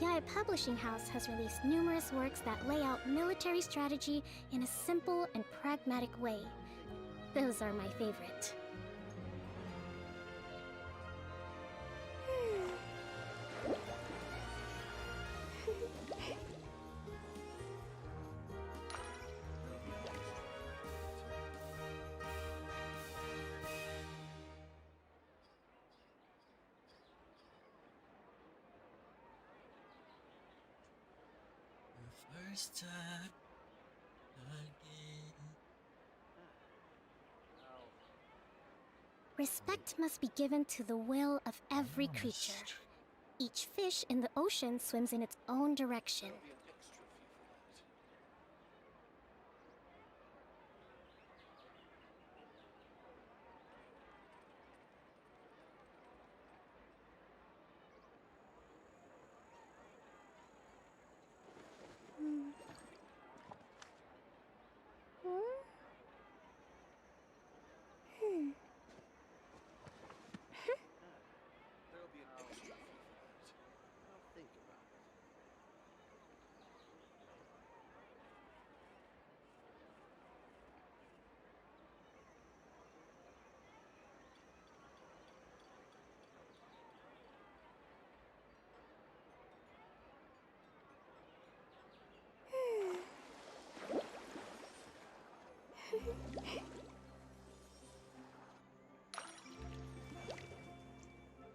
Yae Publishing House has released numerous works that lay out military strategy in a simple and pragmatic way. Those are my favorite. The first time again. Respect must be given to the will of every creature. Each fish in the ocean swims in its own direction. There'll be an extra fee for that. I'll think about it.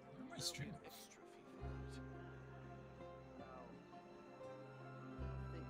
Where am I streaming? Extra fee for that. I'll think about it.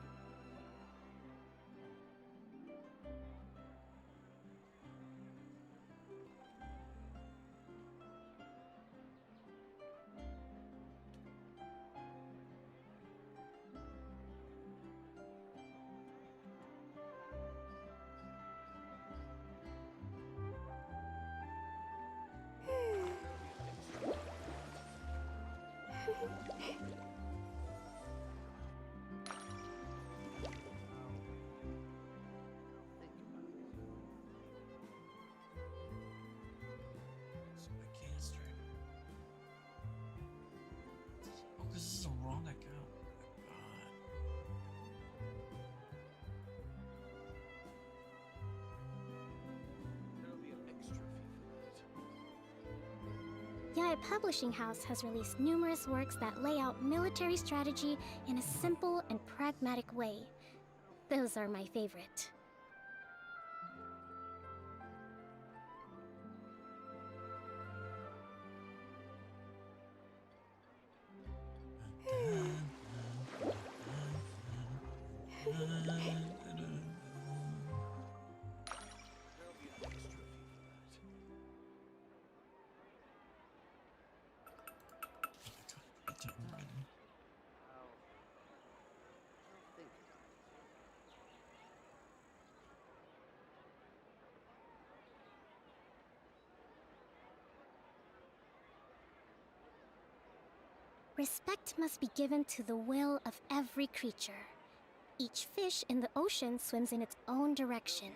So I can't stream. Oh, because this is a wrong account. Oh my god. There'll be an extra fee for that. Yae Publishing House has released numerous works that lay out military strategy in a simple and pragmatic way. Those are my favorite. There'll be an extra fee for that. I don't know. I'll think about it. Respect must be given to the will of every creature. Each fish in the ocean swims in its own direction.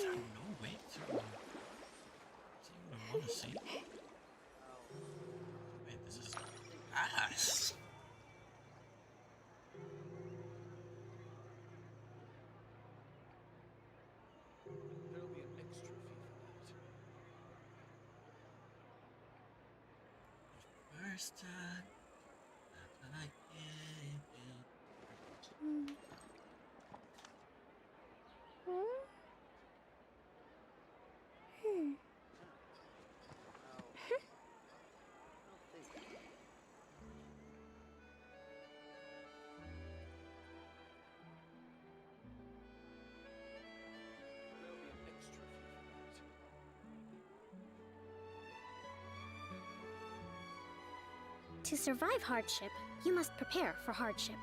There'll be an extra fee for that. Is there no way to see what I want to see? Wait, this is ass. There'll be an extra fee for that. First time that I gave you. I'll think about it. There'll be an extra fee for that. To survive hardship, you must prepare for hardship.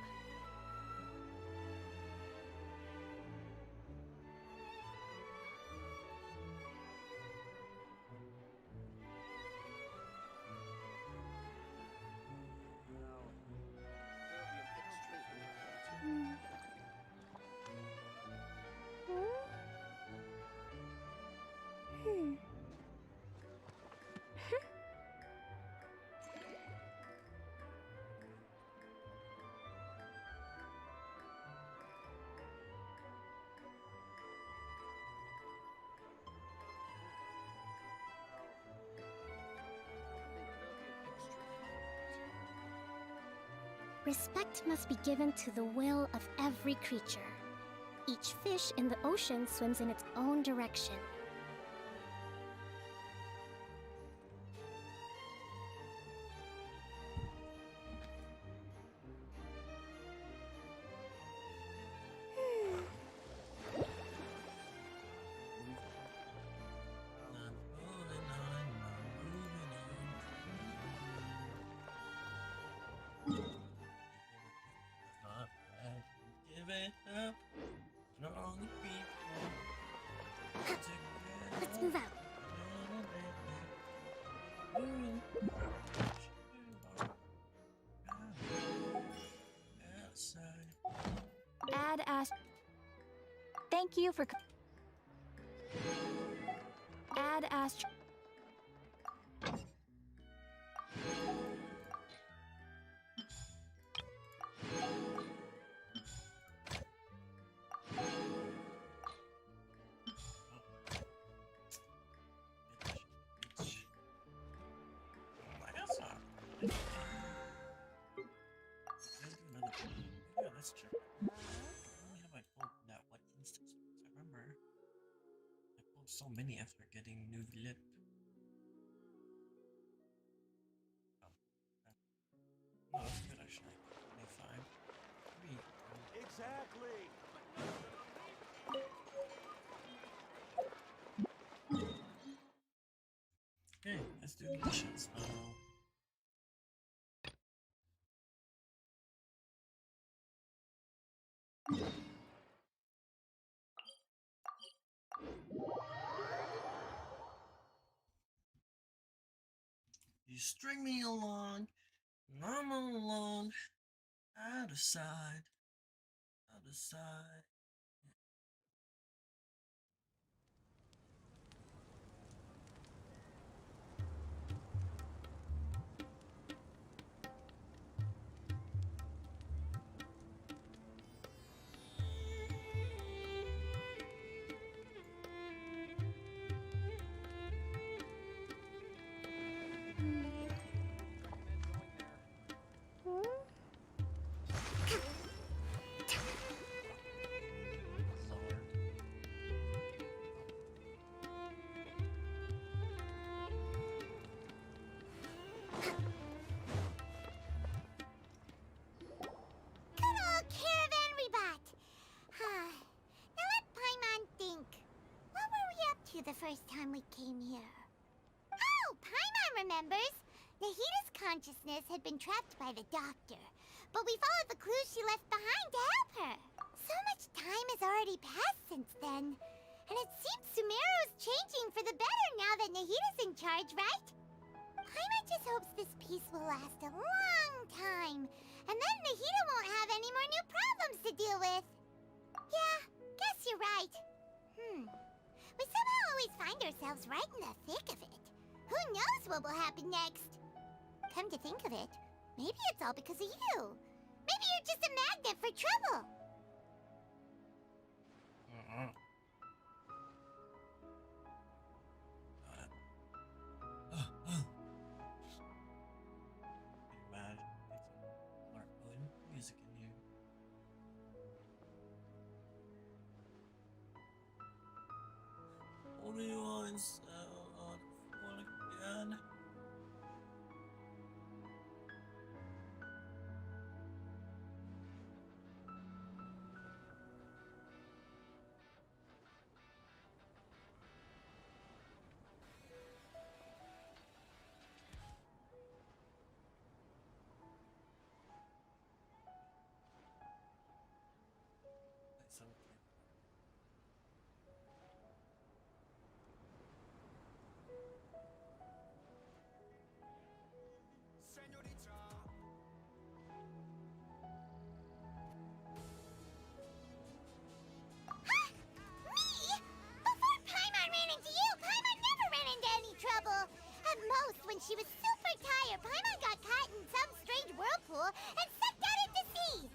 Respect must be given to the will of every creature. Each fish in the ocean swims in its own direction. Not moving on, not moving on. Not bad. Give it up. Strong people. Let's move out. Outside. Ad ast. Thank you for. Ad ast. Yeah, that's true. Only have I pulled that one instance? I remember I pulled so many after getting new lit. Oh, that's good actually. 25. 3. Exactly. Okay, let's do the missions. You string me along, and I'm along, out of sight, out of sight. Lord. Good old caravan rebot. Now let Paimon think. What were we up to the first time we came here? Oh, Paimon remembers. Nahita's consciousness had been trapped by the doctor, but we followed the clues she left behind to help her. So much time has already passed since then, and it seems Sumeru's changing for the better now that Nahita's in charge, right? Paimon just hopes this peace will last a long time, and then Nahita won't have any more new problems to deal with. Yeah, guess you're right. We somehow always find ourselves right in the thick of it. Who knows what will happen next? Come to think of it, maybe it's all because of you. Maybe you're just a magnet for trouble. Imagine it's Mark Williams music in here. Only once on one again. That's okay. Senorita. Huh? Me? Before Paimon ran into you, Paimon never ran into any trouble. At most, when she was super tired, Paimon got caught in some strange whirlpool and sucked out into sea.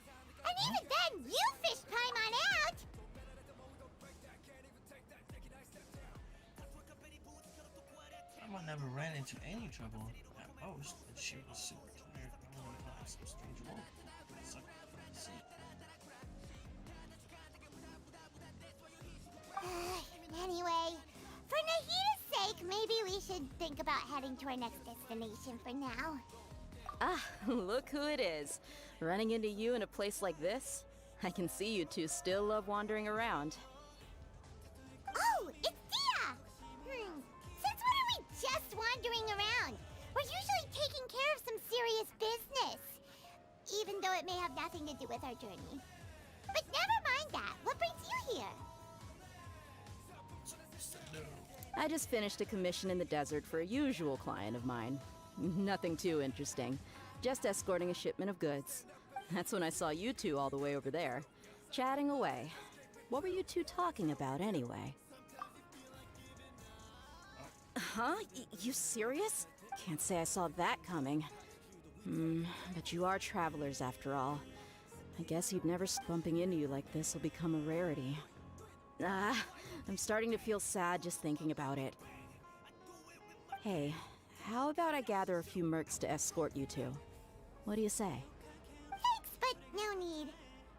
And even then, you fished Paimon out. Emma never ran into any trouble at most, and she was super tired and only got some strange role. Anyway, for Nahita's sake, maybe we should think about heading to our next destination for now. Ah, look who it is. Running into you in a place like this? I can see you two still love wandering around. Oh, it's Dia! Since when are we just wandering around? We're usually taking care of some serious business. Even though it may have nothing to do with our journey. But never mind that. What brings you here? I just finished a commission in the desert for a usual client of mine. Nothing too interesting. Just escorting a shipment of goods. That's when I saw you two all the way over there, chatting away. What were you two talking about anyway? Huh? You serious? Can't say I saw that coming. But you are travelers after all. I guess you'd never bumping into you like this will become a rarity. I'm starting to feel sad just thinking about it. Hey, how about I gather a few mercs to escort you two? What do you say? Thanks, but no need.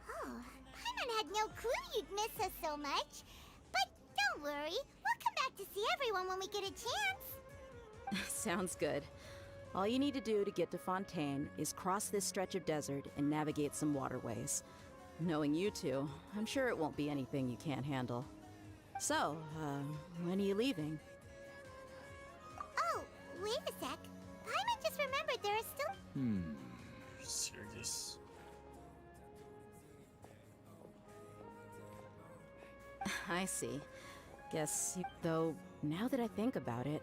Oh, Paimon had no clue you'd miss us so much. But don't worry, we'll come back to see everyone when we get a chance. Sounds good. All you need to do to get to Fontaine is cross this stretch of desert and navigate some waterways. Knowing you two, I'm sure it won't be anything you can't handle. So, when are you leaving? Oh, wait a sec. Paimon just remembered there are still... Serious? I see. Though, now that I think about it,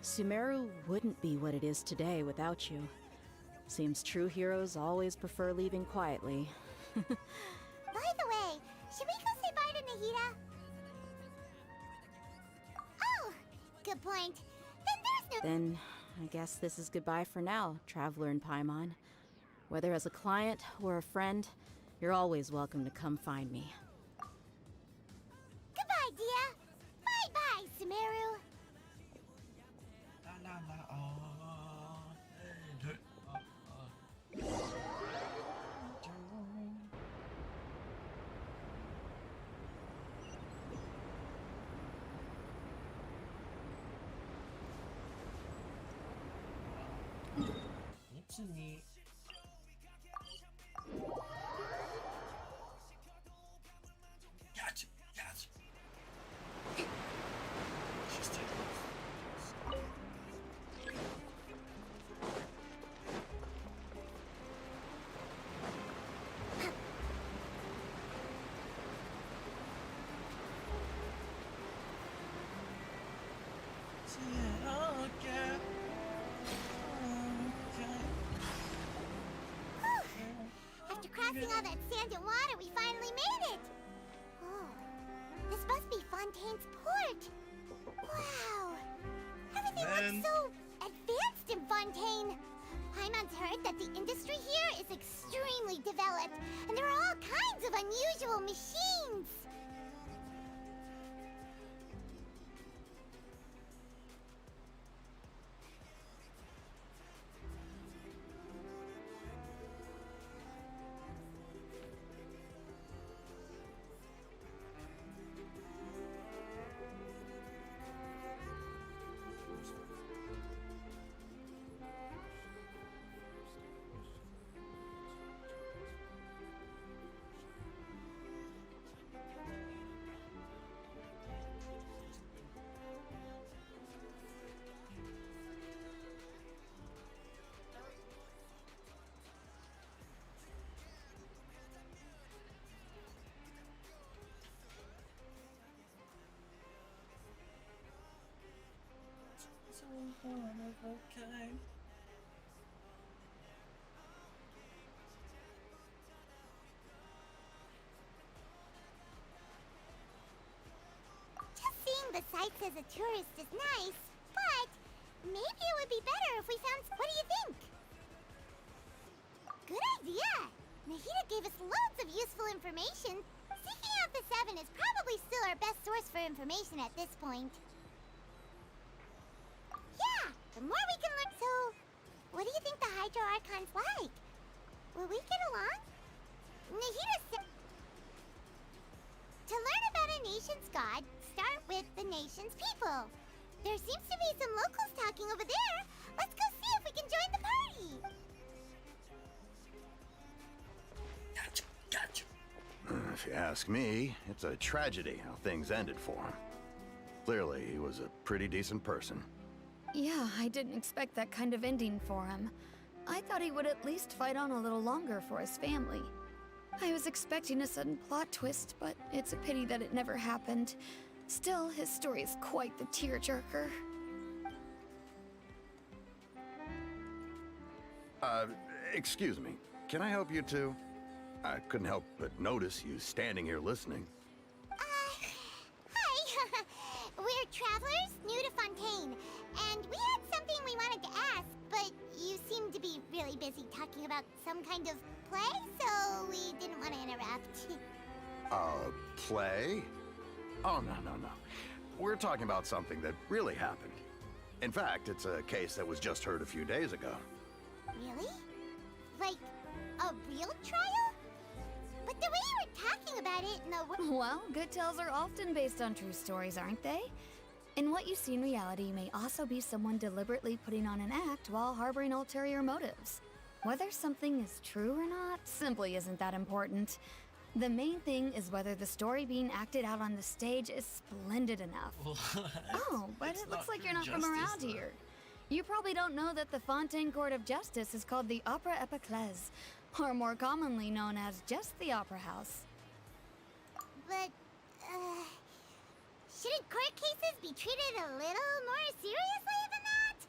Sumeru wouldn't be what it is today without you. Seems true heroes always prefer leaving quietly. By the way, should we go say bye to Nahita? Oh, good point. Then there's no... Then, I guess this is goodbye for now, Traveler in Paimon. Whether as a client or a friend, you're always welcome to come find me. Goodbye, Dia. Bye-bye, Sumeru. La la la, It's neat. Gotcha, gotcha. She's taking off. After crossing all that sand and water, we finally made it! Oh, this must be Fontaine's port! Wow! Everything looks so advanced in Fontaine! Paimon's heard that the industry here is extremely developed, and there are all kinds of unusual machines! Okay. Just seeing the sights as a tourist is nice, but maybe it would be better if we found... What do you think? Good idea! Nahita gave us loads of useful information. Seeking out the Seven is probably still our best source for information at this point. Yeah, the more we can learn... So, what do you think the Hydro Archon's like? Will we get along? Nahita said... To learn about a nation's god, start with the nation's people. There seems to be some locals talking over there. Let's go see if we can join the party. Gotcha, gotcha. If you ask me, it's a tragedy how things ended for him. Clearly, he was a pretty decent person. Yeah, I didn't expect that kind of ending for him. I thought he would at least fight on a little longer for his family. I was expecting a sudden plot twist, but it's a pity that it never happened. Still, his story is quite the tearjerker. Excuse me. Can I help you too? I couldn't help but notice you standing here listening. Hi. We're travelers new to Fontaine, and we had something we wanted to ask, but you seem to be really busy talking about some kind of play, so we didn't want to interrupt. Play? Oh, no. We're talking about something that really happened. In fact, it's a case that was just heard a few days ago. Really? Like, a real trial? But the way you were talking about it in the Well, good tales are often based on true stories, aren't they? And what you see in reality may also be someone deliberately putting on an act while harboring ulterior motives. Whether something is true or not simply isn't that important. The main thing is whether the story being acted out on the stage is splendid enough. Oh, but it looks like you're not from around here. You probably don't know that the Fontaine Court of Justice is called the Opera Epiclese, or more commonly known as just the Opera House. But, shouldn't court cases be treated a little more seriously than that?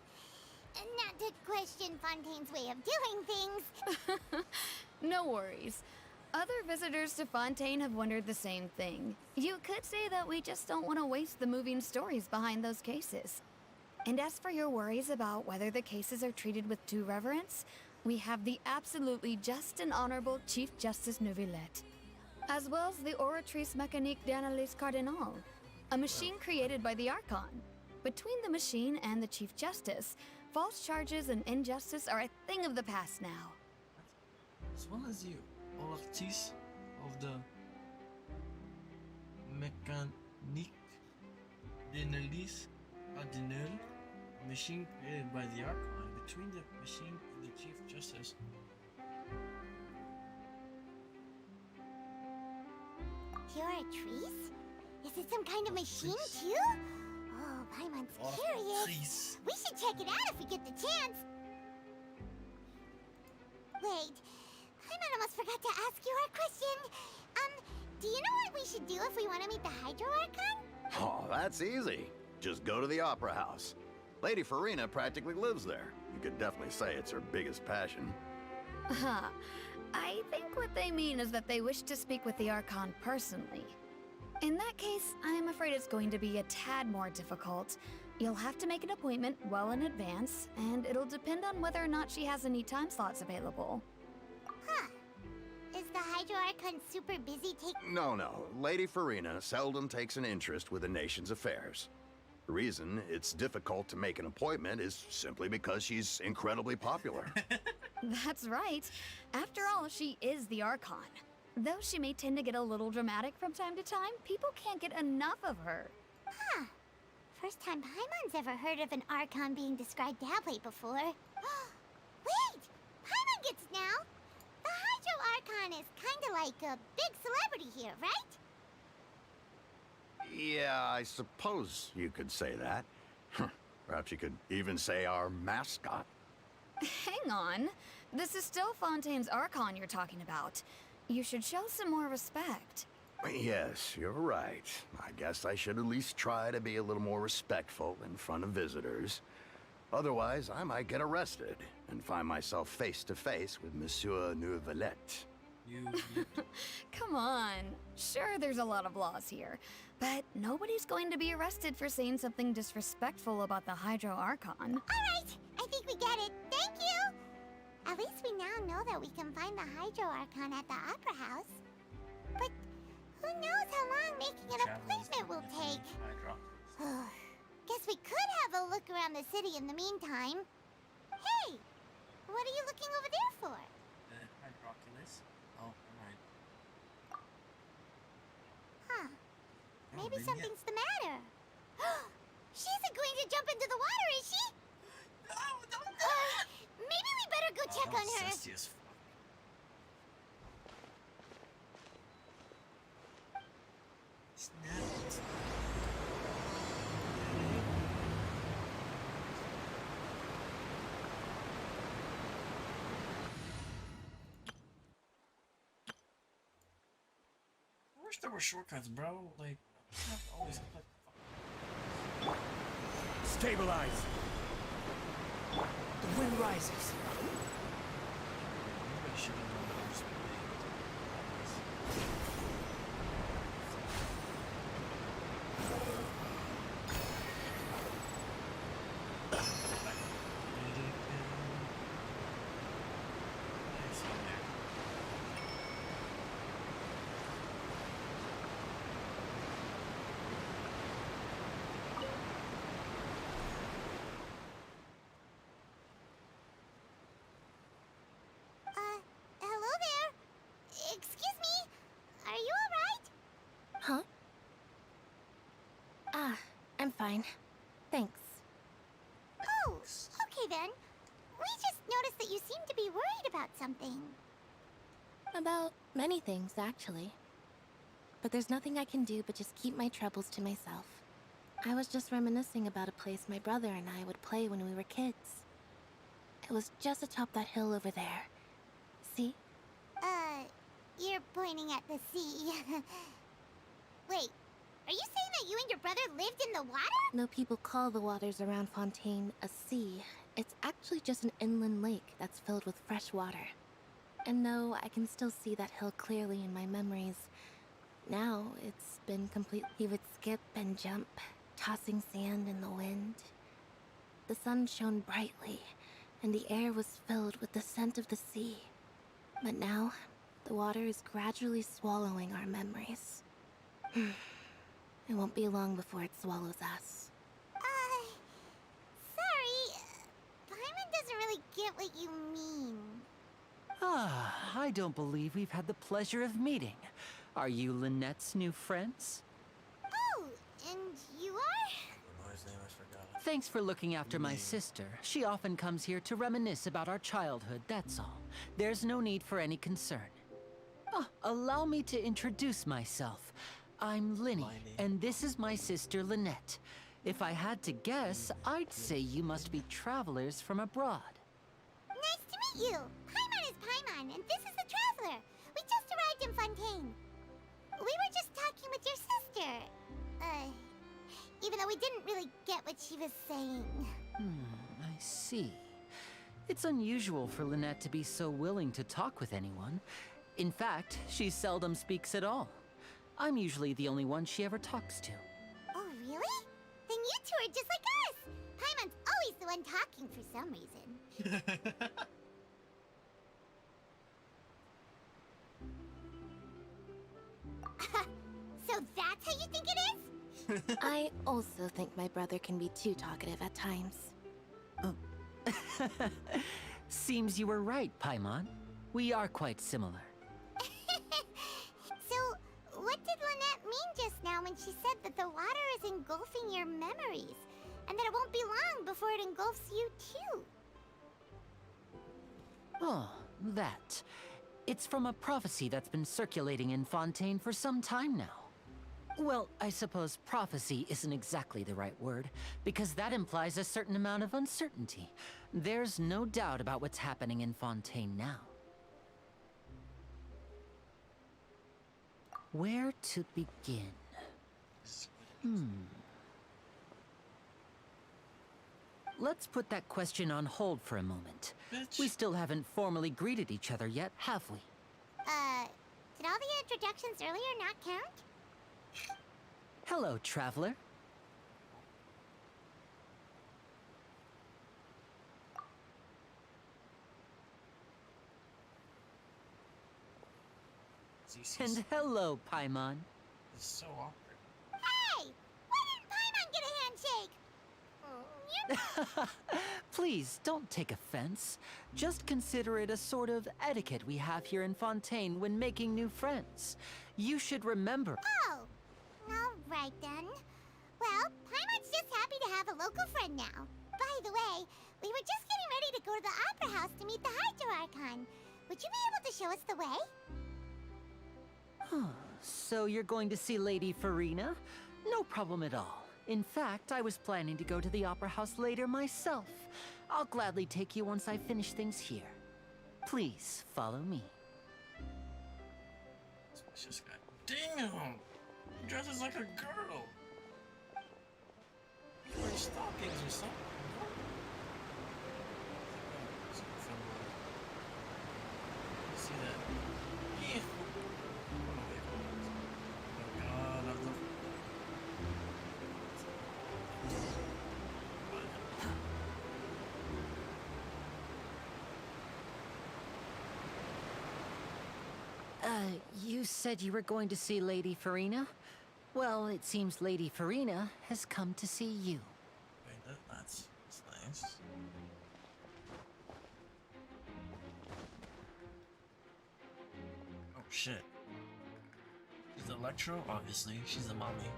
Not to question Fontaine's way of doing things. No worries. Other visitors to Fontaine have wondered the same thing. You could say that we just don't want to waste the moving stories behind those cases. And as for your worries about whether the cases are treated with due reverence, we have the absolutely just and honorable Chief Justice Neuvillette, as well as the Oratrice Mécanique d'Analyse Cardinal, a machine created by the Archon. Between the machine and the Chief Justice, false charges and injustice are a thing of the past now. As well as you, Oratrice of the Mécanique d'Analyse Cardinal, a machine created by the Archon. Between the machine and the Chief Justice. You're a trees? Is it some kind of machine too? Oh, Paimon's curious. Oratrice. We should check it out if we get the chance. Wait, Paimon almost forgot to ask you our question. Do you know what we should do if we want to meet the Hydro Archon? Oh, that's easy. Just go to the Opera House. Lady Farina practically lives there. You could definitely say it's her biggest passion. I think what they mean is that they wish to speak with the Archon personally. In that case, I'm afraid it's going to be a tad more difficult. You'll have to make an appointment well in advance, and it'll depend on whether or not she has any time slots available. Huh. Is the Hydro Archon super busy No. Lady Farina seldom takes an interest with the nation's affairs. The reason it's difficult to make an appointment is simply because she's incredibly popular. That's right. After all, she is the Archon. Though she may tend to get a little dramatic from time to time, people can't get enough of her. Huh. First time Paimon's ever heard of an Archon being described that way before. Wait! Paimon gets now! The Hydro Archon is kinda like a big celebrity here, right? Yeah, I suppose you could say that. Perhaps you could even say our mascot. Hang on. This is still Fontaine's Archon you're talking about. You should show some more respect. Yes, you're right. I guess I should at least try to be a little more respectful in front of visitors. Otherwise, I might get arrested and find myself face to face with Monsieur Neuvillette. Come on. Sure, there's a lot of laws here, but nobody's going to be arrested for saying something disrespectful about the Hydro Archon. Alright, I think we get it. Thank you! At least we now know that we can find the Hydro Archon at the Opera House. But who knows how long making an appointment will take? Guess we could have a look around the city in the meantime. Hey! What are you looking over there for? Hydroculus. Oh, right. Huh. Maybe really? something's the matter. She isn't going to jump into the water, is she? No, don't do that! Maybe we better go check on her. Zesty as fuck. Snap. I wish there were shortcuts, bro. Like, I have to always click. Stabilize! The wind rises. Maybe I should have known more speed. Hello there. Excuse me. Are you alright? Huh? Ah, I'm fine. Thanks. Oh, okay then. We just noticed that you seem to be worried about something. About many things, actually. But there's nothing I can do but just keep my troubles to myself. I was just reminiscing about a place my brother and I would play when we were kids. It was just atop that hill over there. See? You're pointing at the sea. Wait, are you saying that you and your brother lived in the water? No people call the waters around Fontaine a sea. It's actually just an inland lake that's filled with fresh water. And no, I can still see that hill clearly in my memories. Now, it's been complete. He would skip and jump, tossing sand in the wind. The sun shone brightly, and the air was filled with the scent of the sea. But now, the water is gradually swallowing our memories. It won't be long before it swallows us. Sorry. Paimon doesn't really get what you mean. Ah, I don't believe we've had the pleasure of meeting. Are you Lynette's new friends? Oh, and you are? I don't know his name, I forgot. Thanks for looking after my sister. She often comes here to reminisce about our childhood, that's all. There's no need for any concern. Oh, allow me to introduce myself. I'm Linny, and this is my sister Lynette. If I had to guess, I'd say you must be travelers from abroad. Nice to meet you. Paimon is Paimon, and this is the Traveler. We just arrived in Fontaine. We were just talking with your sister. Even though we didn't really get what she was saying. I see. It's unusual for Lynette to be so willing to talk with anyone. In fact, she seldom speaks at all. I'm usually the only one she ever talks to. Oh, really? Then you two are just like us. Paimon's always the one talking for some reason. So that's how you think it is? I also think my brother can be too talkative at times. Seems you were right, Paimon. We are quite similar. So, what did Lynette mean just now when she said that the water is engulfing your memories? And that it won't be long before it engulfs you too? Oh, that. It's from a prophecy that's been circulating in Fontaine for some time now. Well, I suppose prophecy isn't exactly the right word, because that implies a certain amount of uncertainty. There's no doubt about what's happening in Fontaine now. Where to begin? Let's put that question on hold for a moment. Bitch. We still haven't formally greeted each other yet, have we? Did all the introductions earlier not count? Hello, traveler. And hello, Paimon. It's so awkward. Hey! Why didn't Paimon get a handshake? Please, don't take offense. Just consider it a sort of etiquette we have here in Fontaine when making new friends. You should remember. Oh, alright. Alright then. Well, Paimon's just happy to have a local friend now. By the way, we were just getting ready to go to the Opera House to meet the Hydro Archon. Would you be able to show us the way? So you're going to see Lady Farina? No problem at all. In fact, I was planning to go to the Opera House later myself. I'll gladly take you once I finish things here. Please, follow me. It's just got... Damn! He dresses like a girl! He's wearing stockings or something. See that? Yeah. Oh god, I love... You said you were going to see Lady Farina? Well, it seems Lady Farina has come to see you. Wait, that's nice. Oh shit. She's Electro, obviously. She's a mommy.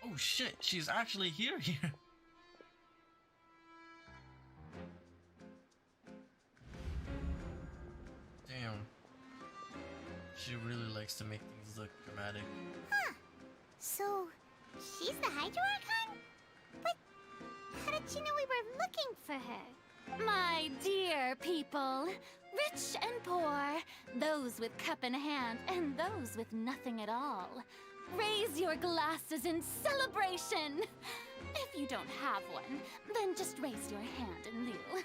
Oh shit, she's actually here. Damn. She really likes to make things look dramatic. Huh. So, she's the Hydro Archon? But how did she know we were looking for her? My dear people, rich and poor, those with cup in hand and those with nothing at all, raise your glasses in celebration. If you don't have one, then just raise your hand in lieu.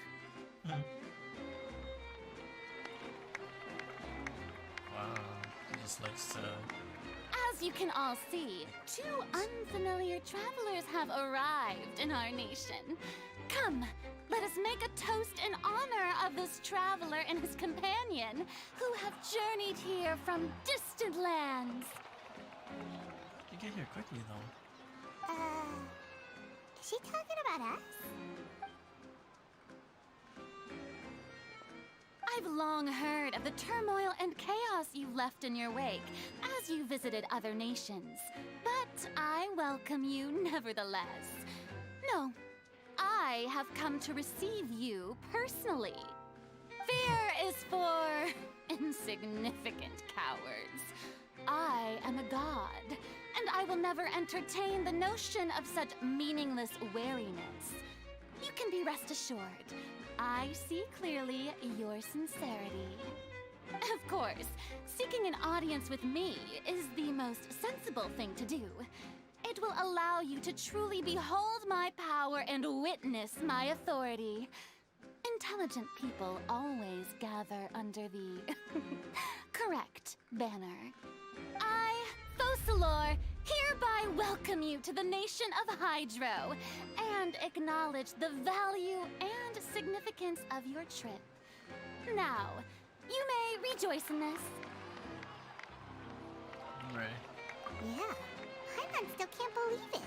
Wow, she just likes to... As you can all see, two unfamiliar travelers have arrived in our nation. Come, let us make a toast in honor of this traveler and his companion, who have journeyed here from distant lands. How'd you get here quickly, though? Is she talking about us? I've long heard of the turmoil and chaos you left in your wake as you visited other nations, but I welcome you nevertheless. No, I have come to receive you personally. Fear is for insignificant cowards. I am a god, and I will never entertain the notion of such meaningless wariness. You can be rest assured, I see clearly your sincerity. Of course, seeking an audience with me is the most sensible thing to do. It will allow you to truly behold my power and witness my authority. Intelligent people always gather under the correct banner. I, Fosalor, hereby welcome you to the nation of Hydro and acknowledge the value and significance of your trip. Now, you may rejoice in this. Right. Yeah. Paimon still can't believe it.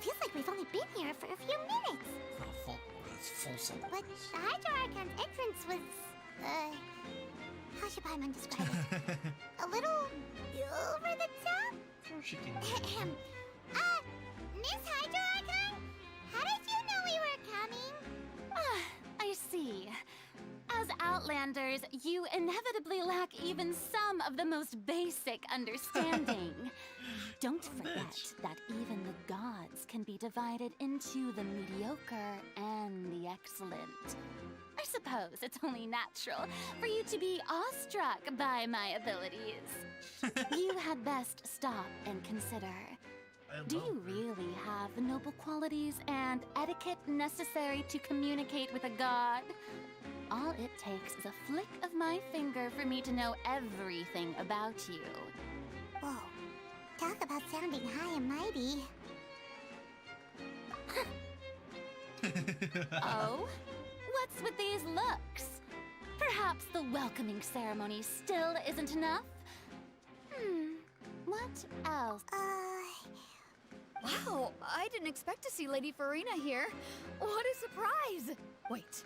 Feels like we've only been here for a few minutes. It's not full, it's full But celebration. the Hydro Archon's entrance was, how should Paimon describe it? A little over the top? Sure she can. Miss Hydro Archon? How did you know we were coming? Ah, I see. As Outlanders, you inevitably lack even some of the most basic understanding. Don't forget that even the gods can be divided into the mediocre and the excellent. I suppose it's only natural for you to be awestruck by my abilities. You had best stop and consider. Do you really have the noble qualities and etiquette necessary to communicate with a god? All it takes is a flick of my finger for me to know everything about you. Whoa. Talk about sounding high and mighty. Oh? What's with these looks? Perhaps the welcoming ceremony still isn't enough? What else? Wow, I didn't expect to see Lady Farina here. What a surprise! Wait,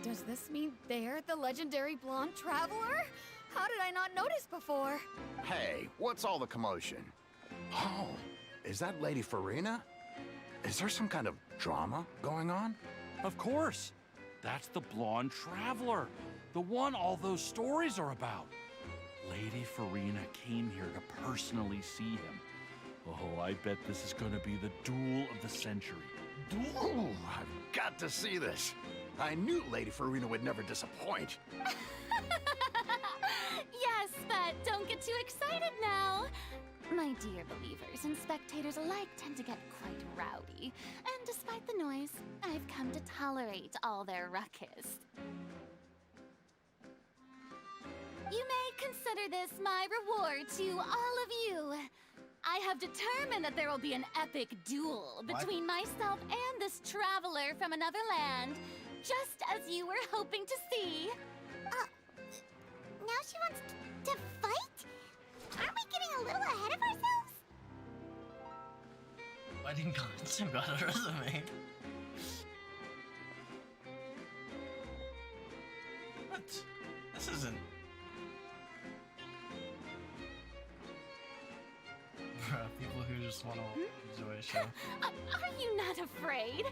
does this mean they're the legendary blonde traveler? How did I not notice before? Hey, what's all the commotion? Oh, is that Lady Farina? Is there some kind of drama going on? Of course. That's the blonde traveler. The one all those stories are about. Lady Farina came here to personally see him. Oh, I bet this is gonna be the duel of the century. Ooh, I've got to see this. I knew Lady Farina would never disappoint. Yes, but don't get too excited now. My dear believers and spectators alike tend to get quite rowdy, and despite the noise, I've come to tolerate all their ruckus. You may consider this my reward to all of you. I have determined that there will be an epic duel between myself and this traveler from another land, just as you were hoping to see. Now she wants to fight? Aren't we getting a little ahead of ourselves? Why didn't Genshin got a resume? What? This isn't... Bruh, people who just want to enjoy a show. Are you not afraid?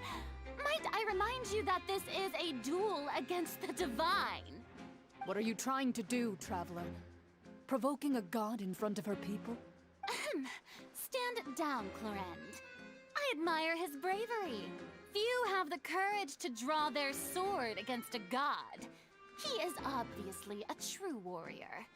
Might I remind you that this is a duel against the divine? What are you trying to do, traveler? Provoking a god in front of her people? Stand down, Clorend. I admire his bravery. Few have the courage to draw their sword against a god. He is obviously a true warrior.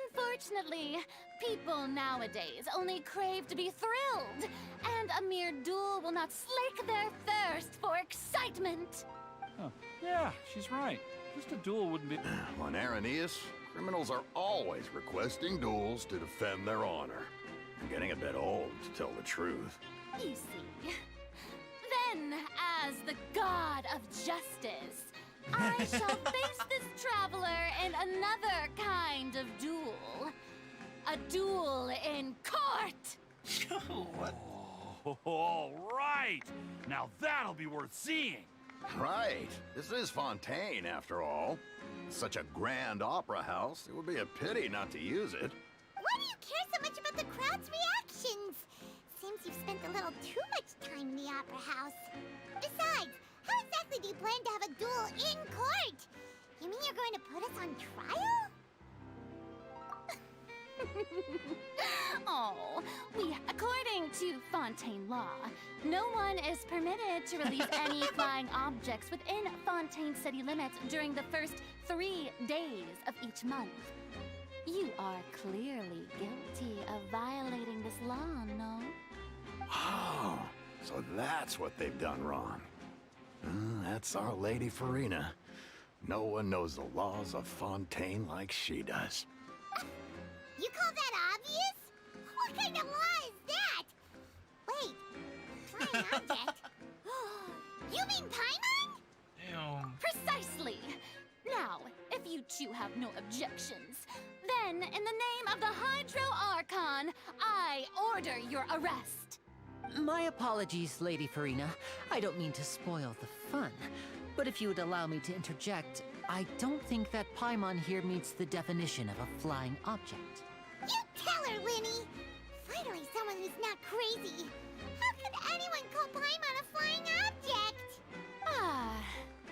Unfortunately, people nowadays only crave to be thrilled, and a mere duel will not slake their thirst for excitement. Huh. Yeah, she's right. Just a duel wouldn't be... On Aranias, criminals are always requesting duels to defend their honor. I'm getting a bit old, to tell the truth. You see. Then, as the god of justice, I shall face this traveler in another kind of duel. A duel in court! What? Oh, all right! Now that'll be worth seeing! Right. This is Fontaine, after all. Such a grand opera house, it would be a pity not to use it. Why do you care so much about the crowd's reactions? Seems you've spent a little too much time in the opera house. Besides, how exactly do you plan to have a duel in court? You mean you're going to put us on trial? Oh, according to Fontaine law, no one is permitted to release any flying objects within Fontaine city limits during the first 3 days of each month. You are clearly guilty of violating this law, no? Oh, so that's what they've done wrong. That's our Lady Farina. No one knows the laws of Fontaine like she does. You call that obvious? What kind of law is that? Wait, flying object? You mean Paimon? Damn. Precisely! Now, if you two have no objections, then in the name of the Hydro Archon, I order your arrest. My apologies, Lady Farina. I don't mean to spoil the fun. But if you would allow me to interject, I don't think that Paimon here meets the definition of a flying object. You tell her, Linny! Finally someone who's not crazy. How could anyone call Paimon a flying object? Ah,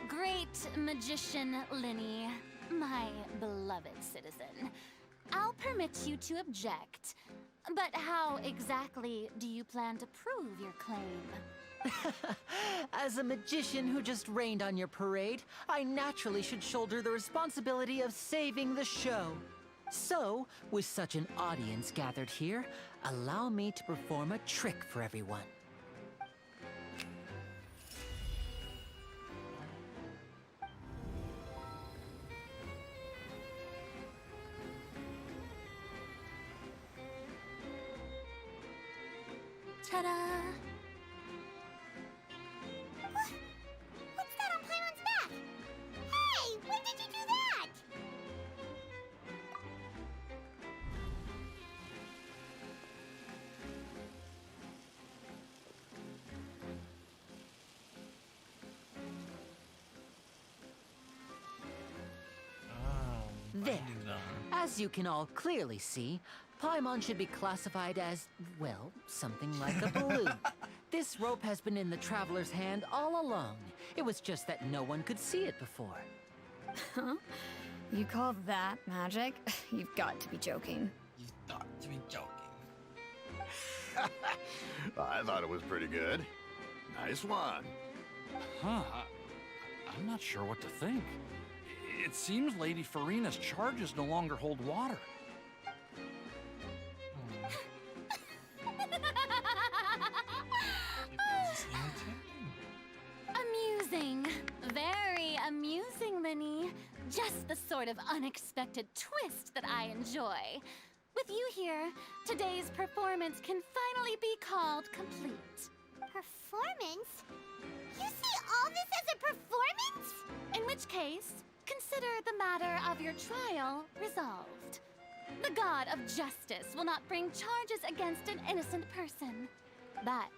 great magician Linny, my beloved citizen. I'll permit you to object. But how exactly do you plan to prove your claim? As a magician who just rained on your parade, I naturally should shoulder the responsibility of saving the show. So, with such an audience gathered here, allow me to perform a trick for everyone. Ta-da! What's that on Paimon's back? Hey, when did you do that? There. binding them. As you can all clearly see, Paimon should be classified as, well, something like a balloon. This rope has been in the traveler's hand all along. It was just that no one could see it before. Huh? You call that magic? You've got to be joking. You thought to be joking. I thought it was pretty good. Nice one. Huh. I'm not sure what to think. It seems Lady Farina's charges no longer hold water. Amusing. Very amusing, Linny. Just the sort of unexpected twist that I enjoy. With you here, today's performance can finally be called complete. Performance? You see all this as a performance? In which case, consider the matter of your trial resolved. The god of justice will not bring charges against an innocent person. But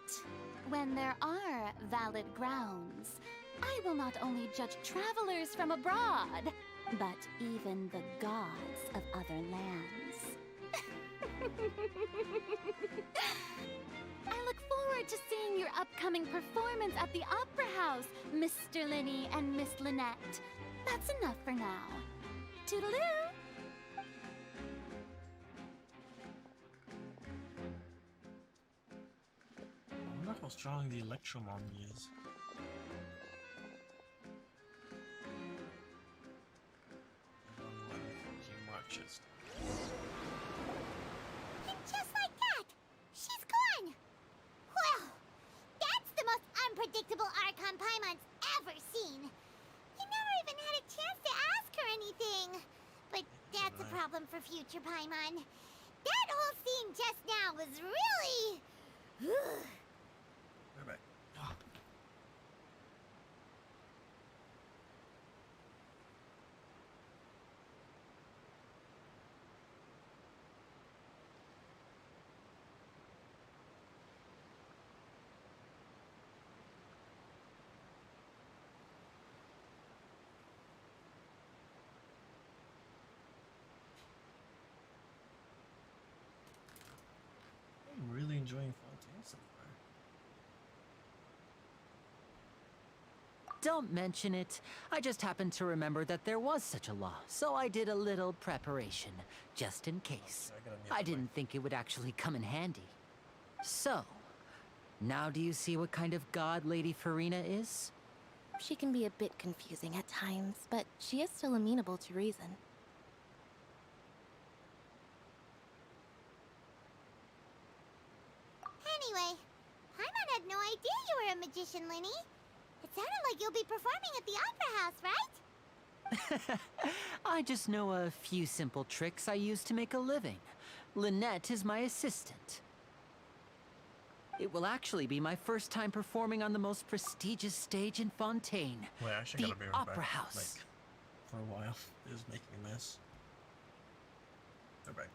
when there are valid grounds, I will not only judge travelers from abroad, but even the gods of other lands. I look forward to seeing your upcoming performance at the Opera House, Mr. Linny and Miss Lynette. That's enough for now. Toodaloo! I wonder how strong the electromommy is. Marches. And just like that, she's gone! Well, that's the most unpredictable Archon Paimon's ever seen. You never even had a chance to ask her anything. But that's a problem for future Paimon. That whole scene just now was really... We're back. I'm really enjoying Fontaine so far. Don't mention it. I just happened to remember that there was such a law, so I did a little preparation, just in case. I didn't think it would actually come in handy. So, now do you see what kind of god Lady Farina is? She can be a bit confusing at times, but she is still amenable to reason. Anyway, Paimon had no idea you were a magician, Linny. It sounded like you'll be performing at the Opera House, right? I just know a few simple tricks I use to make a living. Lynette is my assistant. It will actually be my first time performing on the most prestigious stage in Fontaine, Wait, I actually the gotta be right Opera back. House. Like, for a while. It was making a mess. They're back.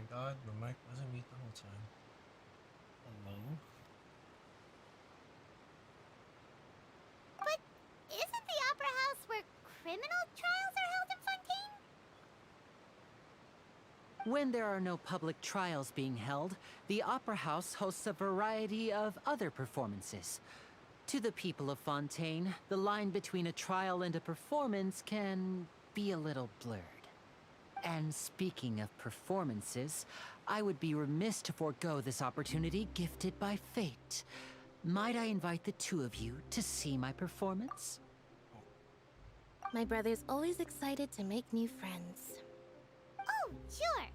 god, my mic wasn't mute the whole time. Hello? But isn't the Opera House where criminal trials are held in Fontaine? When there are no public trials being held, the Opera House hosts a variety of other performances. To the people of Fontaine, the line between a trial and a performance can be a little blurred. And speaking of performances, I would be remiss to forego this opportunity gifted by fate. Might I invite the two of you to see my performance? My brother's always excited to make new friends. Oh, sure.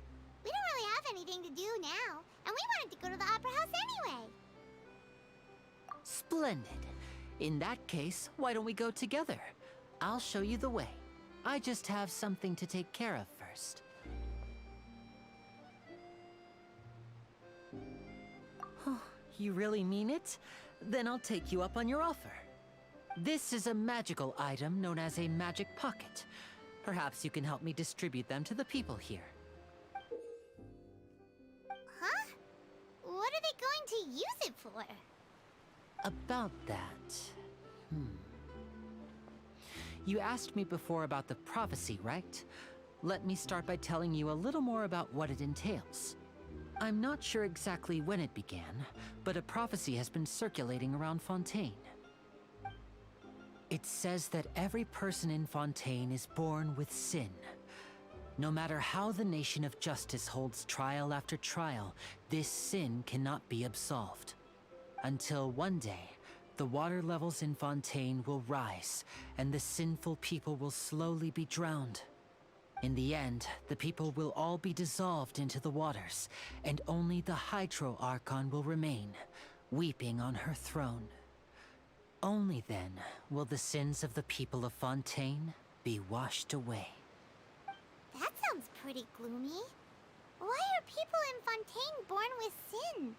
We don't really have anything to do now, and we wanted to go to the Opera House anyway. Splendid. In that case, why don't we go together? I'll show you the way. I just have something to take care of first. You really mean it? Then I'll take you up on your offer. This is a magical item known as a magic pocket. Perhaps you can help me distribute them to the people here. Huh? What are they going to use it for? About that... You asked me before about the prophecy, right? Let me start by telling you a little more about what it entails. I'm not sure exactly when it began, but a prophecy has been circulating around Fontaine. It says that every person in Fontaine is born with sin. No matter how the nation of justice holds trial after trial, this sin cannot be absolved. Until one day, the water levels in Fontaine will rise, and the sinful people will slowly be drowned. In the end, the people will all be dissolved into the waters, and only the Hydro Archon will remain, weeping on her throne. Only then will the sins of the people of Fontaine be washed away. That sounds pretty gloomy. Why are people in Fontaine born with sin?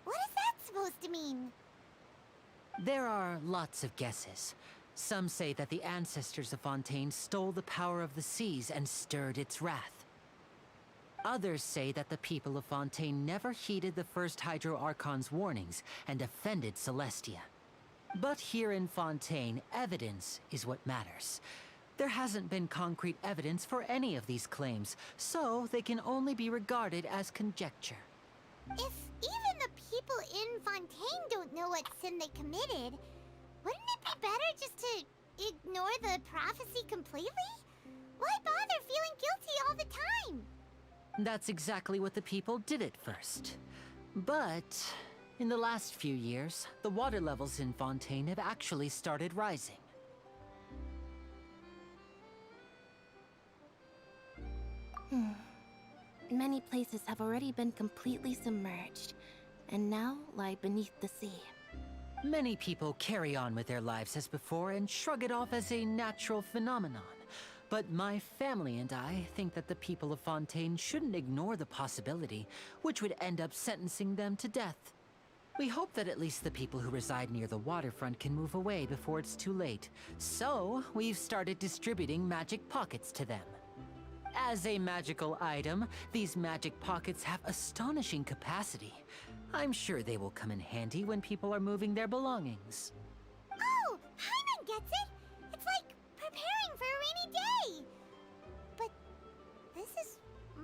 What is that supposed to mean? There are lots of guesses. Some say that the ancestors of Fontaine stole the power of the seas and stirred its wrath. Others say that the people of Fontaine never heeded the first Hydro Archon's warnings and offended Celestia. But here in Fontaine, evidence is what matters. There hasn't been concrete evidence for any of these claims, so they can only be regarded as conjecture. If even the people in Fontaine don't know what sin they committed, wouldn't it be better just to ignore the prophecy completely? Why bother feeling guilty all the time? That's exactly what the people did at first. But in the last few years, the water levels in Fontaine have actually started rising. Many places have already been completely submerged, and now lie beneath the sea. Many people carry on with their lives as before and shrug it off as a natural phenomenon. But my family and I think that the people of Fontaine shouldn't ignore the possibility, which would end up sentencing them to death. We hope that at least the people who reside near the waterfront can move away before it's too late. So, we've started distributing magic pockets to them. As a magical item, these magic pockets have astonishing capacity. I'm sure they will come in handy when people are moving their belongings. Oh, Paimon gets it! It's like preparing for a rainy day! But this is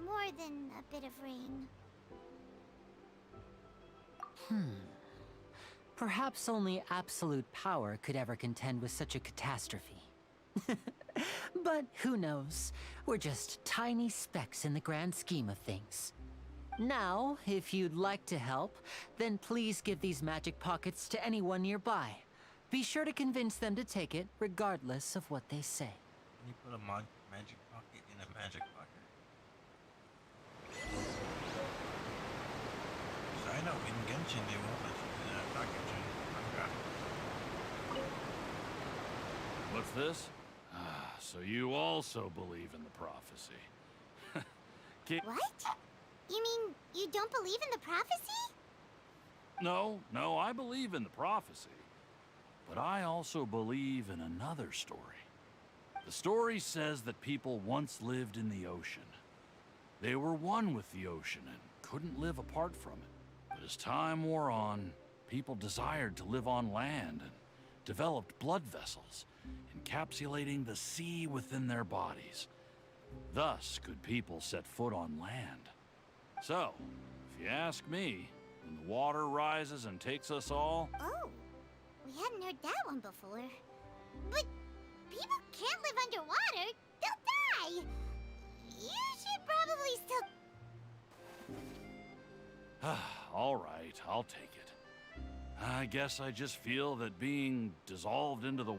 more than a bit of rain. Perhaps only absolute power could ever contend with such a catastrophe. But who knows? We're just tiny specks in the grand scheme of things. Now, if you'd like to help, then please give these magic pockets to anyone nearby. Be sure to convince them to take it, regardless of what they say. Can you put a magic pocket in a magic pocket? 'Cause I know in Genshin they won't let you do that packaging. What's this? So you also believe in the prophecy. What? You mean you don't believe in the prophecy? No, I believe in the prophecy. But I also believe in another story. The story says that people once lived in the ocean. They were one with the ocean and couldn't live apart from it. But as time wore on, people desired to live on land and developed blood vessels, encapsulating the sea within their bodies. Thus could people set foot on land. So, if you ask me, when the water rises and takes us all... Oh, we hadn't heard that one before. But people can't live underwater. They'll die. You should probably still... All right, I'll take it. I guess I just feel that being dissolved into the...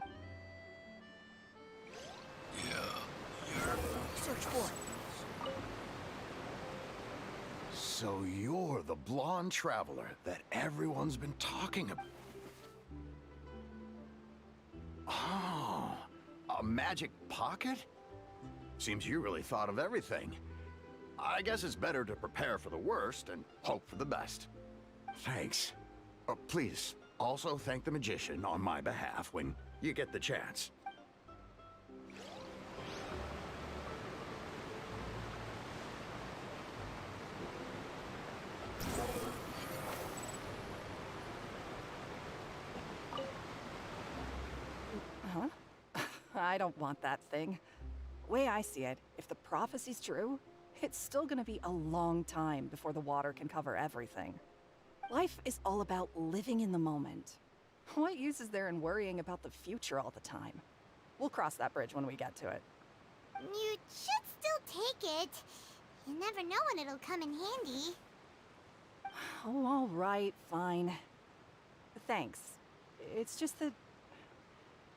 Search for it. So you're the blonde traveler that everyone's been talking about. Oh, a magic pocket? Seems you really thought of everything. I guess it's better to prepare for the worst and hope for the best. Thanks. Please, also thank the magician on my behalf when you get the chance. Huh? I don't want that thing. Way I see it, if the prophecy's true, it's still gonna be a long time before the water can cover everything. Life is all about living in the moment. What use is there in worrying about the future all the time? We'll cross that bridge when we get to it. You should still take it. You never know when it'll come in handy. Oh, all right, fine. Thanks. It's just that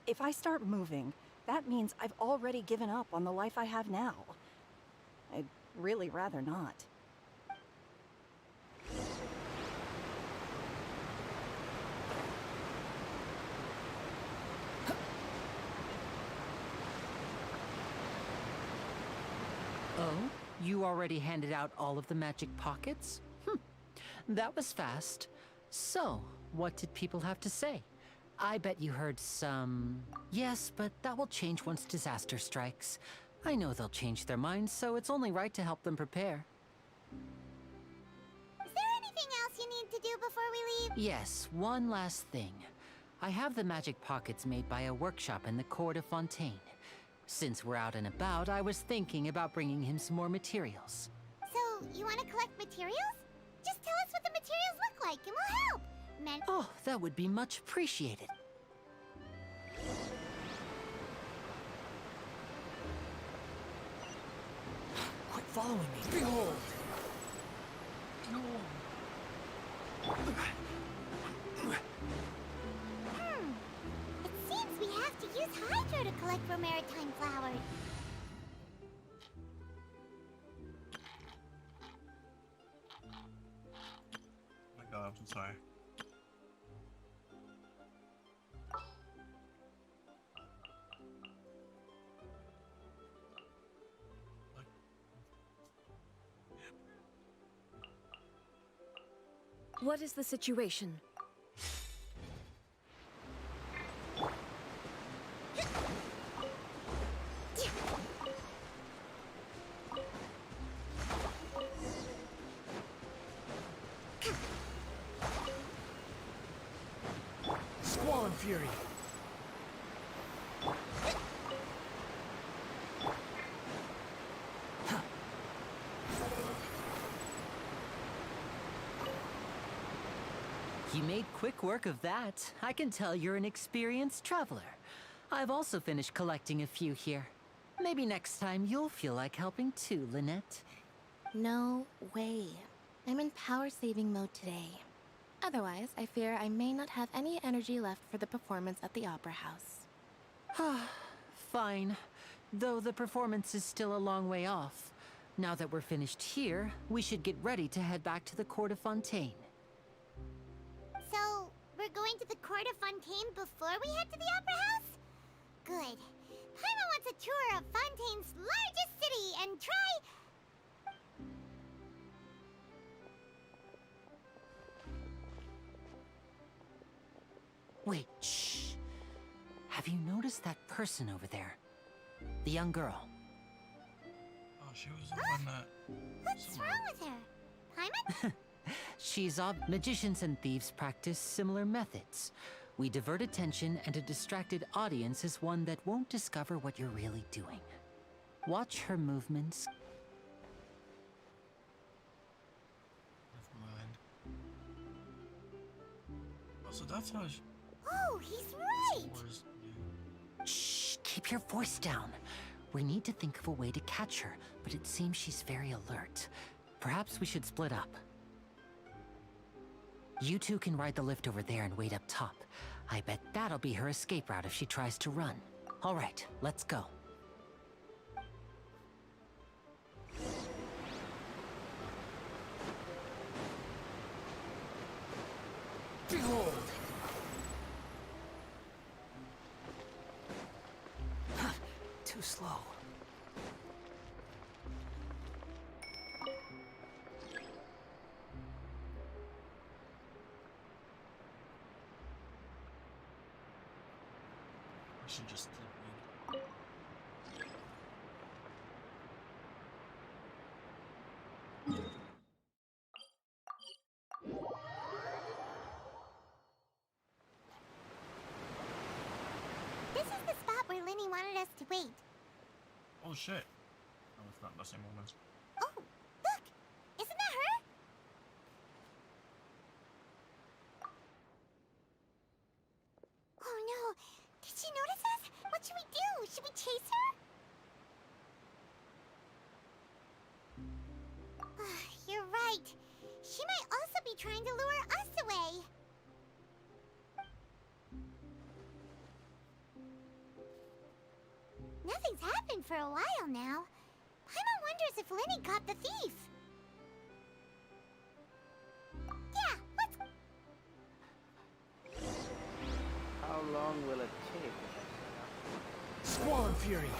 if I start moving, that means I've already given up on the life I have now. I'd really rather not. Oh? You already handed out all of the magic pockets? That was fast. So, what did people have to say? I bet you heard some... Yes, but that will change once disaster strikes. I know they'll change their minds, so it's only right to help them prepare. Is there anything else you need to do before we leave? Yes, one last thing. I have the magic pockets made by a workshop in the court of Fontaine. Since we're out and about, I was thinking about bringing him some more materials. So, you want to collect materials? Just tell us what the materials look like and we'll help. Oh, that would be much appreciated. Quit following me. Behold! No. It seems we have to use Hydro to collect for maritime flowers. Oh my god, I'm so sorry. What is the situation? Squall and Fury. You made quick work of that. I can tell you're an experienced traveler. I've also finished collecting a few here. Maybe next time you'll feel like helping too, Lynette. No way. I'm in power-saving mode today. Otherwise, I fear I may not have any energy left for the performance at the Opera House. Fine. Though the performance is still a long way off. Now that we're finished here, we should get ready to head back to the court of Fontaine. So, we're going to the court of Fontaine before we head to the Opera House? Good. Paimon wants a tour of Fontaine's largest city and try... Wait, shh. Have you noticed that person over there? The young girl. Oh, she was up on that. What's wrong with her? Paimon? She's magicians and thieves practice similar methods. We divert attention, and a distracted audience is one that won't discover what you're really doing. Watch her movements. Never mind. Oh, so that's how she Oh, he's right! was. Shh, keep your voice down. We need to think of a way to catch her, but it seems she's very alert. Perhaps we should split up. You two can ride the lift over there and wait up top. I bet that'll be her escape route if she tries to run. All right, let's go. Behold! Too slow. I should just This is the spot where Lenny wanted us to wait. Oh shit. No, it's not the same moment. Oh, look! Isn't that her? Oh no! Did she notice us? What should we do? Should we chase her? You're right. She might also be trying to lure us away. Nothing's happened for a while now. Paimon wonders if Lenny caught the thief. Yeah, let's... How long will it take? Squall Fury!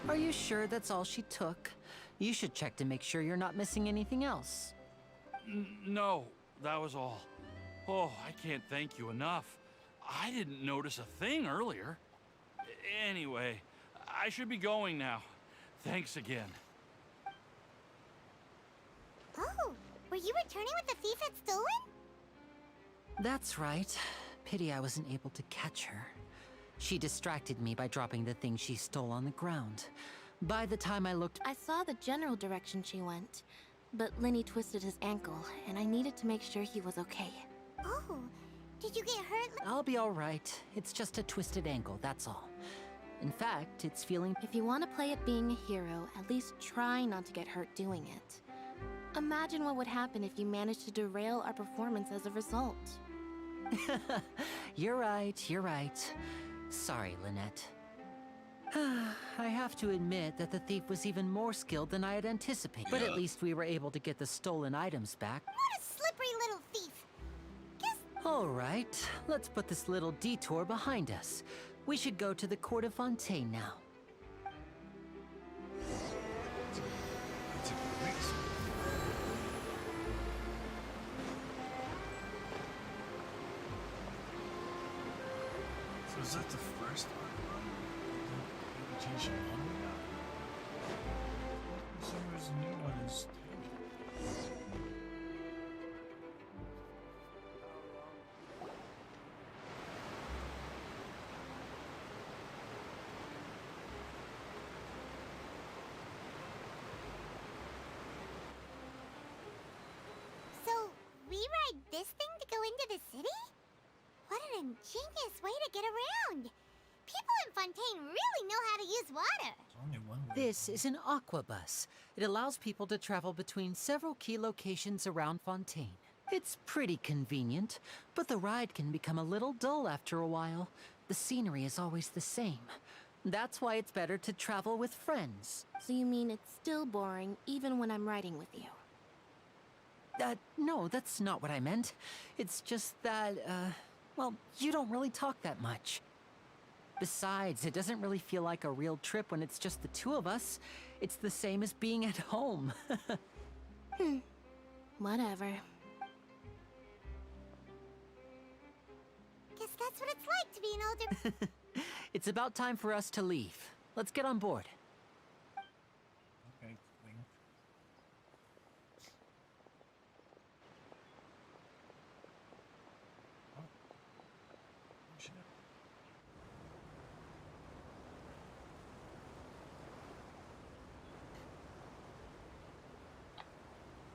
Are you sure that's all she took? You should check to make sure you're not missing anything else. No, that was all. Oh, I can't thank you enough. I didn't notice a thing earlier. Anyway, I should be going now. Thanks again. Oh, were you returning what the thief had stolen? That's right. Pity I wasn't able to catch her. She distracted me by dropping the thing she stole on the ground. By the time I looked... I saw the general direction she went, but Lenny twisted his ankle, and I needed to make sure he was okay. Oh, did you get hurt? I'll be all right. It's just a twisted ankle, that's all. In fact, it's feeling... If you want to play at being a hero, at least try not to get hurt doing it. Imagine what would happen if you managed to derail our performance as a result. You're right, you're right. Sorry, Lynette. I have to admit that the thief was even more skilled than I had anticipated. But at least we were able to get the stolen items back. What a slippery little thief! All right, let's put this little detour behind us. We should go to the court of Fontaine now. That's a great song. So is that the first one? Genshin 1? So there's a new one instead. So, we ride this thing to go into the city? What an ingenious way to get around! People in Fontaine really know how to use water! There's only one way. This is an aqua bus. It allows people to travel between several key locations around Fontaine. It's pretty convenient, but the ride can become a little dull after a while. The scenery is always the same. That's why it's better to travel with friends. So you mean it's still boring even when I'm riding with you? No, that's not what I meant. It's just that, well, you don't really talk that much. Besides, it doesn't really feel like a real trip when it's just the two of us. It's the same as being at home. Whatever. Guess that's what it's like to be an older... It's about time for us to leave. Let's get on board. Okay, wing. Oh. Shit.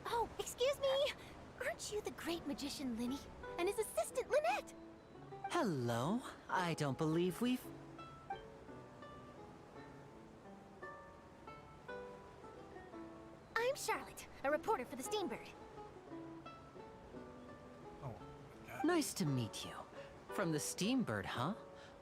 Oh, excuse me! Aren't you the great magician Linny? And his assistant Lynette? Hello. I don't believe we've... I'm Charlotte, a reporter for the Steambird. Oh, God. Nice to meet you. From the Steambird, huh?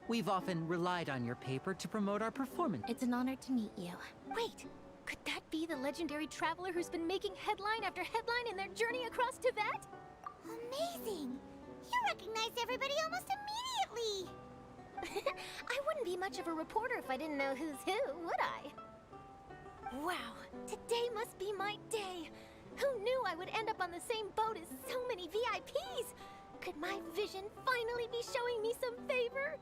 We've often relied on your paper to promote our performance. It's an honor to meet you. Wait, could that be the legendary traveler who's been making headline after headline in their journey across Tibet? Amazing! You recognized everybody almost immediately! I wouldn't be much of a reporter if I didn't know who's who, would I? Wow, today must be my day. Who knew I would end up on the same boat as so many VIPs? Could my vision finally be showing me some favor?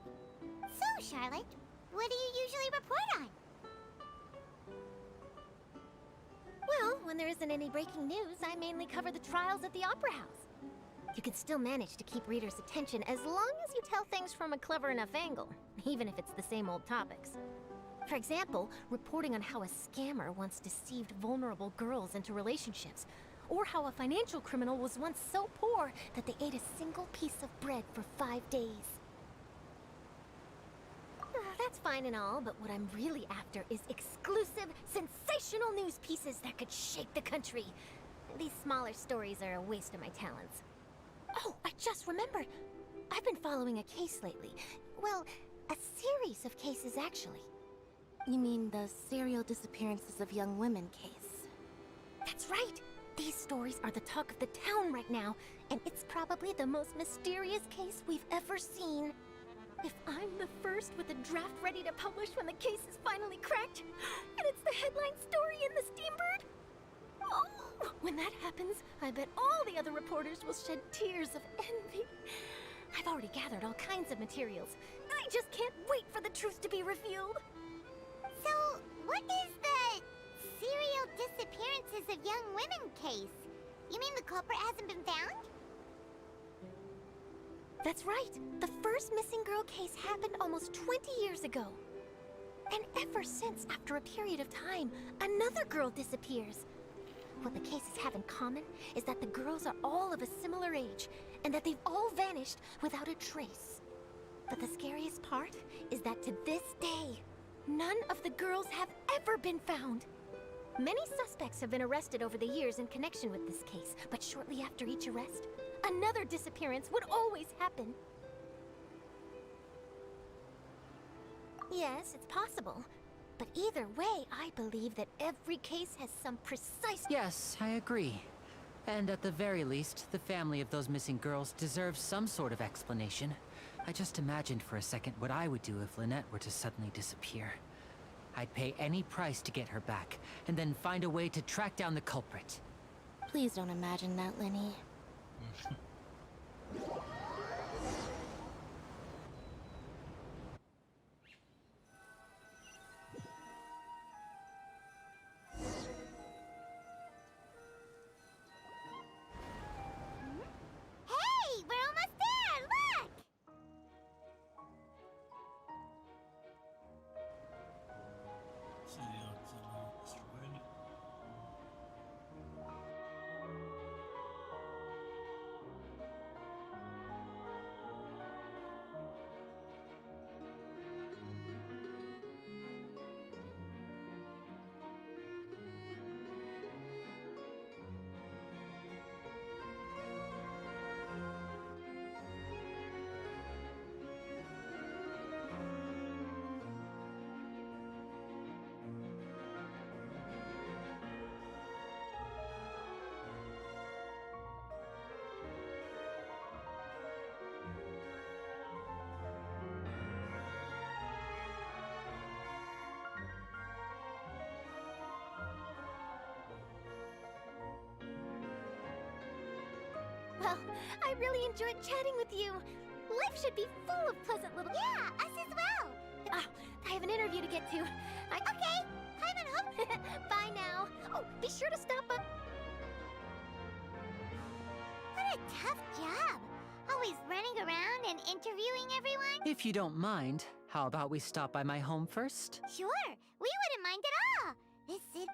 So, Charlotte, what do you usually report on? Well, when there isn't any breaking news, I mainly cover the trials at the Opera House. You can still manage to keep readers' attention as long as you tell things from a clever enough angle, even if it's the same old topics. For example, reporting on how a scammer once deceived vulnerable girls into relationships, or how a financial criminal was once so poor that they ate a single piece of bread for 5 days. That's fine and all, but what I'm really after is exclusive, sensational news pieces that could shake the country. These smaller stories are a waste of my talents. Oh, I just remembered. I've been following a case lately. Well, a series of cases, actually. You mean the serial disappearances of young women case? That's right! These stories are the talk of the town right now, and it's probably the most mysterious case we've ever seen. If I'm the first with a draft ready to publish when the case is finally cracked, and it's the headline story in the Steambird, oh, when that happens, I bet all the other reporters will shed tears of envy. I've already gathered all kinds of materials. I just can't wait for the truth to be revealed. So, what is the serial disappearances of young women case? You mean the culprit hasn't been found? That's right. The first missing girl case happened almost 20 years ago. And ever since, after a period of time, another girl disappears. What the cases have in common is that the girls are all of a similar age, and that they've all vanished without a trace. But the scariest part is that to this day, none of the girls have ever been found. Many suspects have been arrested over the years in connection with this case, but shortly after each arrest, another disappearance would always happen. Yes, it's possible. But either way, I believe that every case has some precise... Yes, I agree. And at the very least, the family of those missing girls deserves some sort of explanation. I just imagined for a second what I would do if Lynette were to suddenly disappear. I'd pay any price to get her back, and then find a way to track down the culprit. Please don't imagine that, Lenny. Hey, we're almost there! Look! So, yeah, it's destroyed. Well, I really enjoyed chatting with you. Life should be full of pleasant little... Yeah, us as well! Ah, I have an an interview to get to. Okay, Paimon home. Bye now. Oh, be sure to stop by. What a tough job. Always running around and interviewing everyone. If you don't mind, how about we stop by my home first? Sure, we wouldn't mind at all. This is...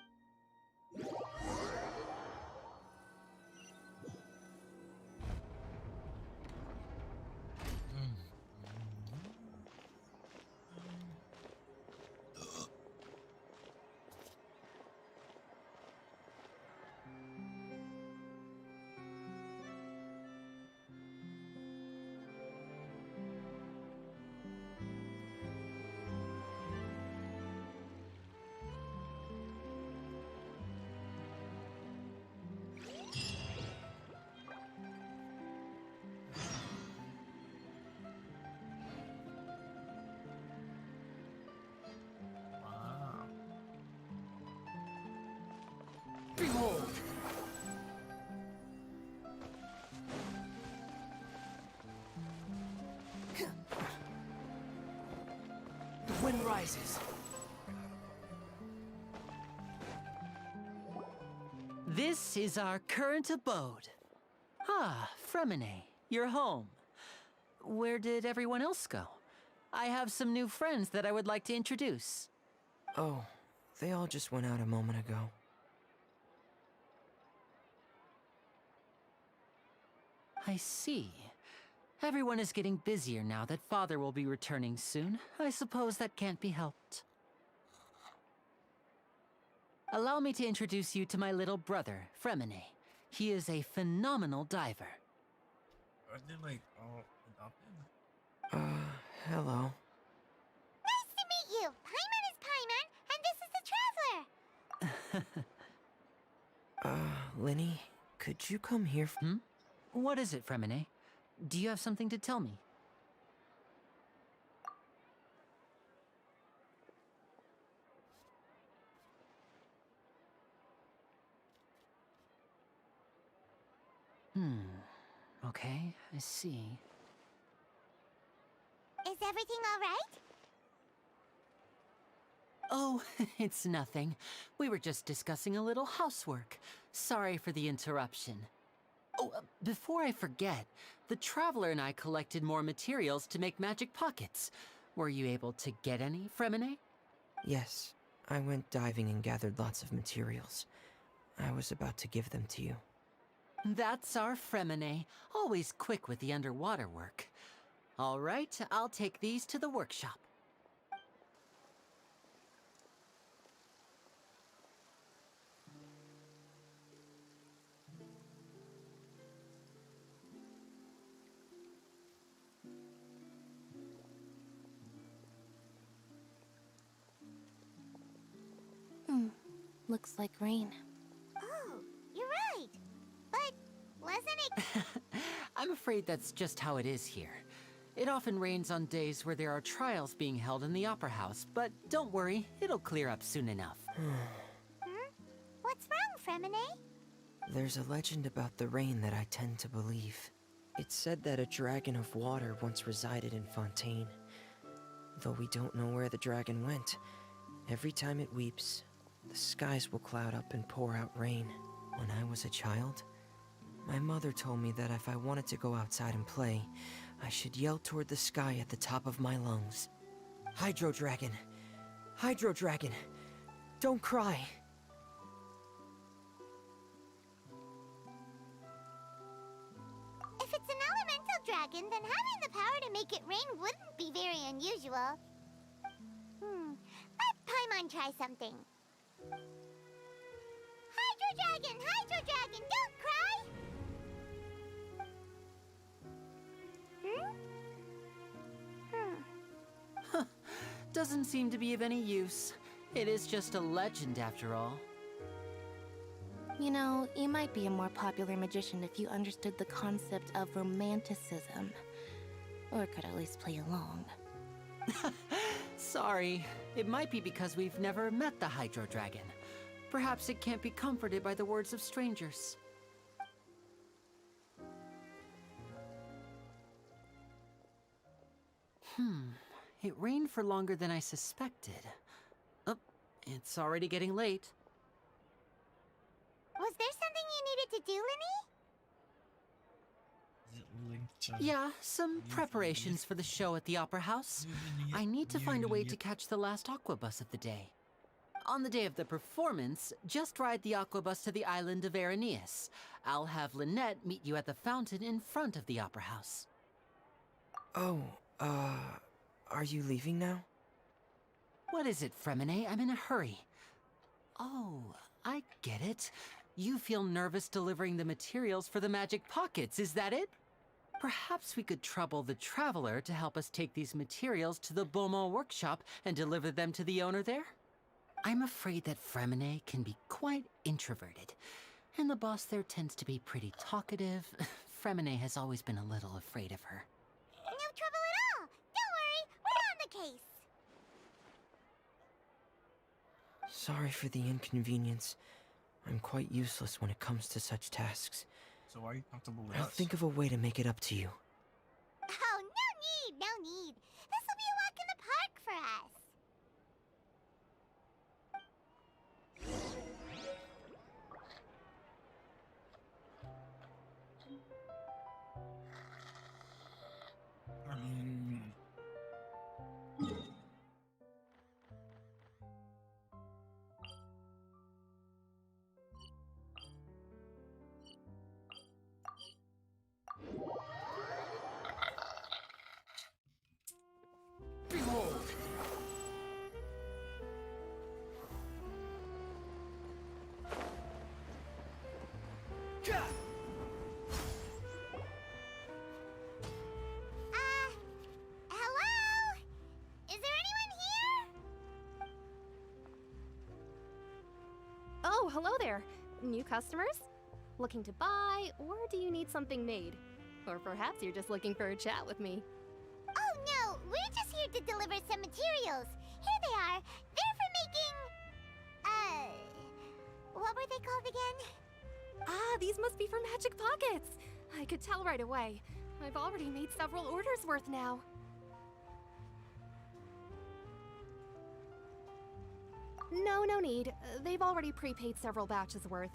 Wow. Behold! The wind rises. This is our current abode. Ah, Fremine, you're home. Where did everyone else go? I have some new friends that I would like to introduce. Oh, they all just went out a moment ago. I see. Everyone is getting busier now that Father will be returning soon. I suppose that can't be helped. Allow me to introduce you to my little brother, Fremine. He is a phenomenal diver. Are they like all adopted? Hello. Nice to meet you. Paimon is Paimon, and this is the Traveler. Lenny, could you come here? What is it, Fremine? Do you have something to tell me? Okay, I see. Is everything all right? Oh, it's nothing. We were just discussing a little housework. Sorry for the interruption. Oh, before I forget, the Traveler and I collected more materials to make magic pockets. Were you able to get any, Fremine? Yes, I went diving and gathered lots of materials. I was about to give them to you. That's our Fremine, always quick with the underwater work. All right, I'll take these to the workshop. Looks like rain. Oh, you're right. But wasn't it... I'm afraid that's just how it is here. It often rains on days where there are trials being held in the Opera House, but don't worry, it'll clear up soon enough. What's wrong, Fremine? There's a legend about the rain that I tend to believe. It's said that a dragon of water once resided in Fontaine. Though we don't know where the dragon went, every time it weeps, the skies will cloud up and pour out rain. When I was a child, my mother told me that if I wanted to go outside and play, I should yell toward the sky at the top of my lungs. Hydro Dragon! Hydro Dragon! Don't cry! If it's an elemental dragon, then having the power to make it rain wouldn't be very unusual. Let Paimon try something. Hydro Dragon, don't cry! Doesn't seem to be of any use. It is just a legend after all. You know, you might be a more popular magician if you understood the concept of romanticism. Or could at least play along. Sorry. It might be because we've never met the Hydro Dragon. Perhaps it can't be comforted by the words of strangers. It rained for longer than I suspected. Oh, it's already getting late. Was there something you needed to do, Linny? Is it linked to... Yeah, some preparations for the show at the Opera House. I need to find a way to catch the last aqua bus of the day. On the day of the performance, just ride the aqua bus to the island of Araneus. I'll have Lynette meet you at the fountain in front of the Opera House. Oh, are you leaving now? What is it, Fremine? I'm in a hurry. Oh, I get it. You feel nervous delivering the materials for the magic pockets, is that it? Perhaps we could trouble the Traveler to help us take these materials to the Beaumont workshop and deliver them to the owner there? I'm afraid that Fremine can be quite introverted, and the boss there tends to be pretty talkative. Fremine has always been a little afraid of her. No trouble at all! Don't worry, we're on the case! Sorry for the inconvenience. I'm quite useless when it comes to such tasks. So are you comfortable with I'll us? think of a way to make it up to you. Oh, no need, no need. This'll be a walk in the park for us. Behold! Hello? Is there anyone here? Oh, hello there. New customers? Looking to buy, or do you need something made? Or perhaps you're just looking for a chat with me. Oh no, we're just here to deliver some materials. Here they are. They're for making... what were they called again? Ah, these must be for magic pockets. I could tell right away. I've already made several orders worth now. No need. They've already prepaid several batches worth.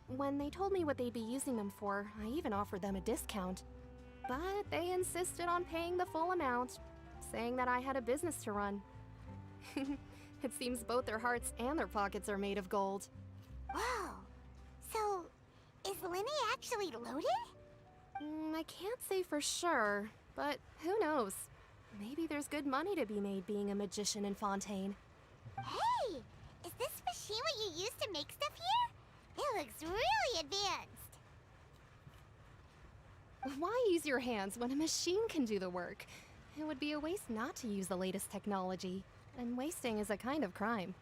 When they told me what they'd be using them for, I even offered them a discount. But they insisted on paying the full amount, saying that I had a business to run. It seems both their hearts and their pockets are made of gold. Whoa. So, is Linny actually loaded? I can't say for sure, but who knows? Maybe there's good money to be made being a magician in Fontaine. Hey! Is this machine what you use to make stuff here? It looks really advanced. Why use your hands when a machine can do the work? It would be a waste not to use the latest technology, and wasting is a kind of crime.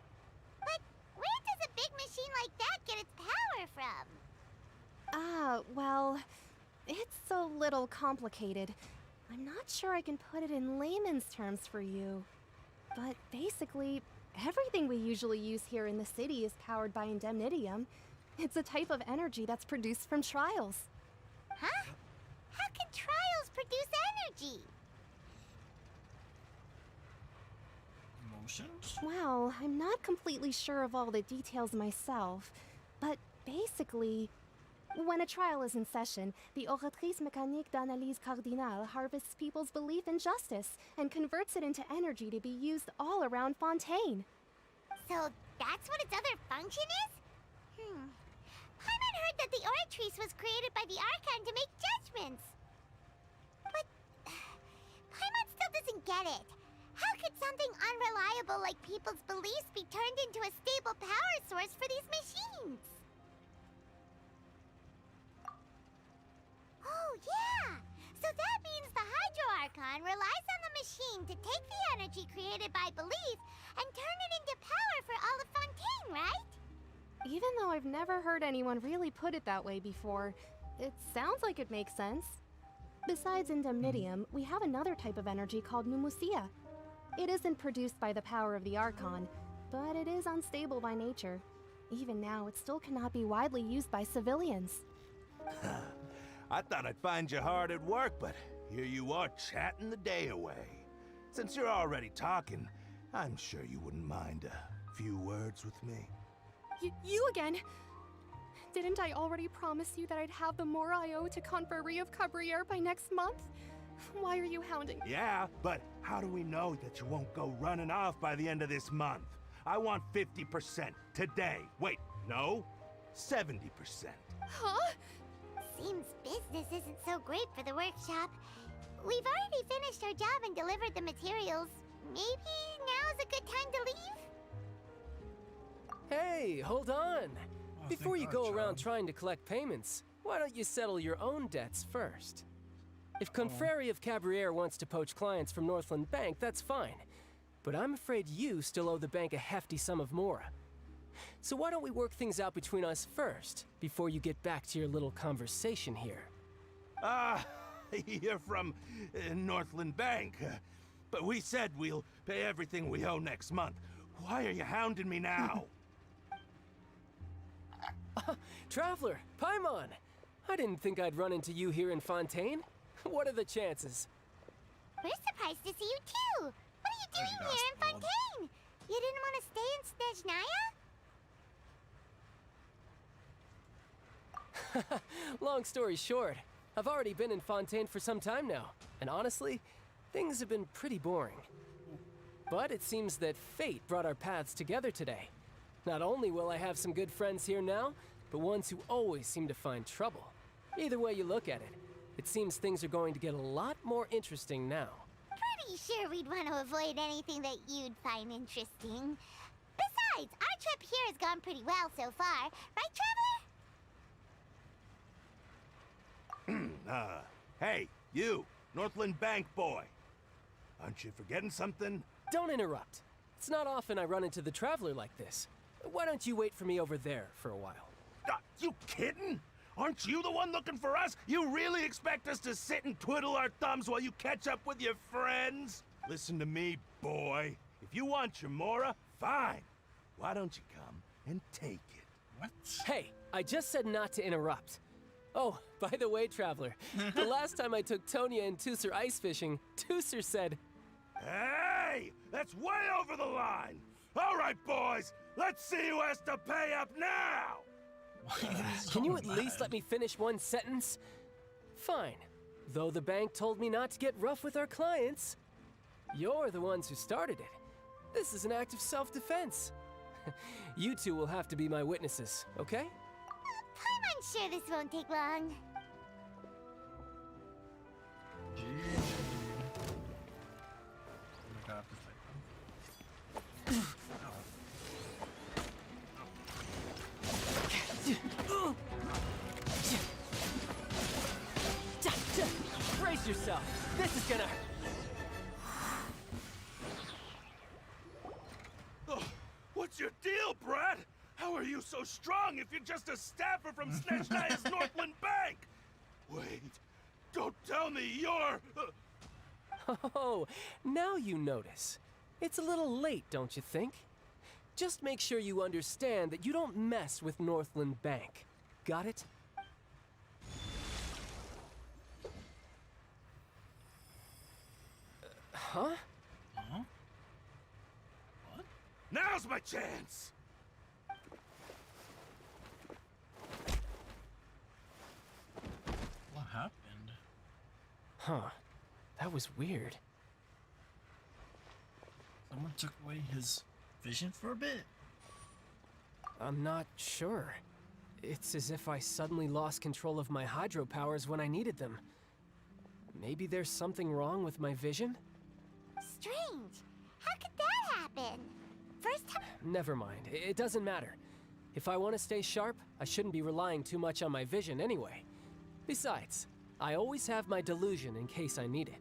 But where does a big machine like that get its power from? Well, it's a little complicated. I'm not sure I can put it in layman's terms for you. But basically, everything we usually use here in the city is powered by indemnitium. It's a type of energy that's produced from trials. Huh? How can trials produce energy? Emotions? Well, I'm not completely sure of all the details myself, but basically, when a trial is in session, the Oratrice Mécanique d'Analyse Cardinale harvests people's belief in justice and converts it into energy to be used all around Fontaine. So that's what its other function is? Paimon heard that the Oratrice was created by the Archon to make judgments. But Paimon still doesn't get it. How could something unreliable like people's beliefs be turned into a stable power source for these machines? Oh, yeah! So that means the Hydro Archon relies on the machine to take the energy created by belief and turn it into power for all of Fontaine, right? Even though I've never heard anyone really put it that way before, it sounds like it makes sense. Besides indemnitium, we have another type of energy called pneumosia. It isn't produced by the power of the Archon, but it is unstable by nature. Even now, it still cannot be widely used by civilians. I thought I'd find you hard at work, but here you are chatting the day away. since you're already talking, I'm sure you wouldn't mind a few words with me. You again? Didn't I already promise you that I'd have the more I owe to Confrérie of Cabriere by next month? Why are you hounding me? Yeah, but how do we know that you won't go running off by the end of this month? I want 50% today. Wait, no, 70%. Huh? Seems business isn't so great for the workshop. We've already finished our job and delivered the materials. Maybe now's a good time to leave? Hey, hold on. Oh, Before thank you God, go child. around trying to collect payments, why don't you settle your own debts first? If Confrérie of Cabriere wants to poach clients from Northland Bank, that's fine. But I'm afraid you still owe the bank a hefty sum of mora. So why don't we work things out between us first, before you get back to your little conversation here? You're from Northland Bank. But we said we'll pay everything we owe next month. Why are you hounding me now? Traveler, Paimon! I didn't think I'd run into you here in Fontaine. What are the chances? We're surprised to see you too. What are you doing here in Fontaine? You didn't want to stay in Snezhnaya? Long story short, I've already been in Fontaine for some time now, and honestly, things have been pretty boring. But it seems that fate brought our paths together today. Not only will I have some good friends here now, but ones who always seem to find trouble. Either way you look at it, it seems things are going to get a lot more interesting now. Pretty sure we'd want to avoid anything that you'd find interesting. Besides, our trip here has gone pretty well so far. Right, Traveler? Hey, you, Northland Bank boy. Aren't you forgetting something? Don't interrupt. It's not often I run into the Traveler like this. Why don't you wait for me over there for a while? You kidding? Aren't you the one looking for us? You really expect us to sit and twiddle our thumbs while you catch up with your friends? Listen to me, boy. If you want your mora, fine. Why don't you come and take it? What? Hey, I just said not to interrupt. Oh, by the way, Traveler, the last time I took Tonya and Tusser ice fishing, Tusser said, Hey! That's way over the line! All right, boys, let's see who has to pay up now! Can you at least let me finish one sentence? Fine. Though the bank told me not to get rough with our clients. You're the ones who started it. This is an act of self-defense. You two will have to be my witnesses, okay? I'm sure this won't take long. Oh my God, Brace yourself. This is gonna... What's your deal, Brad? How are you so strong if you're just a staffer from Snezhnaya's Northland Bank? Wait, don't tell me you're... Oh, now you notice. It's a little late, don't you think? Just make sure you understand that you don't mess with Northland Bank. Got it? Huh? Huh? What? Now's my chance! What happened? Huh. That was weird. Someone took away his vision for a bit. I'm not sure. It's as if I suddenly lost control of my hydro powers when I needed them. Maybe there's something wrong with my vision? Strange. How could that happen? First time. Never mind. It doesn't matter. If I want to stay sharp, I shouldn't be relying too much on my vision anyway. Besides, I always have my delusion in case I need it.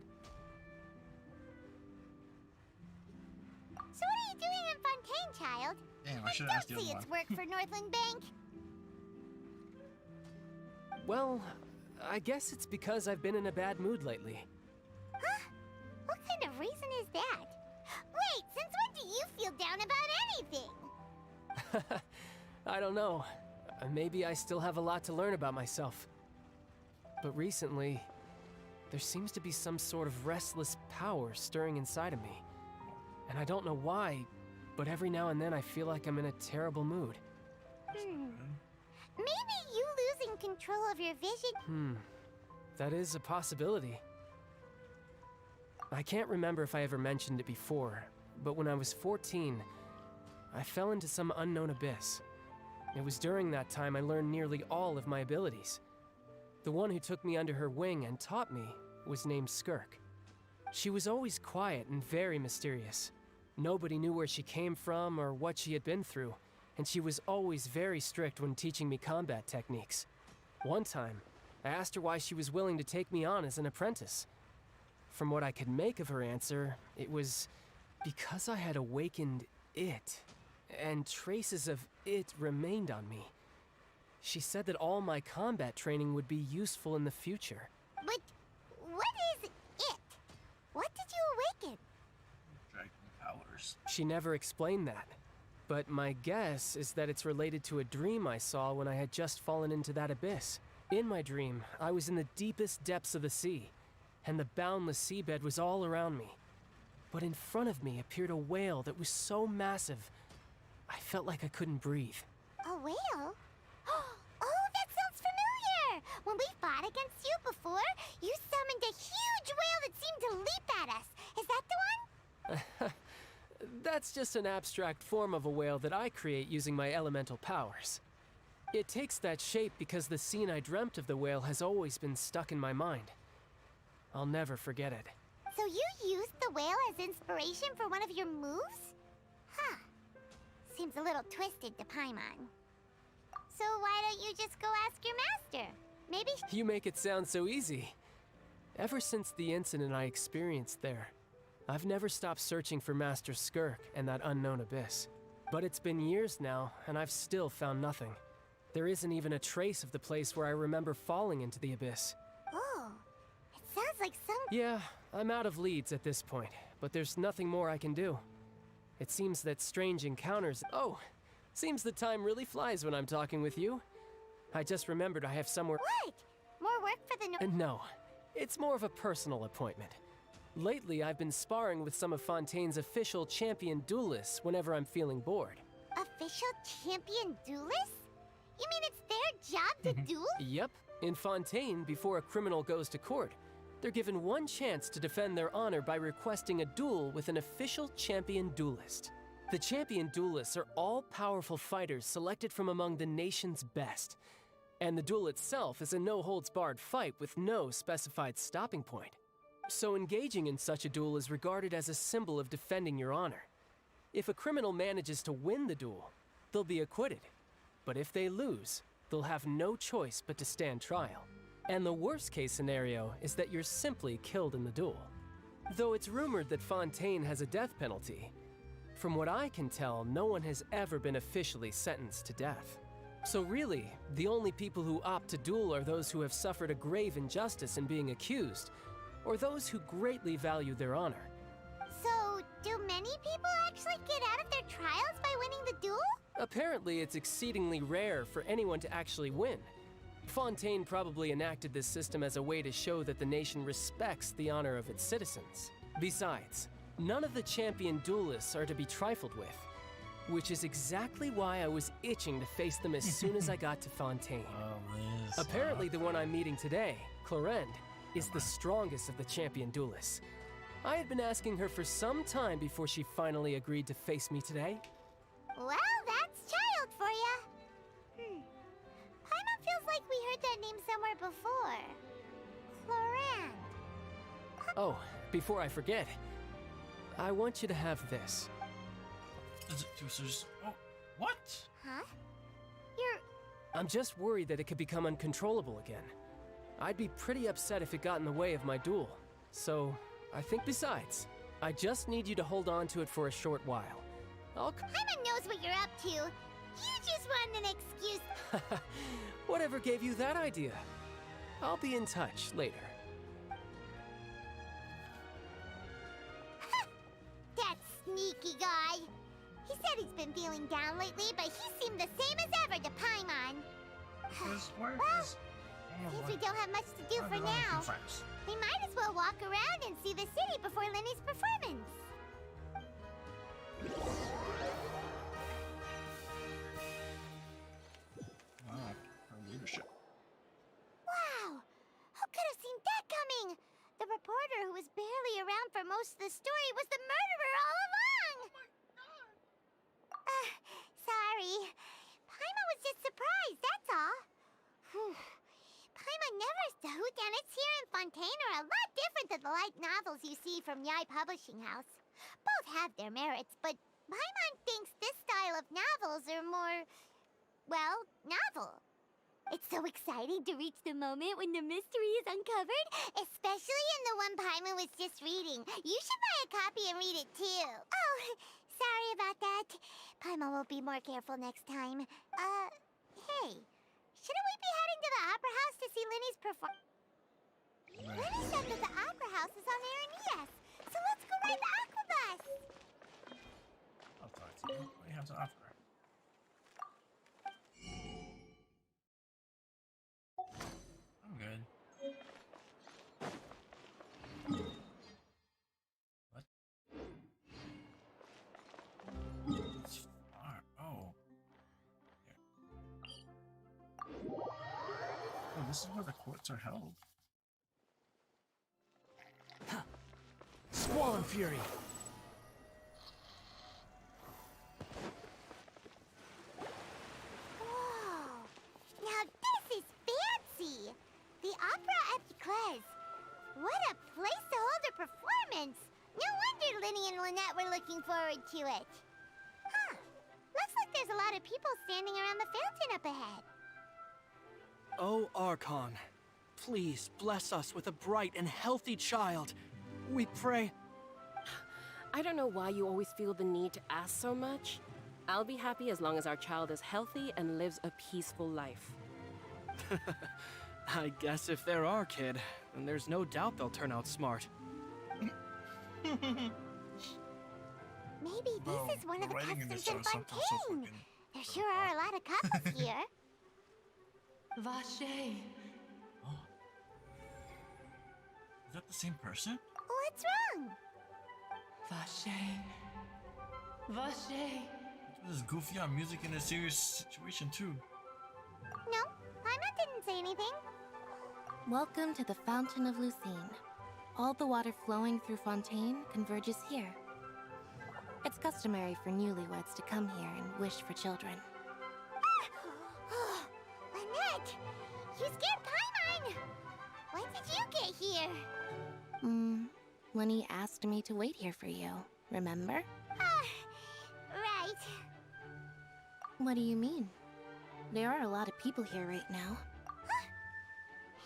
So what are you doing in Fontaine, child? Damn, I should have asked the don't see other its one. work for Northland Bank. Well, I guess it's because I've been in a bad mood lately. Huh? What kind of reason is that? Wait, since when do you feel down about anything? I don't know. Maybe I still have a lot to learn about myself. But recently, there seems to be some sort of restless power stirring inside of me. And I don't know why, but every now and then I feel like I'm in a terrible mood. Maybe you losing control of your vision. That is a possibility. I can't remember if I ever mentioned it before, but when I was 14, I fell into some unknown abyss. It was during that time I learned nearly all of my abilities. The one who took me under her wing and taught me was named Skirk. She was always quiet and very mysterious. Nobody knew where she came from or what she had been through, and she was always very strict when teaching me combat techniques. One time, I asked her why she was willing to take me on as an apprentice. From what I could make of her answer, it was because I had awakened it, and traces of it remained on me. She said that all my combat training would be useful in the future. But what is it? What did you awaken? Dragon powers. She never explained that, but my guess is that it's related to a dream I saw when I had just fallen into that abyss. In my dream, I was in the deepest depths of the sea, and the boundless seabed was all around me. But in front of me appeared a whale that was so massive, I felt like I couldn't breathe. A whale? Oh, that sounds familiar! When we fought against you before, you summoned a huge whale that seemed to leap at us. Is that the one? That's just an abstract form of a whale that I create using my elemental powers. It takes that shape because the scene I dreamt of the whale has always been stuck in my mind. I'll never forget it. So you used the whale as inspiration for one of your moves? Huh. Seems a little twisted to Paimon. So why don't you just go ask your master? Maybe You make it sound so easy. Ever since the incident I experienced there, I've never stopped searching for Master Skirk and that unknown abyss. But it's been years now, and I've still found nothing. There isn't even a trace of the place where I remember falling into the abyss. Oh, it sounds like some... Yeah, I'm out of leads at this point, but there's nothing more I can do. It seems that strange encounters... Oh, seems the time really flies when I'm talking with you. I just remembered I have somewhere... What? More work for the... No, it's more of a personal appointment. Lately, I've been sparring with some of Fontaine's official champion duelists whenever I'm feeling bored. Official champion duelists? You mean it's their job to duel? Yep. In Fontaine, before a criminal goes to court, they're given one chance to defend their honor by requesting a duel with an official champion duelist. The champion duelists are all-powerful fighters selected from among the nation's best. And the duel itself is a no-holds-barred fight with no specified stopping point. So engaging in such a duel is regarded as a symbol of defending your honor. If a criminal manages to win the duel, they'll be acquitted. But if they lose, they'll have no choice but to stand trial. And the worst-case scenario is that you're simply killed in the duel. Though it's rumored that Fontaine has a death penalty, from what I can tell, no one has ever been officially sentenced to death. So really, the only people who opt to duel are those who have suffered a grave injustice in being accused, or those who greatly value their honor. So, do many people actually get out of their trials by winning the duel? Apparently, it's exceedingly rare for anyone to actually win. Fontaine probably enacted this system as a way to show that the nation respects the honor of its citizens. Besides, none of the champion duelists are to be trifled with, which is exactly why I was itching to face them as soon as I got to Fontaine. Apparently, the one I'm meeting today, Clorinde, is the strongest of the champion duelists. I had been asking her for some time before she finally agreed to face me today. Well, that's child for ya. Paimon feels like we heard that name somewhere before. Clorinde. Oh, before I forget, I want you to have this. Oh, what? Huh? I'm just worried that it could become uncontrollable again. I'd be pretty upset if it got in the way of my duel. So, I think besides, I just need you to hold on to it for a short while. Paimon knows what you're up to. You just want an excuse. Whatever gave you that idea? I'll be in touch later. That sneaky guy. He said he's been feeling down lately, but he seemed the same as ever to Paimon. Where is Since we don't have much to do for now, we might as well walk around and see the city before Lenny's performance. Wow, her leadership. Wow! Who could have seen that coming? The reporter who was barely around for most of the story was the murderer all along! Oh my god! Sorry. Paimon was just surprised, that's all. Whew. Paimon never... The whodunits here in Fontaine are a lot different than the light novels you see from Yai Publishing House. Both have their merits, but Paimon thinks this style of novels are more... well, novel. It's so exciting to reach the moment when the mystery is uncovered, especially in the one Paimon was just reading. You should buy a copy and read it too. Oh, sorry about that. Paimon will be more careful next time. Hey, shouldn't we be heading to the Opera House to see Linny's perform? Linny said that the Opera House is on Aeneas, so let's go ride the Aqua Bus. I'll talk to you. What do you have to offer? I'm good. What? It's far. Oh. Here. Oh, this is where the courts are held. Squall and Fury! Whoa! Now this is fancy! The Opera Epiclese. What a place to hold a performance! No wonder Linny and Lynette were looking forward to it. Huh. Looks like there's a lot of people standing around the fountain up ahead. Oh, Archon, please bless us with a bright and healthy child. We pray. I don't know why you always feel the need to ask so much. I'll be happy as long as our child is healthy and lives a peaceful life. I guess if they're our kid, then there's no doubt they'll turn out smart. Maybe this is one of the customs in Fontaine. There sure are a lot of couples here. Vache. Is that the same person? What's wrong? Vache. Vache. This is goofy on music in a serious situation too. No, Paimon didn't say anything. Welcome to the Fountain of Lucine. All the water flowing through Fontaine converges here. It's customary for newlyweds to come here and wish for children. Ah! Lynette! You scared Paimon! When did you get here? Lenny asked me to wait here for you, remember? Right. What do you mean? There are a lot of people here right now.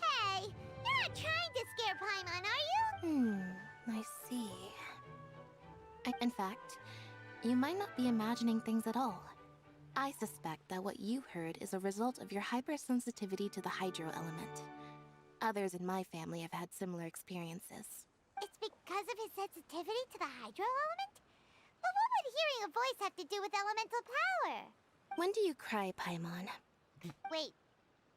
Hey, you're not trying to scare Paimon, are you? I see. In fact, you might not be imagining things at all. I suspect that what you heard is a result of your hypersensitivity to the hydro element. Others in my family have had similar experiences. It's because of his sensitivity to the hydro element? But what would hearing a voice have to do with elemental power? When do you cry, Paimon? Wait,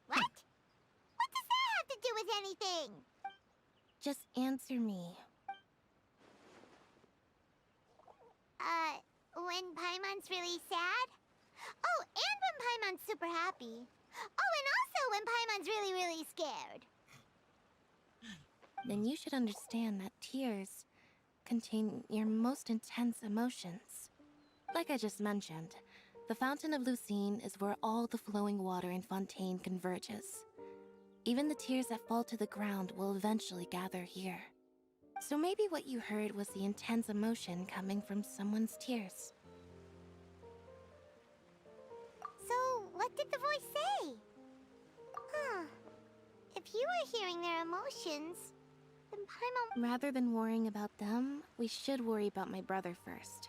what? What does that have to do with anything? Just answer me. When Paimon's really sad? Oh, and when Paimon's super happy. Oh, and also when Paimon's really, really scared. Then you should understand that tears contain your most intense emotions. Like I just mentioned, the Fountain of Lucine is where all the flowing water in Fontaine converges. Even the tears that fall to the ground will eventually gather here. So maybe what you heard was the intense emotion coming from someone's tears. So, what did the voice say? Huh. If you were hearing their emotions, then Paimon... Rather than worrying about them, we should worry about my brother first.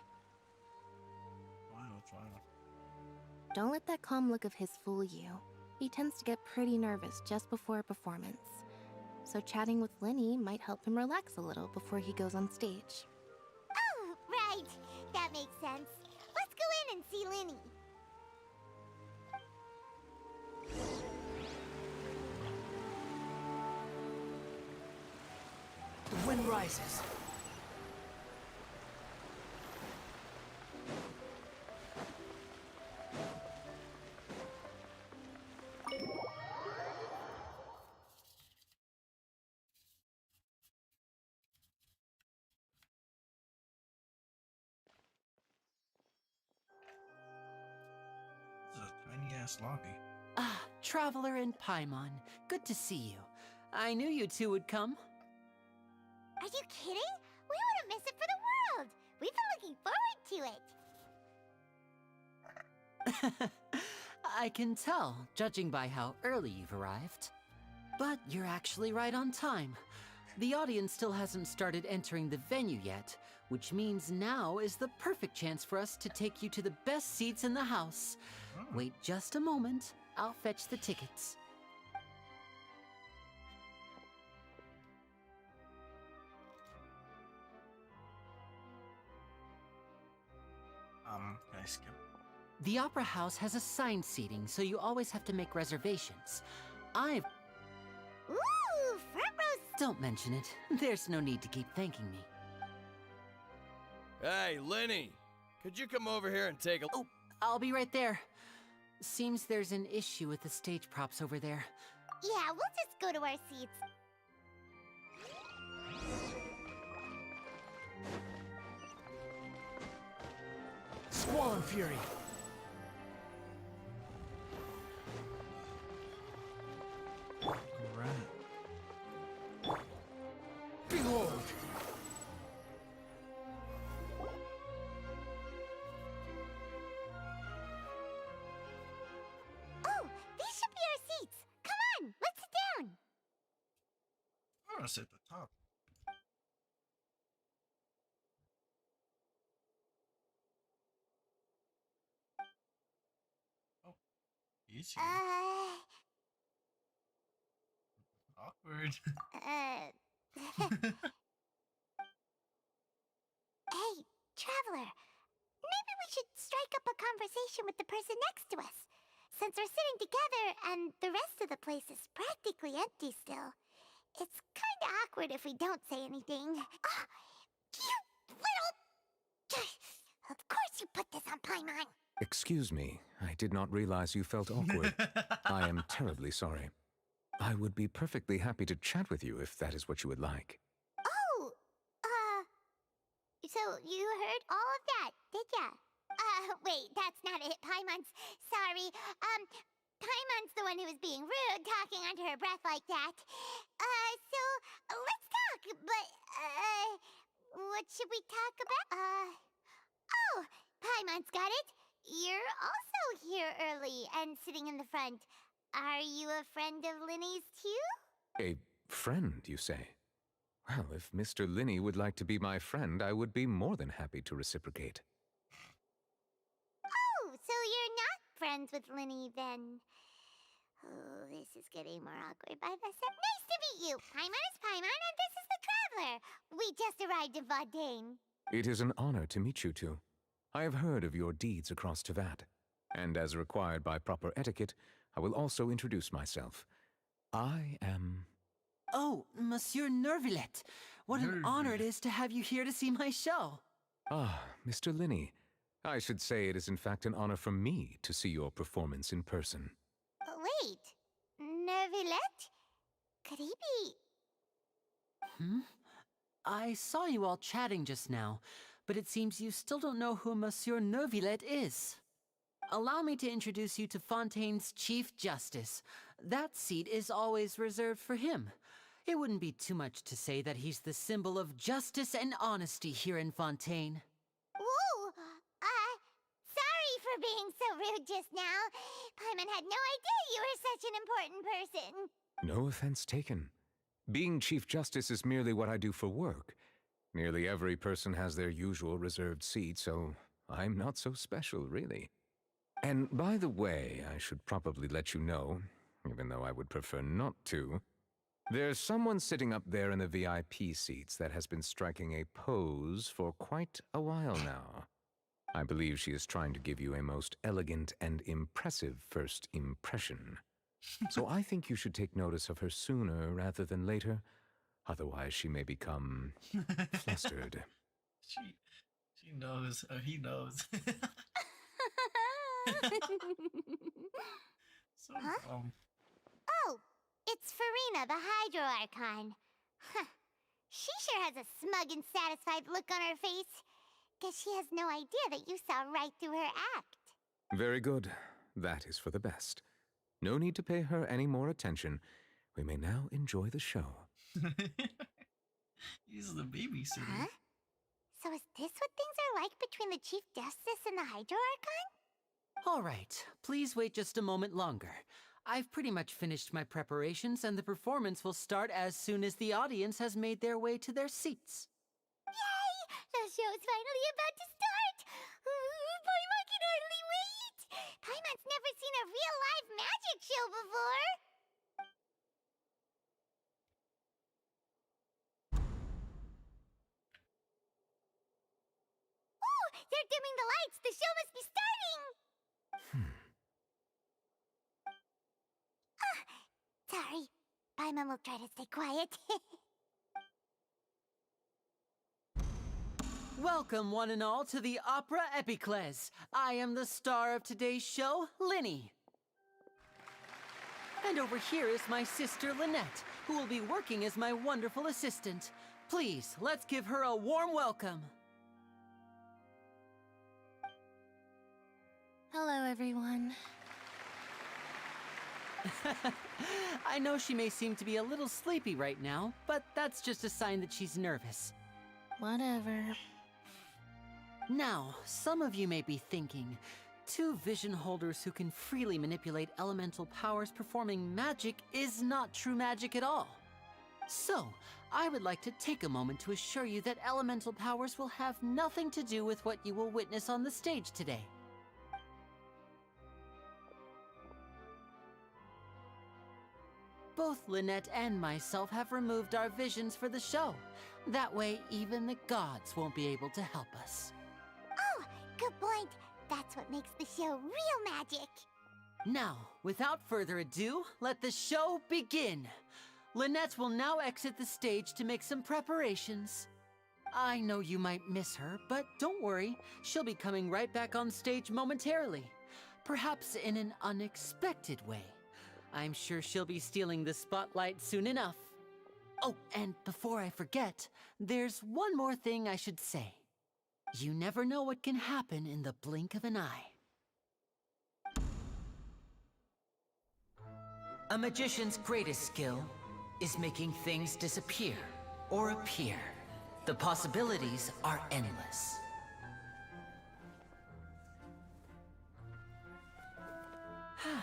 Why? Don't let that calm look of his fool you. He tends to get pretty nervous just before a performance. So chatting with Linny might help him relax a little before he goes on stage. Oh, right. That makes sense. Let's go in and see Linny. wind rises. This is a tiny ass lobby. Ah, Traveler and Paimon. Good to see you. I knew you two would come. Are you kidding? We wouldn't miss it for the world. We've been looking forward to it. I can tell, judging by how early you've arrived. But you're actually right on time. The audience still hasn't started entering the venue yet, which means now is the perfect chance for us to take you to the best seats in the house. Wait just a moment. I'll fetch the tickets. Can I skip? The Opera House has assigned seating, so you always have to make reservations. I've... Ooh, front row. Don't mention it. There's no need to keep thanking me. Hey, Lenny! Could you come over here and take a... Oh, I'll be right there. Seems there's an issue with the stage props over there. Yeah, we'll just go to our seats. Squall Fury. Alright. Behold! Oh, these should be our seats. Come on, let's sit down. I'm gonna sit at the top. Oh, easy. Awkward. Hey, Traveler. Maybe we should strike up a conversation with the person next to us. Since we're sitting together and the rest of the place is practically empty still, it's kinda awkward if we don't say anything. Ah, you little... Of course you put this on Paimon. Excuse me, I did not realize you felt awkward. I am terribly sorry. I would be perfectly happy to chat with you if that is what you would like. Oh, so you heard all of that, did ya? Wait, that's not it. Paimon's... Sorry. Paimon's the one who was being rude, talking under her breath like that. So, let's talk, but, what should we talk about? Oh, Paimon's got it. You're also here early and sitting in the front. Are you a friend of Linny's, too? A friend, you say? Well, if Mr. Linney would like to be my friend, I would be more than happy to reciprocate. Oh, so you're not friends with Linny, then. Oh, this is getting more awkward by the second. Nice to meet you! Paimon is Paimon, and this is the Traveler. We just arrived in Fontaine. It is an honor to meet you two. I have heard of your deeds across Tevat, and as required by proper etiquette, I will also introduce myself. I am... Oh, Monsieur Nervillet. What an honor it is to have you here to see my show. Ah, Mr. Linney. I should say it is in fact an honor for me to see your performance in person. Wait, Nervillet? Could he be... Hmm? I saw you all chatting just now, but it seems you still don't know who Monsieur Nervillet is. Allow me to introduce you to Fontaine's Chief Justice. That seat is always reserved for him. It wouldn't be too much to say that he's the symbol of justice and honesty here in Fontaine. Whoa! Sorry for being so rude just now. Paimon had no idea you were such an important person. No offense taken. Being Chief Justice is merely what I do for work. Nearly every person has their usual reserved seat, so I'm not so special, really. And by the way, I should probably let you know, even though I would prefer not to, there's someone sitting up there in the VIP seats that has been striking a pose for quite a while now. I believe she is trying to give you a most elegant and impressive first impression. So I think you should take notice of her sooner rather than later. Otherwise, she may become flustered. She knows. He knows. So dumb. Oh, it's Farina, the Hydro Archon. Huh. She sure has a smug and satisfied look on her face. Guess she has no idea that you saw right through her act. Very good. That is for the best. No need to pay her any more attention. We may now enjoy the show. He's the babysitter. Huh? So is this what things are like between the Chief Justice and the Hydro Archon? All right, please wait just a moment longer. I've pretty much finished my preparations, and the performance will start as soon as the audience has made their way to their seats. Yay! The show's finally about to start! Paimon can hardly wait! Paimon's never seen a real live magic show before! Oh! They're dimming the lights! The show must be starting! Sorry. Paimon will try to stay quiet. Welcome, one and all, to the Opera Epiclese. I am the star of today's show, Linny. And over here is my sister, Lynette, who will be working as my wonderful assistant. Please, let's give her a warm welcome. Hello, everyone. I know she may seem to be a little sleepy right now, but that's just a sign that she's nervous. Whatever. Now, some of you may be thinking, two vision holders who can freely manipulate elemental powers performing magic is not true magic at all. So, I would like to take a moment to assure you that elemental powers will have nothing to do with what you will witness on the stage today. Both Lynette and myself have removed our visions for the show. That way, even the gods won't be able to help us. Oh, good point. That's what makes the show real magic. Now, without further ado, let the show begin. Lynette will now exit the stage to make some preparations. I know you might miss her, but don't worry. She'll be coming right back on stage momentarily. Perhaps in an unexpected way. I'm sure she'll be stealing the spotlight soon enough. Oh, and before I forget, there's one more thing I should say. You never know what can happen in the blink of an eye. A magician's greatest skill is making things disappear or appear. The possibilities are endless. Huh?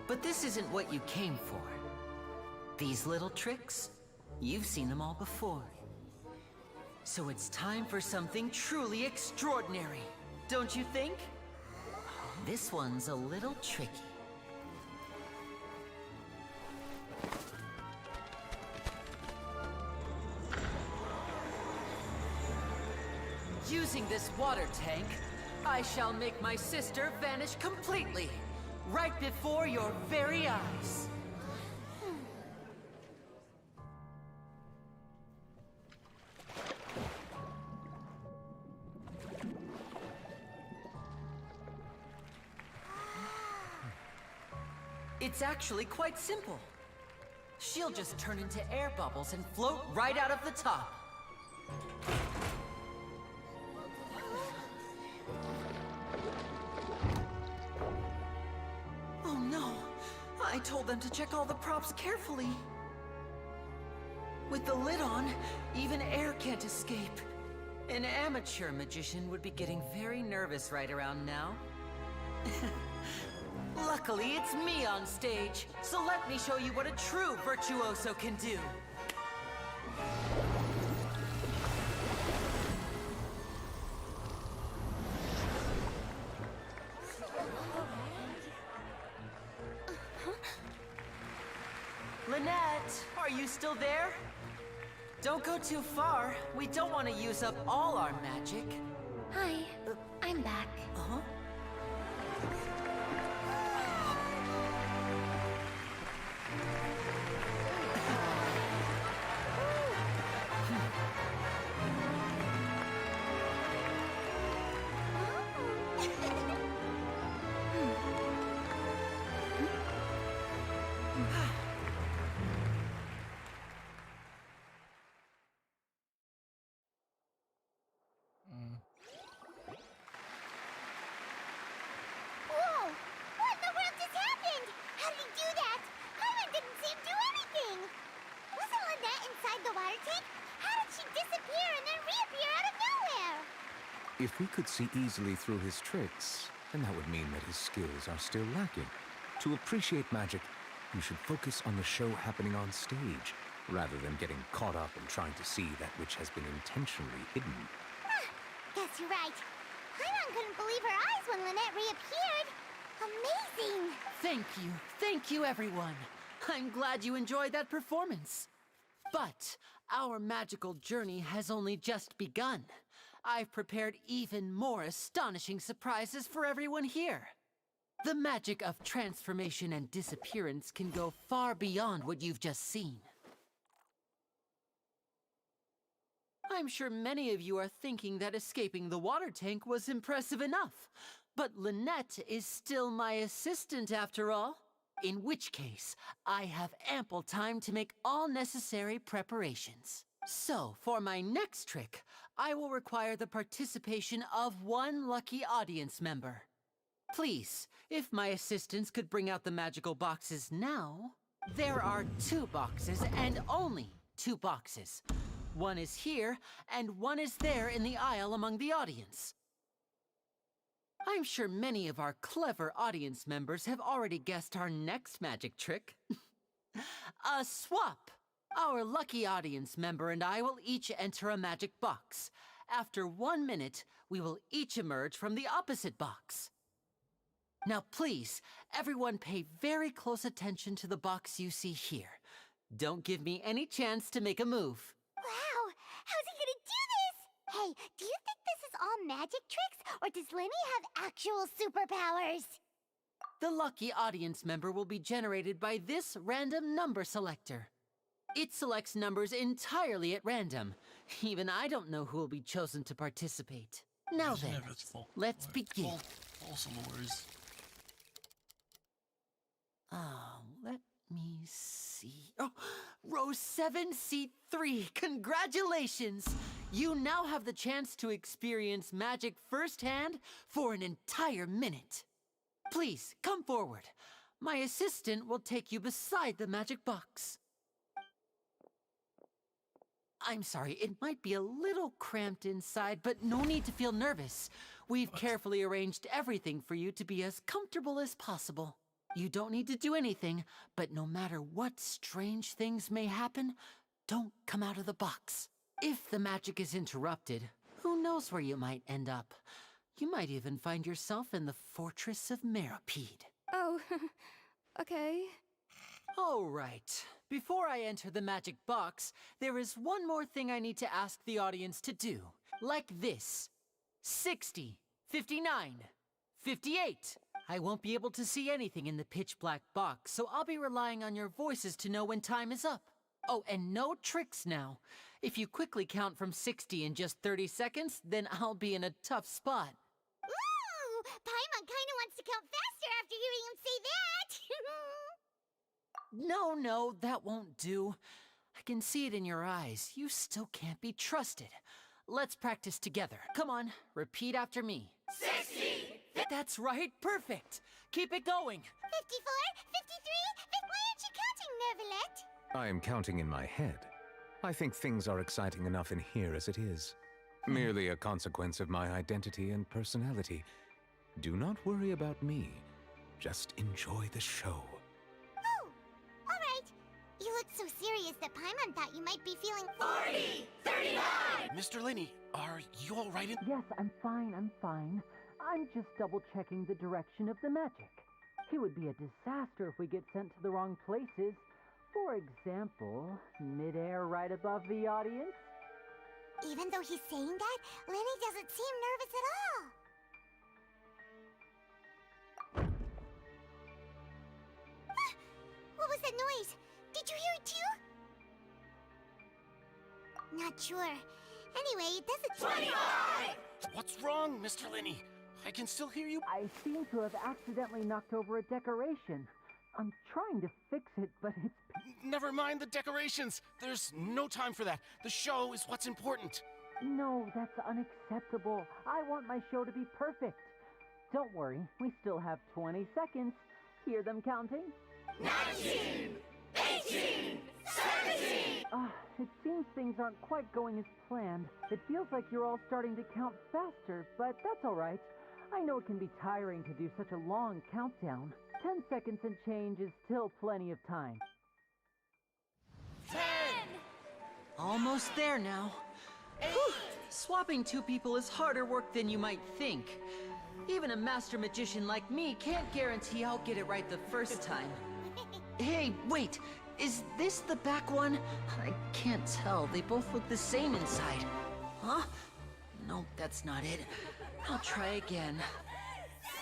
But this isn't what you came for. These little tricks, you've seen them all before. So it's time for something truly extraordinary, don't you think? This one's a little tricky. Using this water tank, I shall make my sister vanish completely, right before your very eyes. It's actually quite simple. She'll just turn into air bubbles and float right out of the top. Oh no! I told them to check all the props carefully. With the lid on, even air can't escape. An amateur magician would be getting very nervous right around now. Luckily, it's me on stage, so let me show you what a true virtuoso can do. Lynette, are you still there? Don't go too far. We don't want to use up all our magic. Hi, I'm back. Uh-huh. Whoa! What in the world just happened? How did he do that? Paimon didn't see him do anything! Wasn't Lynette inside the water tank? How did she disappear and then reappear out of nowhere? If we could see easily through his tricks, then that would mean that his skills are still lacking. To appreciate magic, you should focus on the show happening on stage, rather than getting caught up in trying to see that which has been intentionally hidden. Guess you're right. Paimon couldn't believe her eyes when Lynette reappeared. Amazing! Thank you, everyone. I'm glad you enjoyed that performance. But our magical journey has only just begun. I've prepared even more astonishing surprises for everyone here. The magic of transformation and disappearance can go far beyond what you've just seen. I'm sure many of you are thinking that escaping the water tank was impressive enough. But Lynette is still my assistant after all. In which case, I have ample time to make all necessary preparations. So, for my next trick, I will require the participation of one lucky audience member. Please, if my assistants could bring out the magical boxes now. There are 2 boxes and only 2 boxes. One is here, and one is there in the aisle among the audience. I'm sure many of our clever audience members have already guessed our next magic trick. A swap! Our lucky audience member and I will each enter a magic box. After 1 minute, we will each emerge from the opposite box. Now please, everyone pay very close attention to the box you see here. Don't give me any chance to make a move. Wow! How's he gonna do this? Hey, do you think this is all magic tricks, or does Lenny have actual superpowers? The lucky audience member will be generated by this random number selector. It selects numbers entirely at random. Even I don't know who will be chosen to participate. Now then, let's begin. False lures. Let me see. Oh, row 7, seat 3. Congratulations! You now have the chance to experience magic firsthand for an entire minute. Please, come forward. My assistant will take you beside the magic box. I'm sorry, it might be a little cramped inside, but no need to feel nervous. We've carefully arranged everything for you to be as comfortable as possible. You don't need to do anything, but no matter what strange things may happen, don't come out of the box. If the magic is interrupted, who knows where you might end up? You might even find yourself in the Fortress of Meropide. Oh, okay. All right. Before I enter the magic box, there is one more thing I need to ask the audience to do. Like this. 60, 59, 58. I won't be able to see anything in the pitch black box, so I'll be relying on your voices to know when time is up. Oh, and no tricks now. If you quickly count from 60 in just 30 seconds, then I'll be in a tough spot. Ooh! Paimon kinda wants to count faster after hearing him say that! No, that won't do. I can see it in your eyes. You still can't be trusted. Let's practice together. Come on, repeat after me. 60! That's right, perfect. Keep it going. 54, 53, why aren't you counting, Nervalette? I am counting in my head. I think things are exciting enough in here as it is. Merely a consequence of my identity and personality. Do not worry about me. Just enjoy the show. Oh, alright. You look so serious that Paimon thought you might be feeling 40, 39! Mr. Linney, are you all right? Yes, I'm fine. I'm just double-checking the direction of the magic. It would be a disaster if we get sent to the wrong places. For example, midair right above the audience. Even though he's saying that, Lenny doesn't seem nervous at all. Ah, what was that noise? Did you hear it too? Not sure. Anyway, it doesn't... 25! What's wrong, Mr. Linney? I can still hear you. I seem to have accidentally knocked over a decoration. I'm trying to fix it, but it's... Never mind the decorations. There's no time for that. The show is what's important. No, that's unacceptable. I want my show to be perfect. Don't worry, we still have 20 seconds. Hear them counting? 19! 18! 17! It seems things aren't quite going as planned. It feels like you're all starting to count faster, but that's all right. I know it can be tiring to do such a long countdown. 10 seconds and change is still plenty of time. 10! Almost there now. Whew. Swapping two people is harder work than you might think. Even a master magician like me can't guarantee I'll get it right the first time. Hey, wait! Is this the back one? I can't tell. They both look the same inside. Huh? No, that's not it. I'll try again.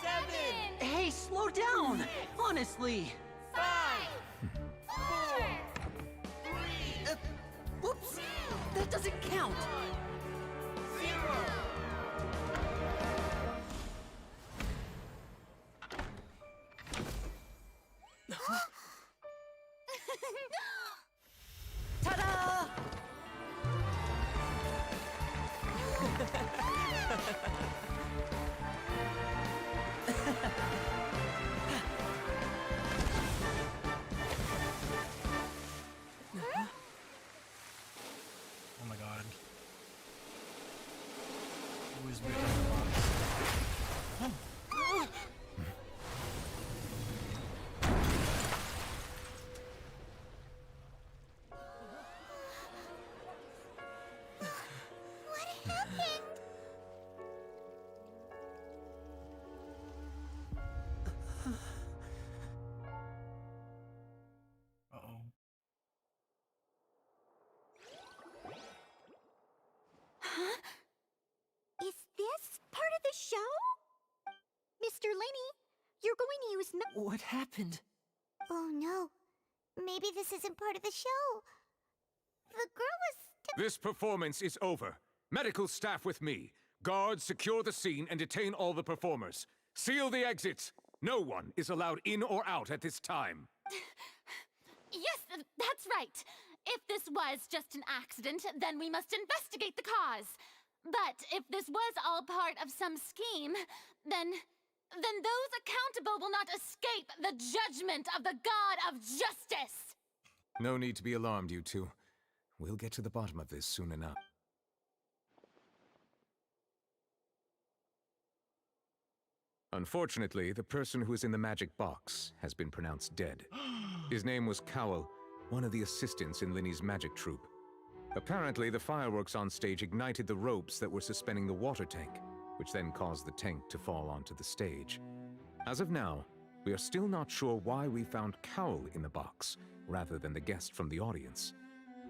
7! Hey, slow down! Honestly! 5! 4! 3! Whoops! That doesn't count! 0! Ta-da! Oh my god. Who is making the box? What happened? Uh-oh. Huh? Is this part of the show? Mr. Linney, you're going to use What happened? Oh no. Maybe this isn't part of the show. The girl was... This performance is over. Medical staff with me. Guards, secure the scene and detain all the performers. Seal the exits. No one is allowed in or out at this time. Yes, that's right. If this was just an accident, then we must investigate the cause. But if this was all part of some scheme, then those accountable will not escape the judgment of the God of Justice. No need to be alarmed, you two. We'll get to the bottom of this soon enough. Unfortunately, the person who is in the magic box has been pronounced dead. His name was Cowell, one of the assistants in Linney's magic troupe. Apparently, the fireworks on stage ignited the ropes that were suspending the water tank, which then caused the tank to fall onto the stage. As of now, we are still not sure why we found Cowell in the box, rather than the guest from the audience.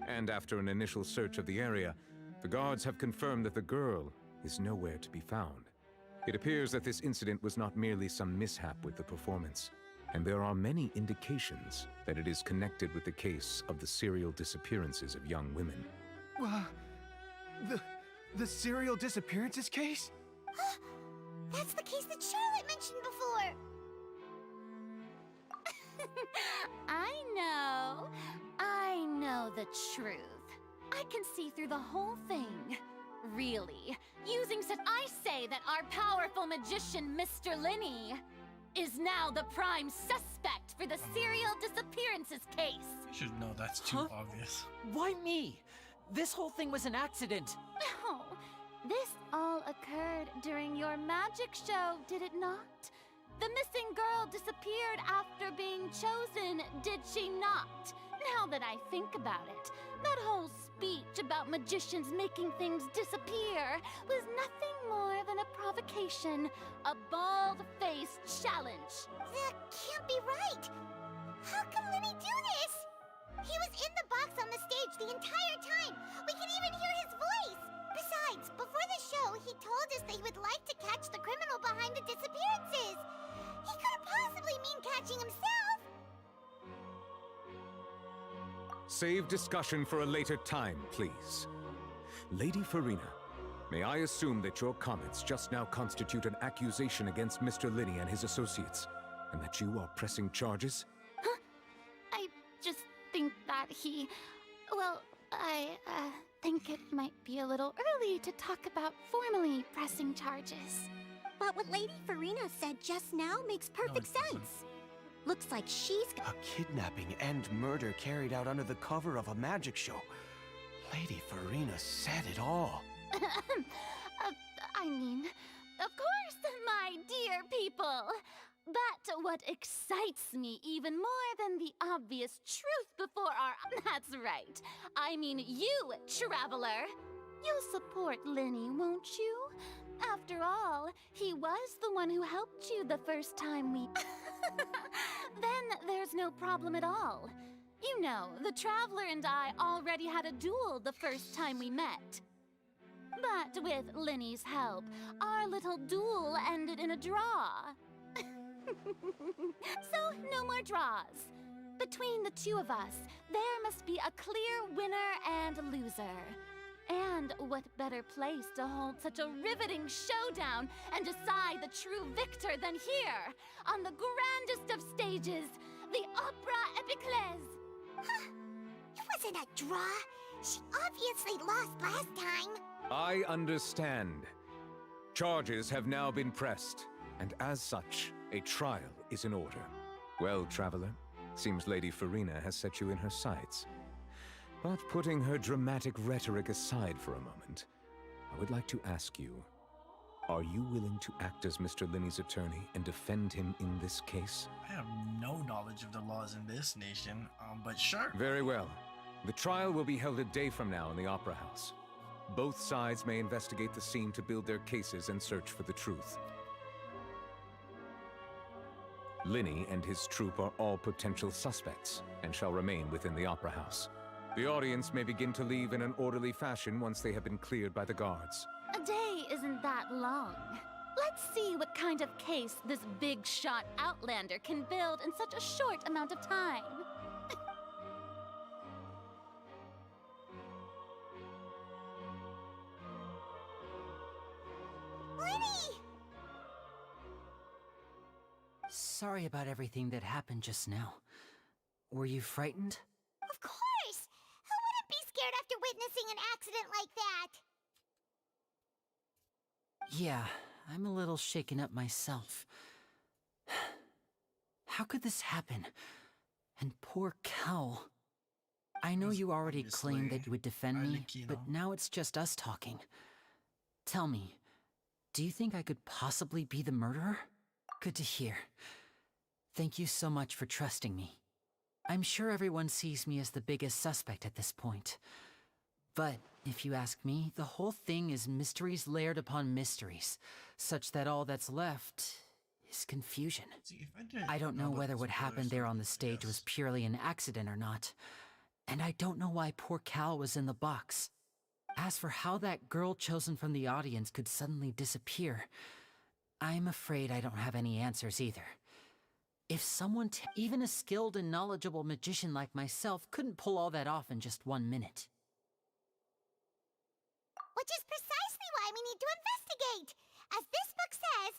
And after an initial search of the area, the guards have confirmed that the girl is nowhere to be found. It appears that this incident was not merely some mishap with the performance, and there are many indications that it is connected with the case of the serial disappearances of young women. The serial disappearances case? That's the case that Charlotte mentioned before. I know the truth. I can see through the whole thing. Really, I say that our powerful magician, Mr. Linney, is now the prime suspect for the serial disappearances case. You should know that's too obvious. Why me? This whole thing was an accident. Oh, this all occurred during your magic show, did it not? The missing girl disappeared after being chosen, did she not? Now that I think about it, that whole speech about magicians making things disappear was nothing more than a provocation, a bald-faced challenge. That can't be right. How can Lenny do this? He was in the box on the stage the entire time. We can even hear his voice. Besides, before the show, he told us that he would like to catch the criminal behind the disappearances. He couldn't possibly mean catching himself. Save discussion for a later time, please. Lady Farina, may I assume that your comments just now constitute an accusation against Mr. Linney and his associates, and that you are pressing charges? I just think that he... Well, I think it might be a little early to talk about formally pressing charges. But what Lady Farina said just now makes perfect sense. Looks like she's... A kidnapping and murder carried out under the cover of a magic show. Lady Farina said it all. I mean, of course, my dear people. But what excites me even more than the obvious truth before our... That's right. I mean you, traveler. You'll support Linny, won't you? After all, he was the one who helped you the first time we... Then there's no problem at all. You know, the Traveler and I already had a duel the first time we met. But with Linny's help, our little duel ended in a draw. So, no more draws. Between the two of us, there must be a clear winner and loser. And what better place to hold such a riveting showdown and decide the true victor than here, on the grandest of stages, the Opera Epiclese. Huh. It wasn't a draw. She obviously lost last time. I understand. Charges have now been pressed, and as such, a trial is in order. Well, Traveler, seems Lady Farina has set you in her sights. But putting her dramatic rhetoric aside for a moment, I would like to ask you, are you willing to act as Mr. Linney's attorney and defend him in this case? I have no knowledge of the laws in this nation, but sure. Very well. The trial will be held a day from now in the Opera House. Both sides may investigate the scene to build their cases and search for the truth. Linney and his troupe are all potential suspects and shall remain within the Opera House. The audience may begin to leave in an orderly fashion once they have been cleared by the guards. A day isn't that long. Let's see what kind of case this big-shot outlander can build in such a short amount of time. Linny! Sorry about everything that happened just now. Were you frightened? Of course! Who wouldn't be scared after witnessing an accident like that? Yeah, I'm a little shaken up myself. How could this happen? And poor Cal. I know you already claimed that you would defend me, but now it's just us talking. Tell me, do you think I could possibly be the murderer? Good to hear. Thank you so much for trusting me. I'm sure everyone sees me as the biggest suspect at this point. But, if you ask me, the whole thing is mysteries layered upon mysteries, such that all that's left is confusion. I don't know whether what happened there on the stage was purely an accident or not. And I don't know why poor Cal was in the box. As for how that girl chosen from the audience could suddenly disappear, I'm afraid I don't have any answers either. If someone, even a skilled and knowledgeable magician like myself, couldn't pull all that off in just 1 minute. Which is precisely why we need to investigate. As this book says,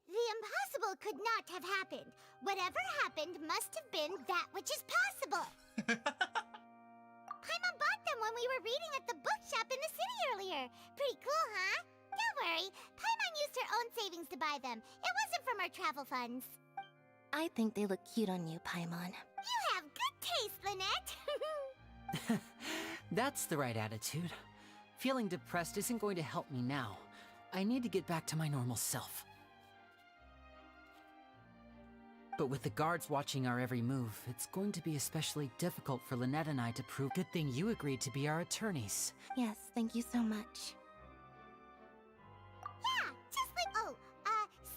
the impossible could not have happened. Whatever happened must have been that which is possible. Paimon bought them when we were reading at the bookshop in the city earlier. Pretty cool, huh? Don't worry, Paimon used her own savings to buy them. It wasn't from our travel funds. I think they look cute on you, Paimon. You have good taste, Lynette. That's the right attitude. Feeling depressed isn't going to help me now. I need to get back to my normal self. But with the guards watching our every move, it's going to be especially difficult for Lynette and I to prove. Good thing you agreed to be our attorneys. Yes, thank you so much. Yeah, just like... Oh,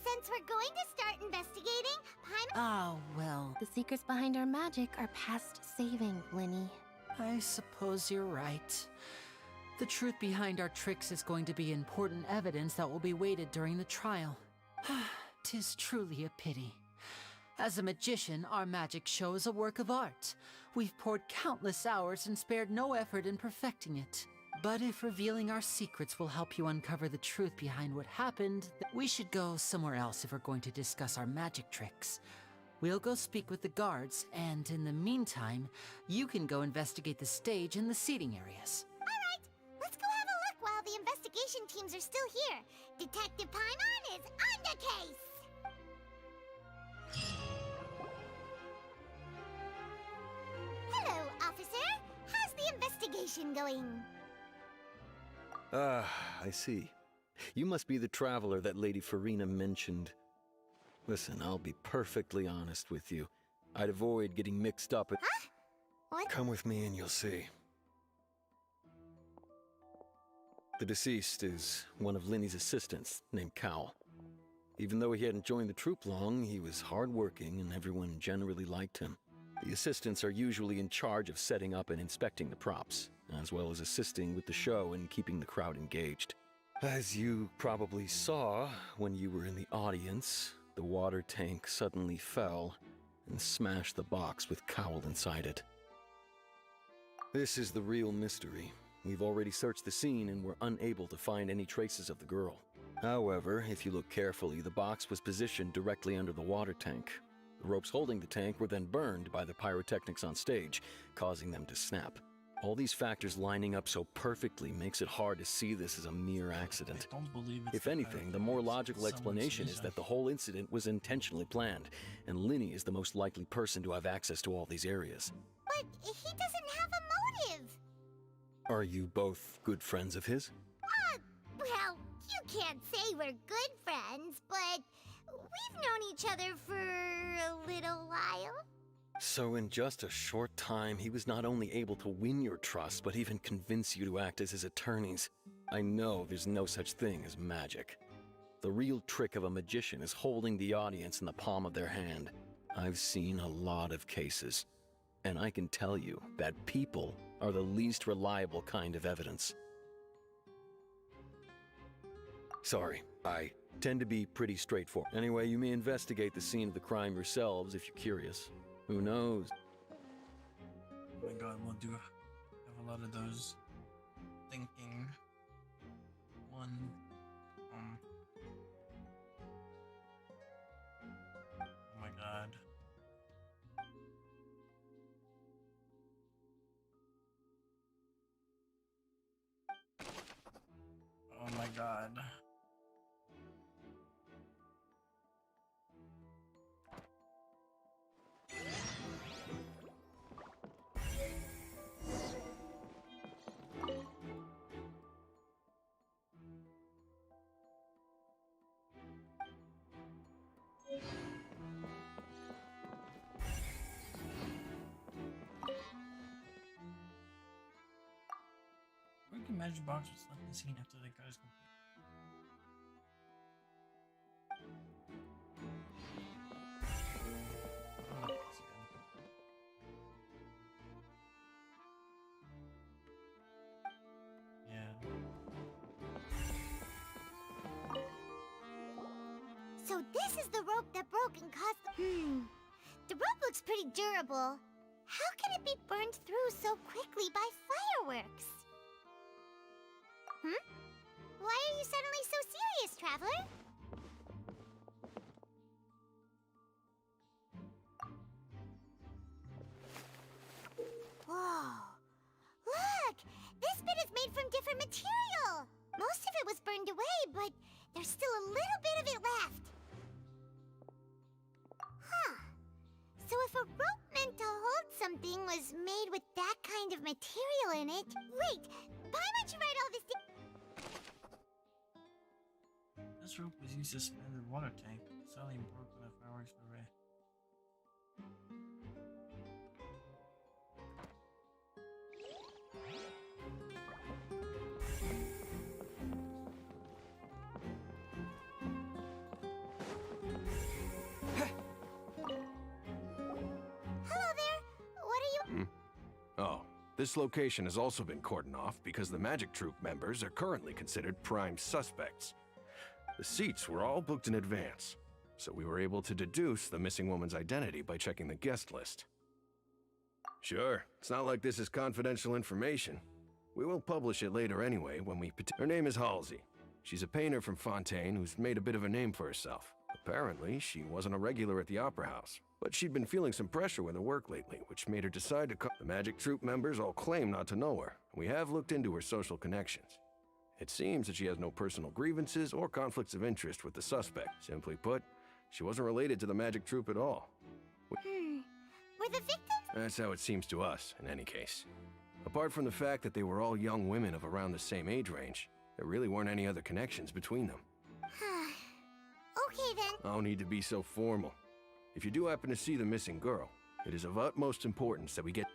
since we're going to start investigating, Paimon Ah, well. The secrets behind our magic are past saving, Linny. I suppose you're right. The truth behind our tricks is going to be important evidence that will be weighted during the trial. 'Tis truly a pity. As a magician, our magic show is a work of art. We've poured countless hours and spared no effort in perfecting it. But if revealing our secrets will help you uncover the truth behind what happened, we should go somewhere else if we're going to discuss our magic tricks. We'll go speak with the guards, and in the meantime, you can go investigate the stage and the seating areas. Alright, let's go have a look while the investigation teams are still here. Detective Paimon is on the case! Hello, officer. How's the investigation going? Ah, I see. You must be the traveler that Lady Farina mentioned. Listen, I'll be perfectly honest with you. I'd avoid getting mixed up with— Huh? What? Come with me and you'll see. The deceased is one of Linny's assistants, named Cowell. Even though he hadn't joined the troupe long, he was hardworking and everyone generally liked him. The assistants are usually in charge of setting up and inspecting the props, as well as assisting with the show and keeping the crowd engaged. As you probably saw when you were in the audience, the water tank suddenly fell and smashed the box with Cowell inside it. This is the real mystery. We've already searched the scene and were unable to find any traces of the girl. However, if you look carefully, the box was positioned directly under the water tank. The ropes holding the tank were then burned by the pyrotechnics on stage, causing them to snap. All these factors lining up so perfectly makes it hard to see this as a mere accident. I don't believe it's If anything, the more logical explanation is that the whole incident was intentionally planned, and Linny is the most likely person to have access to all these areas. But he doesn't have a motive. Are you both good friends of his? Well, you can't say we're good friends, but we've known each other for a little while. So in just a short time, he was not only able to win your trust, but even convince you to act as his attorneys. I know there's no such thing as magic. The real trick of a magician is holding the audience in the palm of their hand. I've seen a lot of cases, and I can tell you that people are the least reliable kind of evidence. Sorry, I tend to be pretty straightforward. Anyway, you may investigate the scene of the crime yourselves if you're curious. Who knows? Oh my god, we'll have a lot of those thinking. One, oh my god. Oh my god. Working magic box was left unseen after the guys complete. Oh, that's good. Yeah. So this is the rope that broke and caused the— The rope looks pretty durable. How can it be burned through so quickly by fireworks? Why are you suddenly so serious, traveler? Whoa. Look! This bit is made from different material! Most of it was burned away, but there's still a little bit of it left. Huh. So if a rope meant to hold something was made with that kind of material in it— Wait! Why would you write all this down? This rope was used to suspend the water tank, suddenly broke when the fireworks were red. This location has also been cordoned off because the Magic Troop members are currently considered prime suspects. The seats were all booked in advance, so we were able to deduce the missing woman's identity by checking the guest list. Sure, it's not like this is confidential information. We will publish it later anyway when we Her name is Halsey. She's a painter from Fontaine who's made a bit of a name for herself. Apparently, she wasn't a regular at the Opera House, but she'd been feeling some pressure with her work lately, which made her decide to come. The Magic Troop members all claim not to know her, and we have looked into her social connections. It seems that she has no personal grievances or conflicts of interest with the suspect. Simply put, she wasn't related to the Magic Troop at all. Were the victims? That's how it seems to us, in any case. Apart from the fact that they were all young women of around the same age range, there really weren't any other connections between them. Okay then. No need to be so formal. If you do happen to see the missing girl, it is of utmost importance that we get...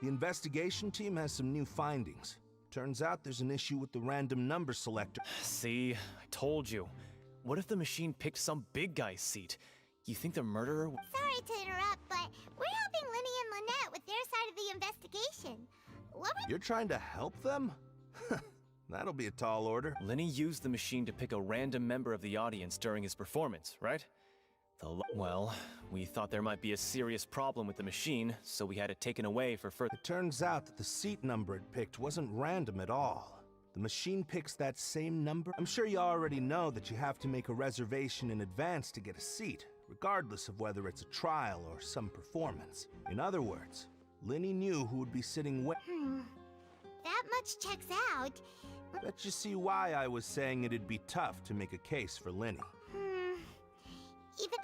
The investigation team has some new findings. Turns out there's an issue with the random number selector. See, I told you. What if the machine picked some big guy's seat? You think the murderer... Sorry to interrupt, but we're helping Linny and Lynette with their side of the investigation. What were... You're trying to help them? That'll be a tall order. Linny used the machine to pick a random member of the audience during his performance, right? Well, we thought there might be a serious problem with the machine, so we had it taken away for further... It turns out that the seat number it picked wasn't random at all. The machine picks that same number. I'm sure you already know that you have to make a reservation in advance to get a seat, regardless of whether it's a trial or some performance. In other words, Linny knew who would be sitting with... That much checks out. Bet you see why I was saying it'd be tough to make a case for Linny. Even...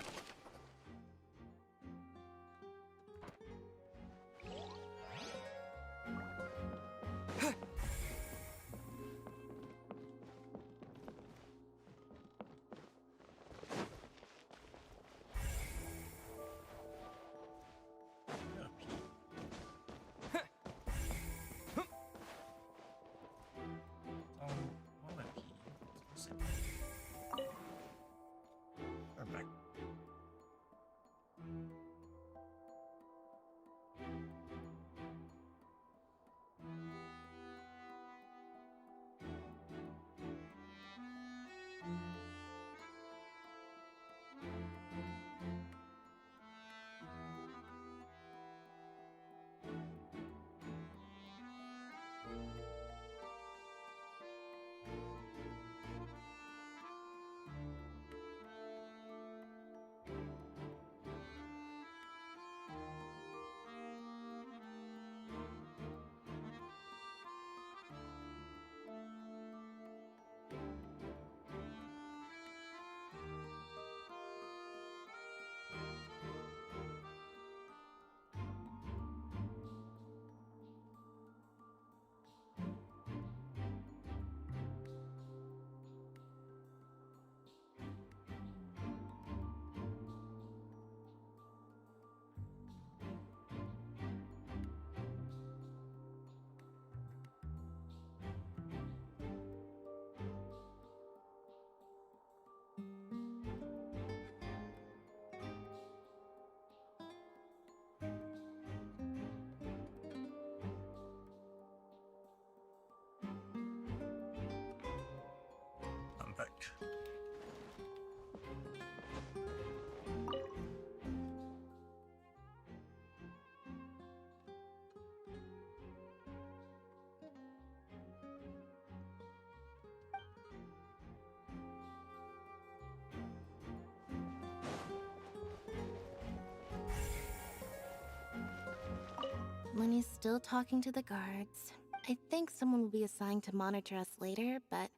I'm back. Linny's still talking to the guards. I think someone will be assigned to monitor us later, but...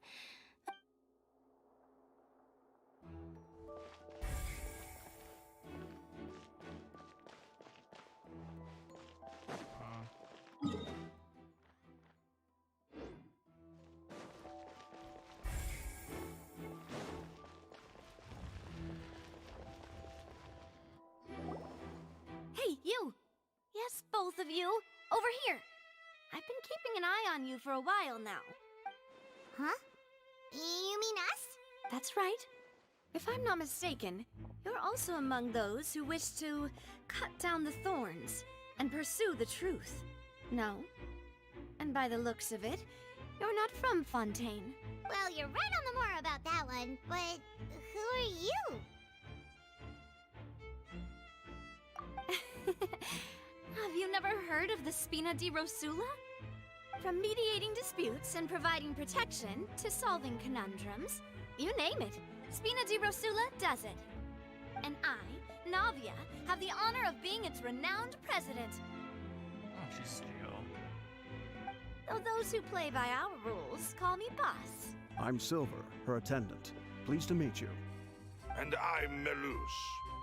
both of you. Over here. I've been keeping an eye on you for a while now. Huh? You mean us? That's right. If I'm not mistaken, you're also among those who wish to cut down the thorns and pursue the truth. No? And by the looks of it, you're not from Fontaine. Well, you're right on the more about that one, but who are you? Have you never heard of the Spina di Rosula? From mediating disputes and providing protection to solving conundrums, you name it, Spina di Rosula does it. And I, Navia, have the honor of being its renowned president. Oh, she's still. Though those who play by our rules call me boss. I'm Silver, her attendant. Pleased to meet you. And I'm Melus.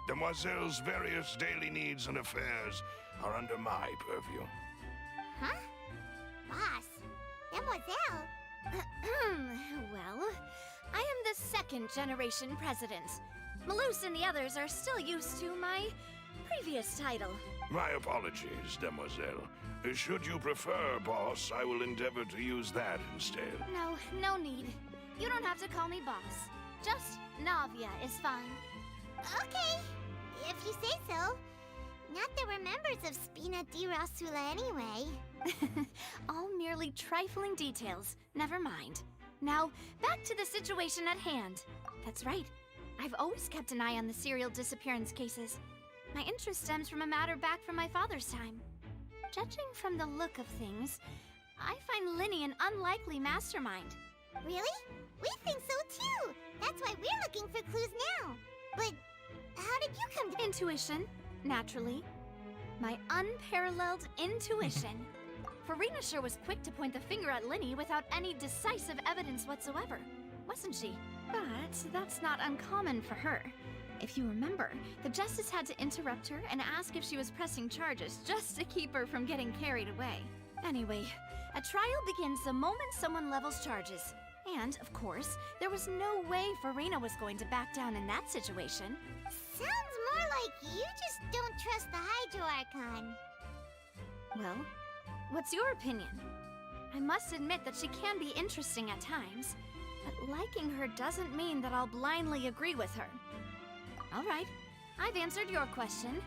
Demoiselle's various daily needs and affairs are under my purview. Huh? Boss? Demoiselle? Well, I am the second generation president. Malus and the others are still used to my previous title. My apologies, Demoiselle. Should you prefer, boss, I will endeavor to use that instead. No need. You don't have to call me boss. Just Navia is fine. Okay, if you say so. Not that we're members of Spina di Rosula anyway. All merely trifling details. Never mind. Now, back to the situation at hand. That's right. I've always kept an eye on the serial disappearance cases. My interest stems from a matter back from my father's time. Judging from the look of things, I find Linny an unlikely mastermind. Really? We think so too! That's why we're looking for clues now. But how did you come to— Intuition, naturally. My unparalleled intuition. Farina sure was quick to point the finger at Linny without any decisive evidence whatsoever, wasn't she? But that's not uncommon for her. If you remember, the Justice had to interrupt her and ask if she was pressing charges just to keep her from getting carried away. Anyway, a trial begins the moment someone levels charges. And, of course, there was no way Farina was going to back down in that situation. Sounds more like you just don't trust the Hydro-Archon. Well, what's your opinion? I must admit that she can be interesting at times, but liking her doesn't mean that I'll blindly agree with her. All right, I've answered your question.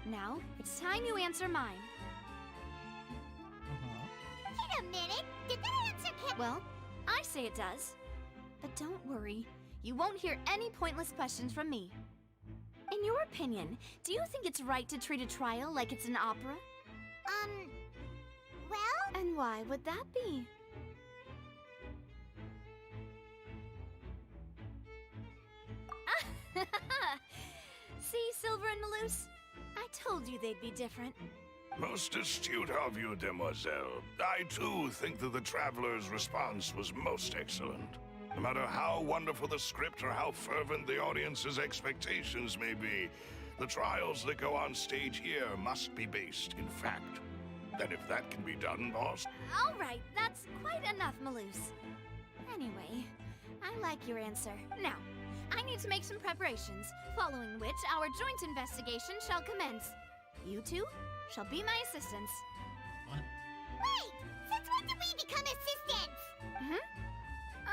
Now, it's time you answer mine. Wait a minute, did that answer Well, I say it does. But don't worry, you won't hear any pointless questions from me. In your opinion, do you think it's right to treat a trial like it's an opera? Well? And why would that be? See, Silver and Malus? I told you they'd be different. Most astute of you, Demoiselle. I, too, think that the Traveler's response was most excellent. No matter how wonderful the script or how fervent the audience's expectations may be, the trials that go on stage here must be based in fact. And if that can be done, boss... All right, that's quite enough, Malus. Anyway, I like your answer. Now, I need to make some preparations, following which our joint investigation shall commence. You two shall be my assistants. What? Wait! Since when did we become assistants?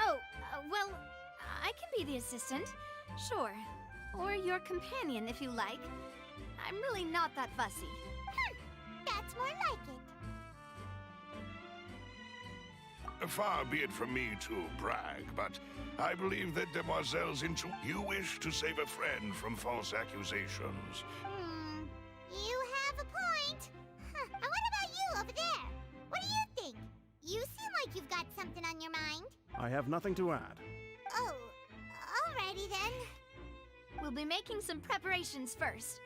Oh, well, I can be the assistant, sure. Or your companion, if you like. I'm really not that fussy. That's more like it. Far be it from me to brag, but I believe that Demoiselle's You wish to save a friend from false accusations. You have a point. And what about you over there? What do you think? You seem like you've got something on your mind. I have nothing to add. Oh, alrighty then. We'll be making some preparations first.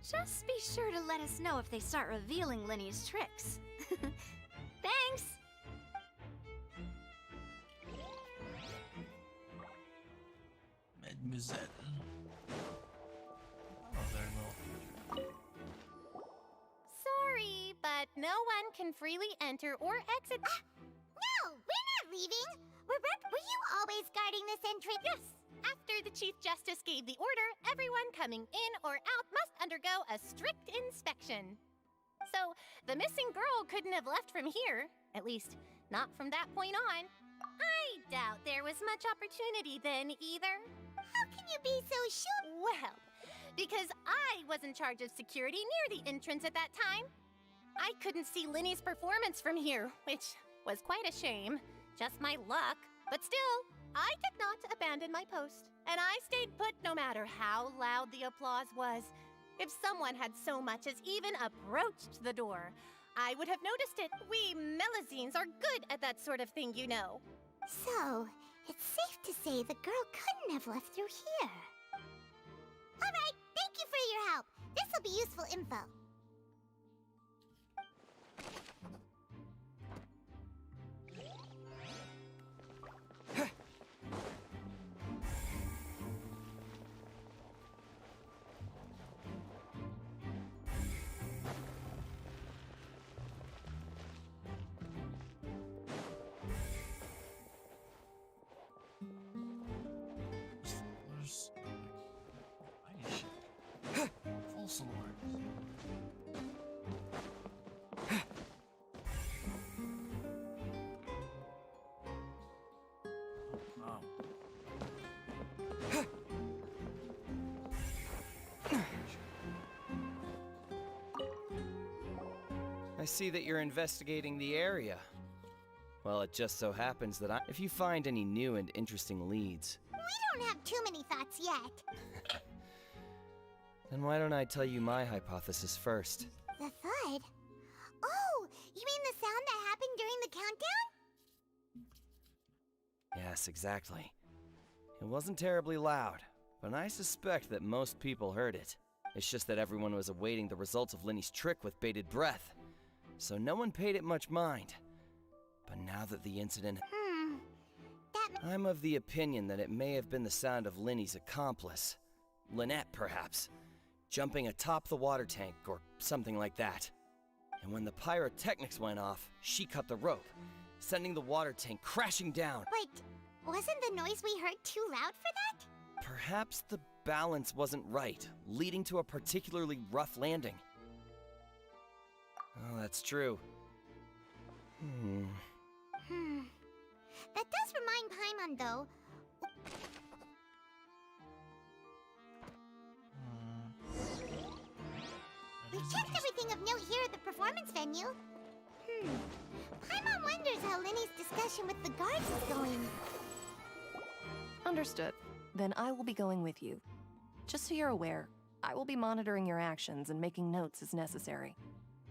Just be sure to let us know if they start revealing Linny's tricks. Thanks! Mademoiselle. Oh, there you go. Sorry, but no one can freely enter or exit. No, we're not leaving. Were you always guarding this entrance? Yes. After the Chief Justice gave the order, everyone coming in or out must undergo a strict inspection. So the missing girl couldn't have left from here. At least, not from that point on. I doubt there was much opportunity then either. How can you be so sure? Well, because I was in charge of security near the entrance at that time. I couldn't see Linny's performance from here, which was quite a shame. Just my luck. But still, I did not abandon my post. And I stayed put no matter how loud the applause was. If someone had so much as even approached the door, I would have noticed it. We Melazines are good at that sort of thing, you know. So, it's safe to say the girl couldn't have left through here. Alright, thank you for your help. This'll be useful info. There's like false alarms. Wow. I see that you're investigating the area. Well, it just so happens that if you find any new and interesting leads, We don't have too many thoughts yet. then why don't I tell you my hypothesis first? The thud? Oh, you mean the sound that happened during the countdown? Yes, exactly. It wasn't terribly loud, but I suspect that most people heard it. It's just that everyone was awaiting the results of Linny's trick with bated breath, so no one paid it much mind. But now that the incident... I'm of the opinion that it may have been the sound of Linny's accomplice. Lynette, perhaps. Jumping atop the water tank, or something like that. And when the pyrotechnics went off, she cut the rope, sending the water tank crashing down. But wasn't the noise we heard too loud for that? Perhaps the balance wasn't right, leading to a particularly rough landing. Oh, that's true. That does remind Paimon, though. We checked everything of note here at the performance venue. Paimon wonders how Linny's discussion with the guards is going. Understood. Then I will be going with you. Just so you're aware, I will be monitoring your actions and making notes as necessary.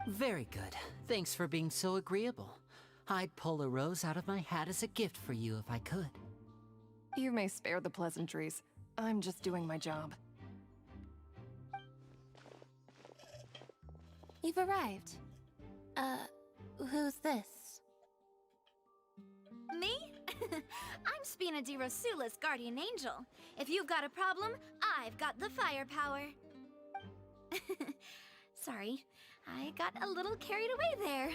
Very good. Thanks for being so agreeable. I'd pull a rose out of my hat as a gift for you if I could. You may spare the pleasantries. I'm just doing my job. You've arrived. Who's this? Me? I'm Spina di Rosula's guardian angel. If you've got a problem, I've got the firepower. Sorry, I got a little carried away there.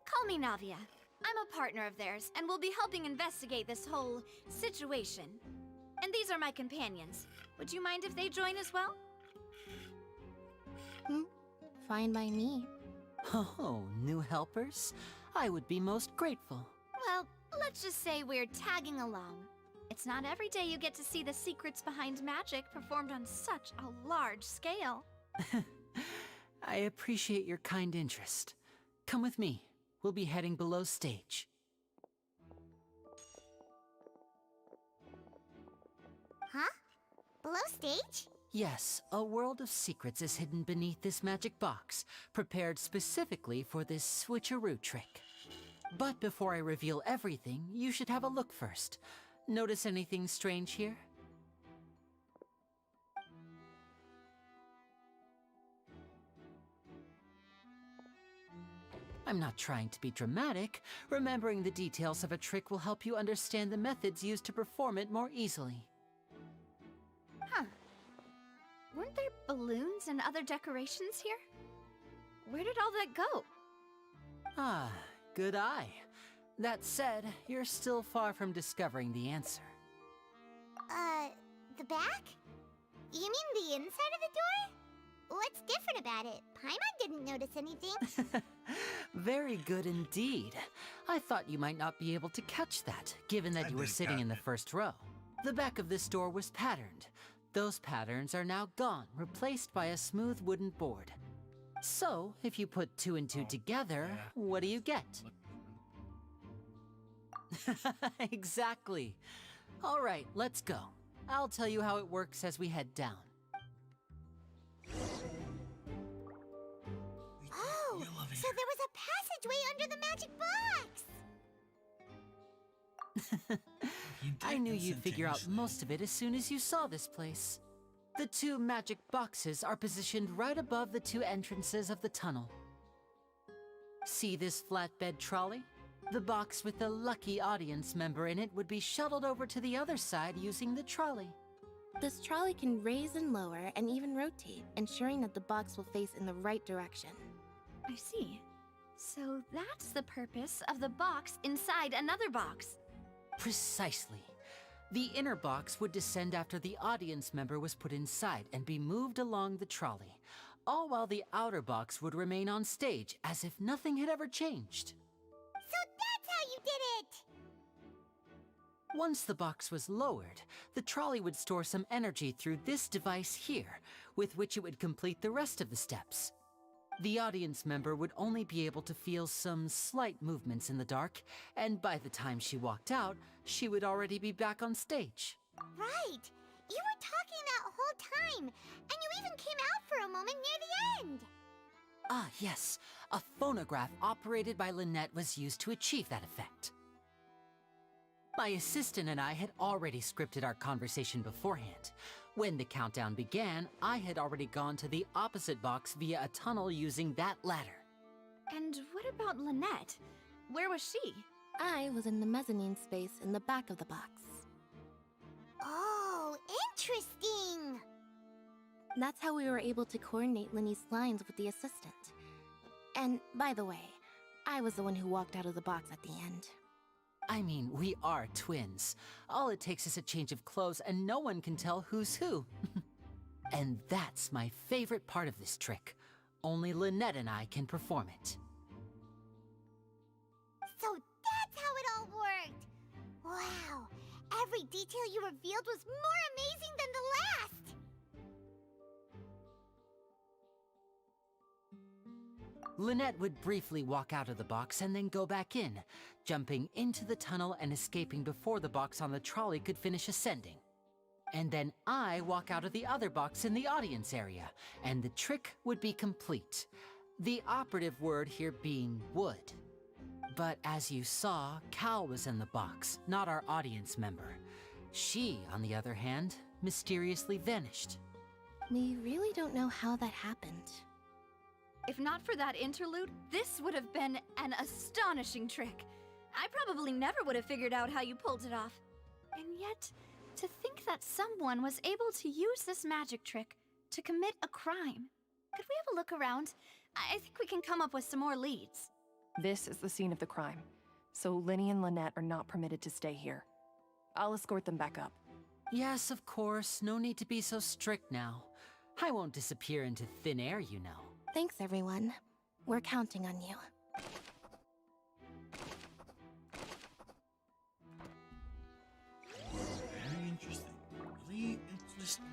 Call me Navia. I'm a partner of theirs, and will be helping investigate this whole situation. And these are my companions. Would you mind if they join as well? Fine by me. Oh, new helpers? I would be most grateful. Well, let's just say we're tagging along. It's not every day you get to see the secrets behind magic performed on such a large scale. I appreciate your kind interest. Come with me. We'll be heading below stage. Huh? Below stage? Yes, a world of secrets is hidden beneath this magic box, prepared specifically for this switcheroo trick. But before I reveal everything, you should have a look first. Notice anything strange here? I'm not trying to be dramatic. Remembering the details of a trick will help you understand the methods used to perform it more easily. Huh. Weren't there balloons and other decorations here? Where did all that go? Ah, good eye. That said, you're still far from discovering the answer. The back? You mean the inside of the door? what's different about it? Paimon didn't notice anything. Very good indeed. I thought you might not be able to catch that, given that you were sitting in the first row. The back of this door was patterned. Those patterns are now gone, replaced by a smooth wooden board. So, if you put 2 and 2 together, what do you get? Exactly. All right, let's go. I'll tell you how it works as we head down. Oh, so there was a passageway under the magic box! I knew you'd figure out most of it as soon as you saw this place. The 2 magic boxes are positioned right above the 2 entrances of the tunnel. See this flatbed trolley? The box with the lucky audience member in it would be shuttled over to the other side using the trolley. This trolley can raise and lower and even rotate, ensuring that the box will face in the right direction. I see. So that's the purpose of the box inside another box. Precisely. The inner box would descend after the audience member was put inside and be moved along the trolley, all while the outer box would remain on stage as if nothing had ever changed. So that's how you did it! Once the box was lowered, the trolley would store some energy through this device here, with which it would complete the rest of the steps. The audience member would only be able to feel some slight movements in the dark, and by the time she walked out, she would already be back on stage. Right! You were talking that whole time, and you even came out for a moment near the end! Ah, yes. A phonograph operated by Lynette was used to achieve that effect. My assistant and I had already scripted our conversation beforehand. When the countdown began, I had already gone to the opposite box via a tunnel using that ladder. And what about Lynette? Where was she? I was in the mezzanine space in the back of the box. Oh, interesting! That's how we were able to coordinate Linny's lines with the assistant. And, by the way, I was the one who walked out of the box at the end. I mean, we are twins. All it takes is a change of clothes and no one can tell who's who. And that's my favorite part of this trick. Only Lynette and I can perform it. So that's how it all worked! Wow! Every detail you revealed was more amazing than the last! Lynette would briefly walk out of the box and then go back in, jumping into the tunnel and escaping before the box on the trolley could finish ascending. And then I walk out of the other box in the audience area, and the trick would be complete. The operative word here being would. But as you saw, Cal was in the box, not our audience member. She, on the other hand, mysteriously vanished. We really don't know how that happened. If not for that interlude, this would have been an astonishing trick. I probably never would have figured out how you pulled it off. And yet, to think that someone was able to use this magic trick to commit a crime. Could we have a look around? I think we can come up with some more leads. This is the scene of the crime, so Linny and Lynette are not permitted to stay here. I'll escort them back up. Yes, of course. No need to be so strict now. I won't disappear into thin air, you know. Thanks, everyone. We're counting on you. Very interesting. Really interesting.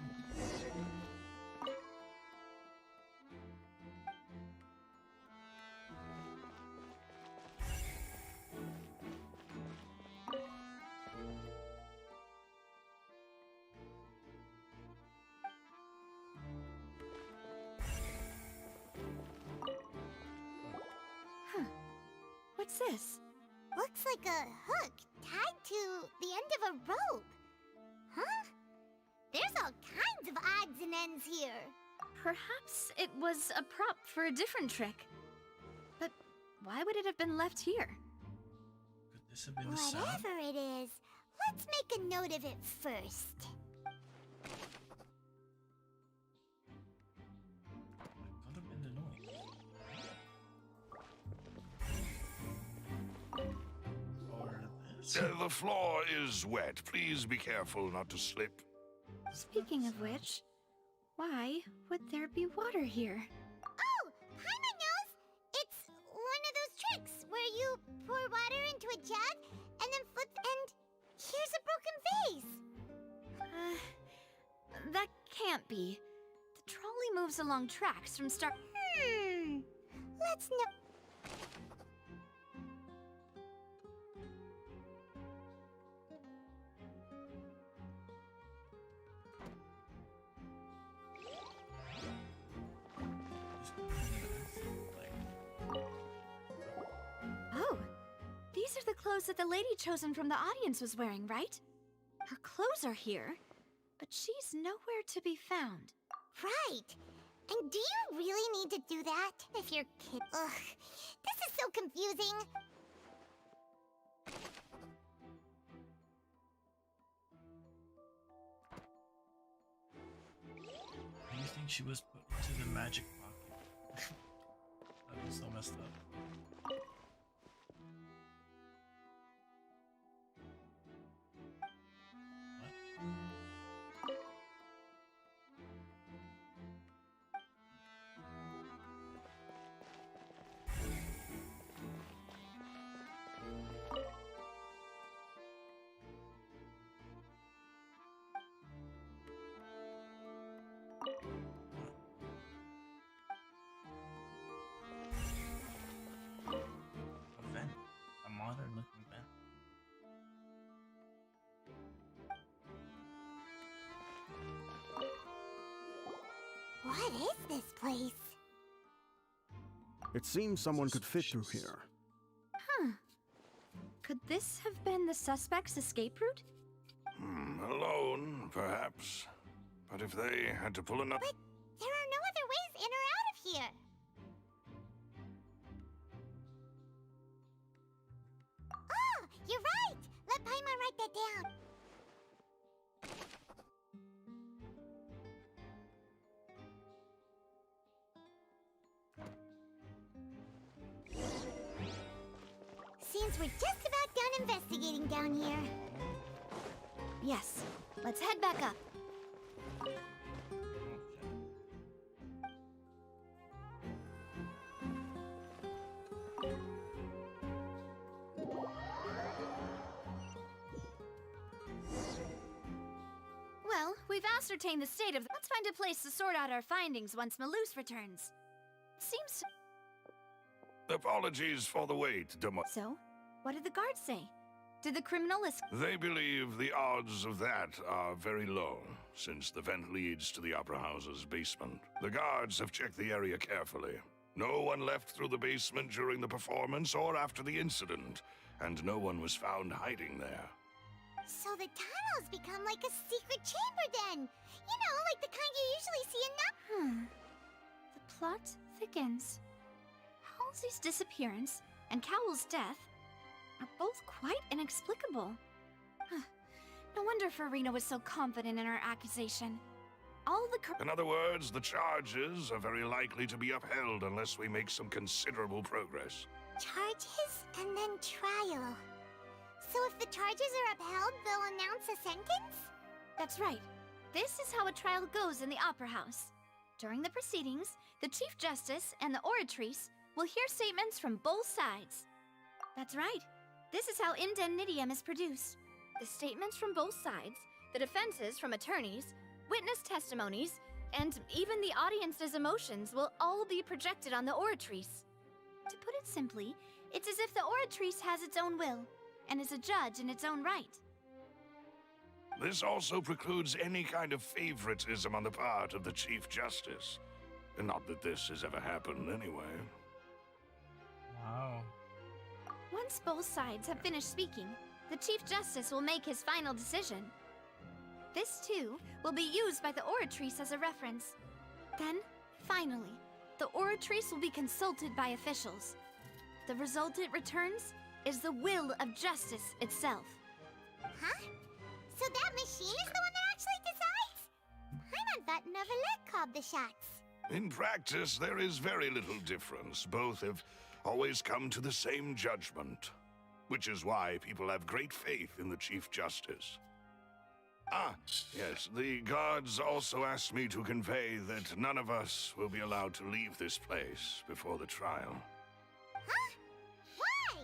What's this? Looks like a hook tied to the end of a rope. Huh? There's all kinds of odds and ends here. Perhaps it was a prop for a different trick. But why would it have been left here? Could this have been the sound? Whatever it is, let's make a note of it first. Could have been the noise. Or this? The floor is wet. Please be careful not to slip. Speaking of which, Why would there be water here? Oh, Paimon knows! It's one of those tricks where you pour water into a jug and then flip, and here's a broken vase. That can't be. The trolley moves along tracks from start. Let's no. Oh, these are the clothes that the lady chosen from the audience was wearing, right? Her clothes are here, but she's nowhere to be found. Right. And do you really need to do that? If you're kid. Ugh. This is so confusing. Do you think she was put into the magic pocket? That was so messed up. A vent. A modern looking vent. What is this place? It seems someone could fit through here. Huh. Could this have been the suspect's escape route? Alone, perhaps. But if they had to pull another... But there are no other ways in or out of here. Oh, you're right! Let Paimon write that down. Seems we're just about done investigating down here. Yes. Let's head back up. Well, we've ascertained the state of... Let's find a place to sort out our findings once Malus returns. Seems... Apologies for the wait, So, what did the guards say? Did the criminal They believe the odds of that are very low, since the vent leads to the Opera House's basement. The guards have checked the area carefully. No one left through the basement during the performance or after the incident, and no one was found hiding there. So the tunnels become like a secret chamber then! You know, like the kind you usually see in The plot thickens. Halsey's disappearance and Cowell's death are both quite inexplicable. No wonder Farina was so confident in her accusation. All the In other words, the charges are very likely to be upheld unless we make some considerable progress. Charges and then trial. So if the charges are upheld, they'll announce a sentence? That's right. This is how a trial goes in the Opera House. During the proceedings, the Chief Justice and the Oratrice will hear statements from both sides. That's right. This is how indemnitium is produced. The statements from both sides, the defenses from attorneys, witness testimonies, and even the audience's emotions will all be projected on the Oratrice. To put it simply, it's as if the Oratrice has its own will, and is a judge in its own right. This also precludes any kind of favoritism on the part of the Chief Justice. Not that this has ever happened anyway. Wow. Once both sides have finished speaking, the Chief Justice will make his final decision. This, too, will be used by the Oratrice as a reference. Then, finally, the Oratrice will be consulted by officials. The result it returns is the will of justice itself. Huh? So that machine is the one that actually decides? Paimon thought Neuvillette called the shots. In practice, there is very little difference. Both have always come to the same judgment, which is why people have great faith in the Chief Justice. Ah, yes, the guards also asked me to convey that none of us will be allowed to leave this place before the trial. Huh? Why?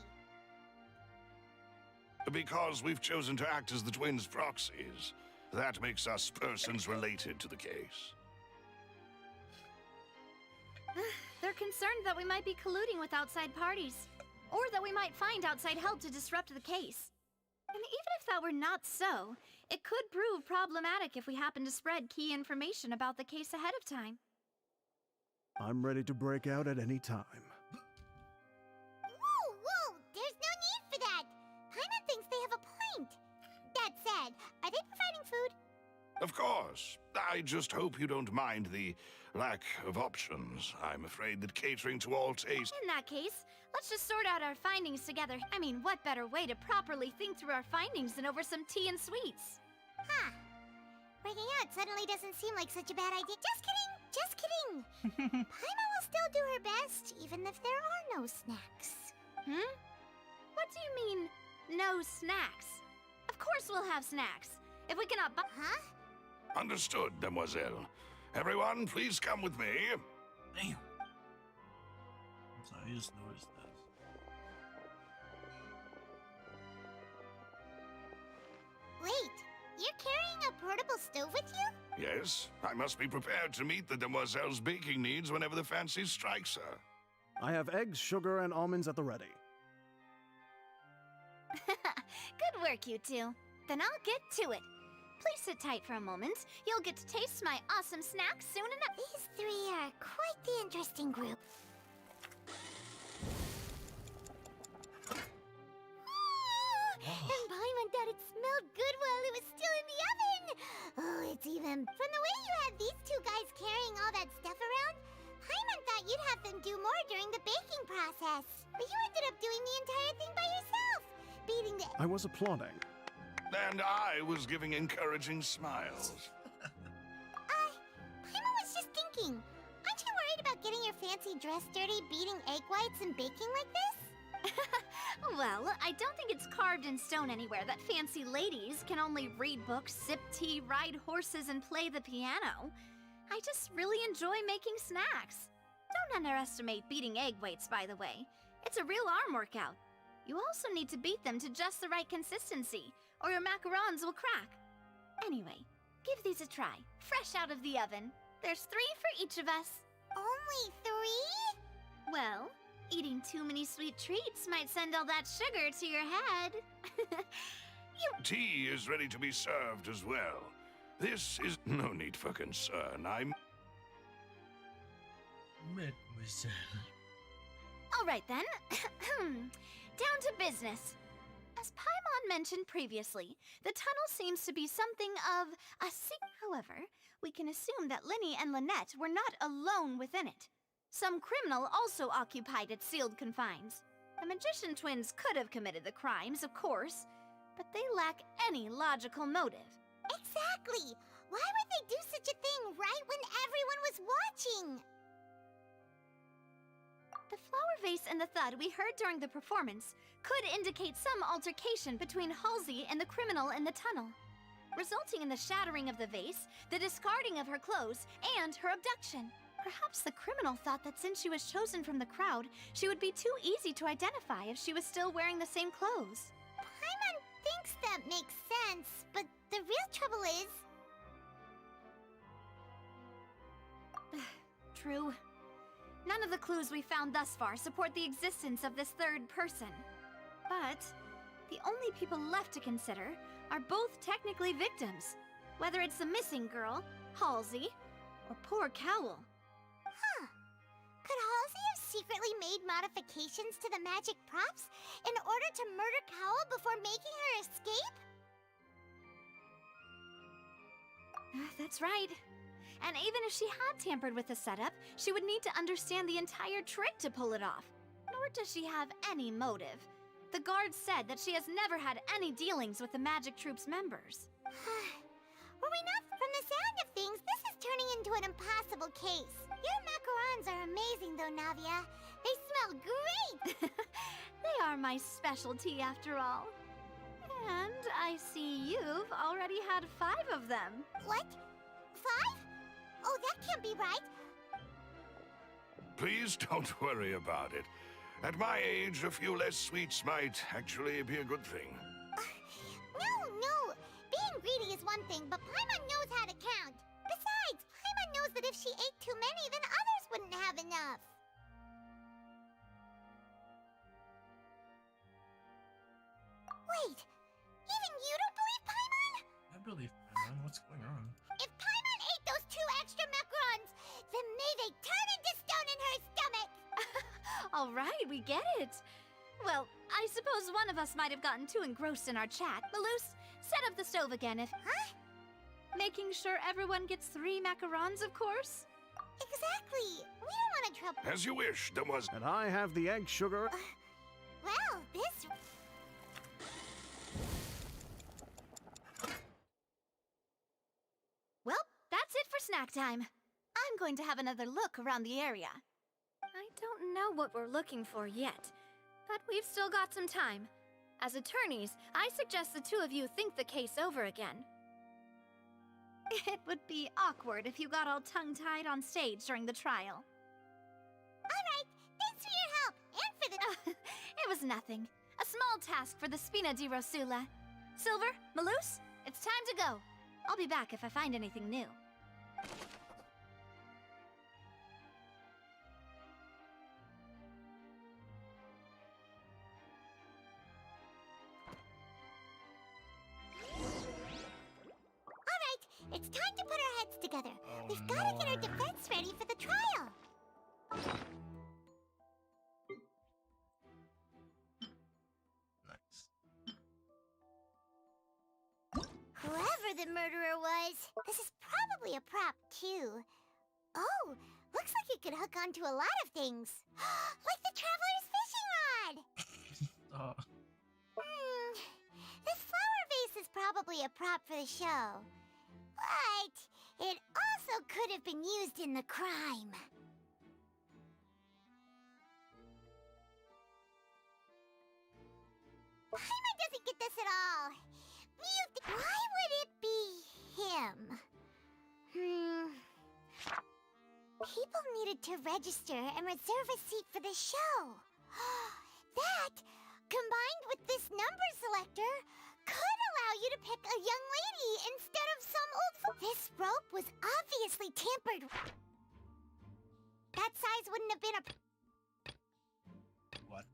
Because we've chosen to act as the twins' proxies. That makes us persons related to the case. They're concerned that we might be colluding with outside parties, or that we might find outside help to disrupt the case. And even if that were not so, it could prove problematic if we happen to spread key information about the case ahead of time. I'm ready to break out at any time. Whoa! There's no need for that! Paimon thinks they have a point. That said, are they providing food? Of course. I just hope you don't mind the lack of options. I'm afraid that catering to all tastes... In that case, let's just sort out our findings together. I mean, what better way to properly think through our findings than over some tea and sweets? Huh. Breaking out suddenly doesn't seem like such a bad idea. Just kidding! Paimon will still do her best, even if there are no snacks. What do you mean, no snacks? Of course we'll have snacks. If we cannot buy... Huh? Understood, demoiselle. Everyone, please come with me. Damn. So I just noticed that. Wait, you're carrying a portable stove with you? Yes, I must be prepared to meet the demoiselle's baking needs whenever the fancy strikes her. I have eggs, sugar, and almonds at the ready. Good work, you two. Then I'll get to it. Please sit tight for a moment. You'll get to taste my awesome snacks soon enough. These three are quite the interesting group. And Paimon thought it smelled good while it was still in the oven. Oh, it's even... From the way you had these two guys carrying all that stuff around, Paimon thought you'd have them do more during the baking process. But you ended up doing the entire thing by yourself. Beating the... I was applauding. And I was giving encouraging smiles. Paimon was just thinking. Aren't you worried about getting your fancy dress dirty, beating egg whites and baking like this? Well, I don't think it's carved in stone anywhere that fancy ladies can only read books, sip tea, ride horses, and play the piano. I just really enjoy making snacks. Don't underestimate beating egg whites, by the way. It's a real arm workout. You also need to beat them to just the right consistency, or your macarons will crack. Anyway, give these a try, fresh out of the oven. There's 3 for each of us. Only 3? Well, eating too many sweet treats might send all that sugar to your head. Tea is ready to be served as well. This is no need for concern. I'm... Mademoiselle. All right then. Down to business. As Paimon mentioned previously, the tunnel seems to be something of a secret. However, we can assume that Linny and Lynette were not alone within it. Some criminal also occupied its sealed confines. The magician twins could have committed the crimes, of course, but they lack any logical motive. Exactly! Why would they do such a thing right when everyone was watching? The flower vase and the thud we heard during the performance could indicate some altercation between Halsey and the criminal in the tunnel, resulting in the shattering of the vase, the discarding of her clothes, and her abduction. Perhaps the criminal thought that since she was chosen from the crowd, she would be too easy to identify if she was still wearing the same clothes. Paimon thinks that makes sense, but the real trouble is... True. None of the clues we found thus far support the existence of this third person. But the only people left to consider are both technically victims, whether it's the missing girl, Halsey, or poor Cowell. Huh. Could Halsey have secretly made modifications to the magic props in order to murder Cowell before making her escape? That's right. And even if she had tampered with the setup, she would need to understand the entire trick to pull it off. Nor does she have any motive. The guards said that she has never had any dealings with the Magic Troop's members. Were we not... From the sound of things, this is turning into an impossible case. Your macarons are amazing, though, Navia. They smell great! They are my specialty, after all. And I see you've already had 5 of them. What? 5? Oh, that can't be right. Please don't worry about it. At my age, a few less sweets might actually be a good thing. No. Being greedy is one thing, but Paimon knows how to count. Besides, Paimon knows that if she ate too many, then others wouldn't have enough. Wait, even you don't believe Paimon? I believe Paimon. What's going on? If Paimon ate those 2 extra macarons, then may they turn into stone in her stomach! All right, we get it. Well, I suppose one of us might have gotten too engrossed in our chat. Malus, set up the stove again if... Huh? Making sure everyone gets 3 macarons, of course? Exactly. We don't want to trouble... As you wish, Demoiselle. And I have the egg sugar. Well, this... Well, that's it for snack time. I'm going to have another look around the area. I don't know what we're looking for yet, but we've still got some time. As attorneys, I suggest the 2 of you think the case over again. It would be awkward if you got all tongue-tied on stage during the trial. Alright, thanks for your help, and for the... It was nothing. A small task for the Spina di Rosula. Silver, Malus, it's time to go. I'll be back if I find anything new. It's time to put our heads together. We've got to get our defense ready for the trial. Nice. Whoever the murderer was, this is probably a prop, too. Oh, looks like it could hook onto a lot of things. Like the Traveler's fishing rod! This flower vase is probably a prop for the show. But it also could have been used in the crime. Paimon doesn't get this at all. Why would it be him? People needed to register and reserve a seat for the show. That, combined with this number selector, could allow you to pick a young lady instead of some old... This rope was obviously tampered with. That size wouldn't have been a... What?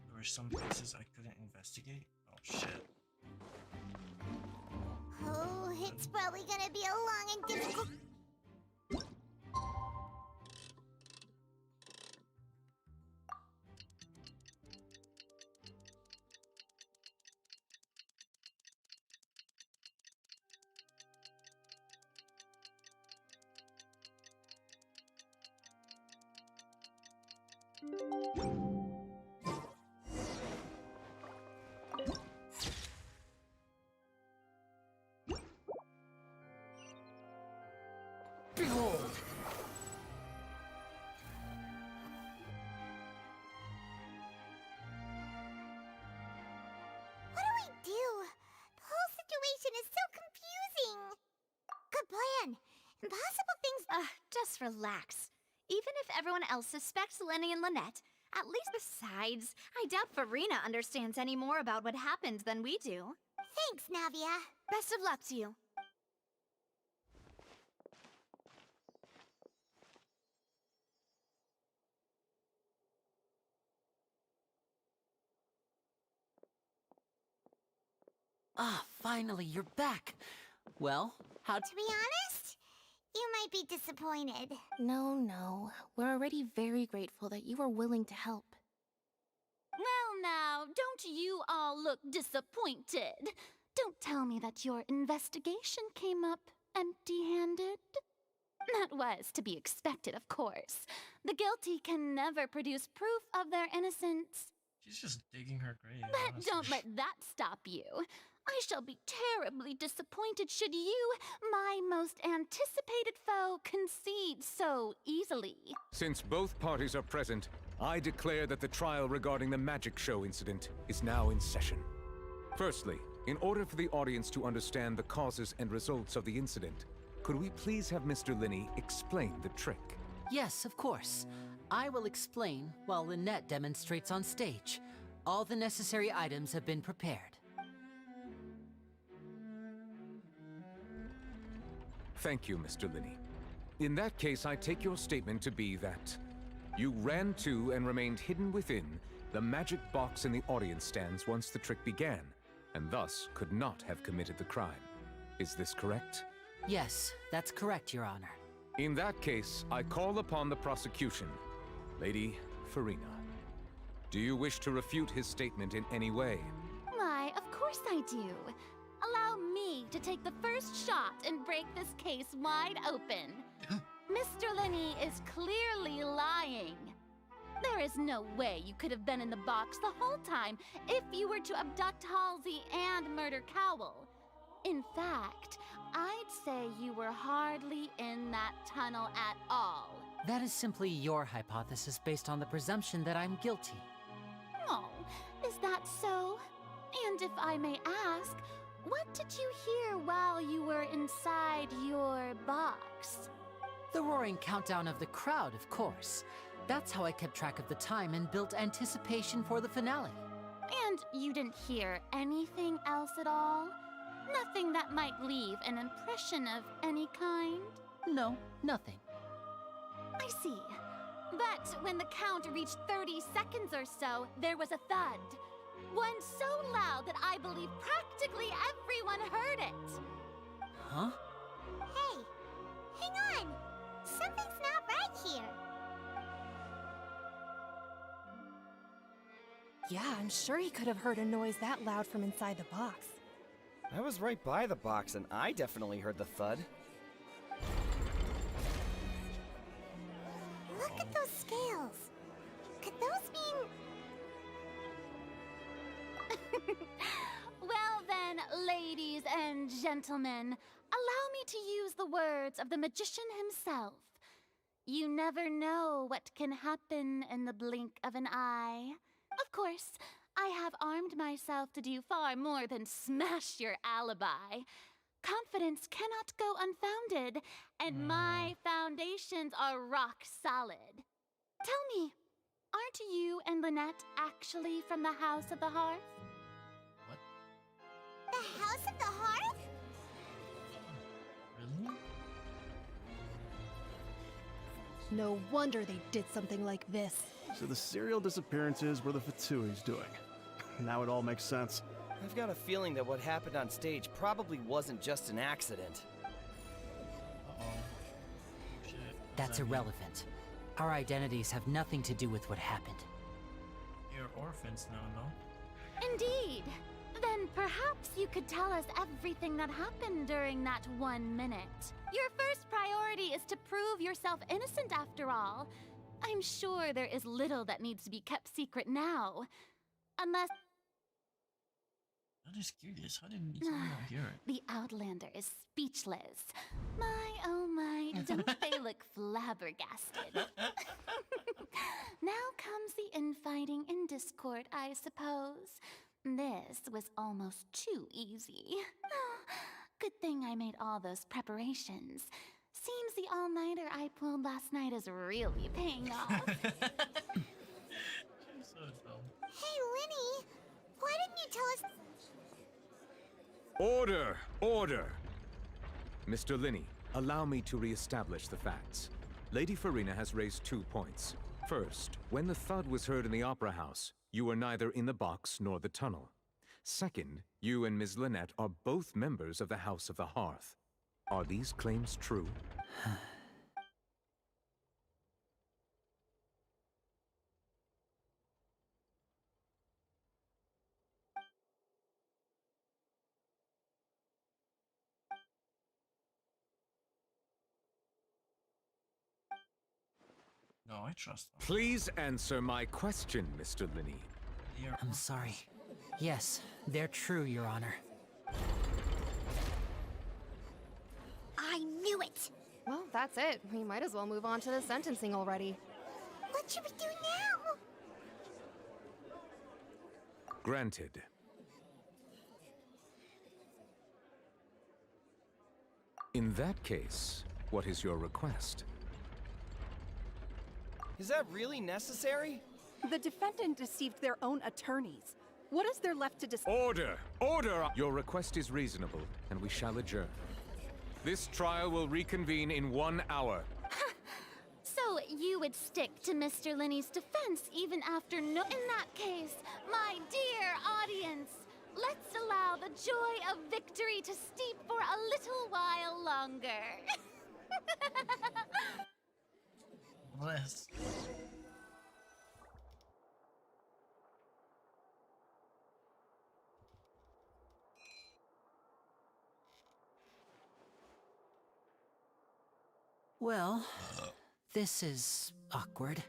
There were some places I couldn't investigate? Oh, shit. Oh, it's probably gonna be a long and difficult... Behold! What do we do? The whole situation is so confusing. Good plan. Impossible things... Just relax. Even if everyone else suspects Lenny and Lynette, at least besides, I doubt Farina understands any more about what happened than we do. Thanks, Navia. Best of luck to you. Ah, finally, you're back. Well, how... To be honest, you might be disappointed. No. We're already very grateful that you were willing to help. Well now, don't you all look disappointed? Don't tell me that your investigation came up empty-handed. That was to be expected, of course. The guilty can never produce proof of their innocence. She's just digging her grave. But honestly. don't let that stop you. I shall be terribly disappointed should you, my most anticipated foe, concede so easily. Since both parties are present, I declare that the trial regarding the magic show incident is now in session. Firstly, in order for the audience to understand the causes and results of the incident, could we please have Mr. Linney explain the trick? Yes, of course. I will explain while Lynette demonstrates on stage. All the necessary items have been prepared. Thank you, Mr. Linney. In that case, I take your statement to be that you ran to and remained hidden within the magic box in the audience stands once the trick began, and thus could not have committed the crime. Is this correct? Yes, that's correct, Your Honor. In that case, I call upon the prosecution. Lady Farina, do you wish to refute his statement in any way? Why, of course I do. Allow me to take the first shot and break this case wide open. Mr. Linney is clearly lying. There is no way you could have been in the box the whole time if you were to abduct Halsey and murder Cowell. In fact, I'd say you were hardly in that tunnel at all. That is simply your hypothesis based on the presumption that I'm guilty. Oh, is that so? And if I may ask, what did you hear while you were inside your box? The roaring countdown of the crowd, of course. That's how I kept track of the time and built anticipation for the finale. And you didn't hear anything else at all? Nothing that might leave an impression of any kind? No, nothing. I see. But when the count reached 30 seconds or so, there was a thud. One so loud that I believe practically everyone heard it. Huh? Hey, hang on. Something's not right here. Yeah, I'm sure he could have heard a noise that loud from inside the box. I was right by the box, and I definitely heard the thud. Look at those scales. Could those mean... Well then, ladies and gentlemen, allow me to use the words of the magician himself. You never know what can happen in the blink of an eye. Of course, I have armed myself to do far more than smash your alibi. Confidence cannot go unfounded, and my foundations are rock solid. Tell me, aren't you and Lynette actually from the House of the Hearth? The House of the Hearth? Really? No wonder they did something like this. So the serial disappearances were the Fatui's doing. Now it all makes sense. I've got a feeling that what happened on stage probably wasn't just an accident. Uh-oh. Shit. That's irrelevant. Our identities have nothing to do with what happened. You're orphans now, no? Indeed. Then perhaps you could tell us everything that happened during that 1 minute. Your first priority is to prove yourself innocent after all. I'm sure there is little that needs to be kept secret now. Unless... I'm just curious, how did you not hear it? The Outlander is speechless. My, oh my, don't they look flabbergasted? Now comes the infighting and discord, I suppose. This was almost too easy. Good thing I made all those preparations. Seems the all-nighter I pulled last night is really paying off. So dumb. Hey, Linny, why didn't you tell us... Order! Order! Mr. Linney, allow me to re-establish the facts. Lady Farina has raised 2 points. First, when the thud was heard in the Opera House, you were neither in the box nor the tunnel. Second, you and Ms. Lynette are both members of the House of the Hearth. Are these claims true? No, I trust them. Please answer my question, Mr. Linney. I'm sorry. Yes, they're true, Your Honor. I knew it! Well, that's it. We might as well move on to the sentencing already. What should we do now? Granted. In that case, what is your request? Is that really necessary? The defendant deceived their own attorneys. What is there left to decide? Order! Order! Your request is reasonable, and we shall adjourn. This trial will reconvene in 1 hour. So you would stick to Mr. Linney's defense even after no— In that case, my dear audience, let's allow the joy of victory to steep for a little while longer. Bless. Well, this is awkward.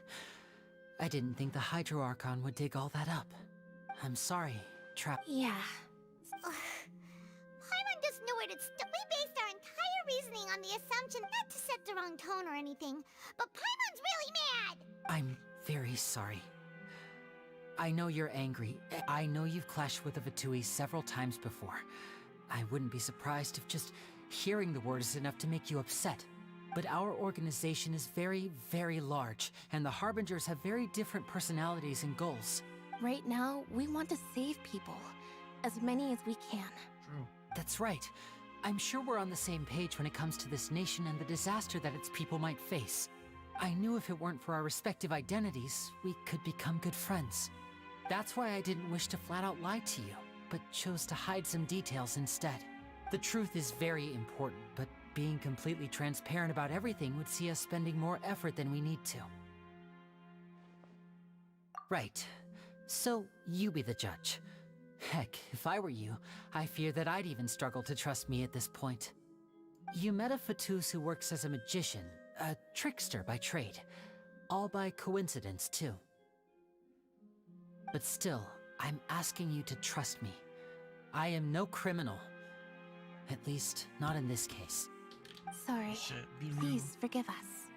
I didn't think the Hydro Archon would dig all that up. I'm sorry, Yeah. Paimon doesn't know where to start. We based our entire reasoning on the assumption not to set the wrong tone or anything, but Paimon's really mad! I'm very sorry. I know you're angry. I know you've clashed with the Vitui several times before. I wouldn't be surprised if just hearing the word is enough to make you upset. But our organization is very, very large, and the Harbingers have very different personalities and goals. Right now, we want to save people. As many as we can. True. That's right. I'm sure we're on the same page when it comes to this nation and the disaster that its people might face. I knew if it weren't for our respective identities, we could become good friends. That's why I didn't wish to flat out lie to you, but chose to hide some details instead. The truth is very important, but being completely transparent about everything would see us spending more effort than we need to. Right. So, you be the judge. Heck, if I were you, I fear that I'd even struggle to trust me at this point. You met a Fatus who works as a magician, a trickster by trade. All by coincidence, too. But still, I'm asking you to trust me. I am no criminal. At least, not in this case. Sorry. Please forgive us.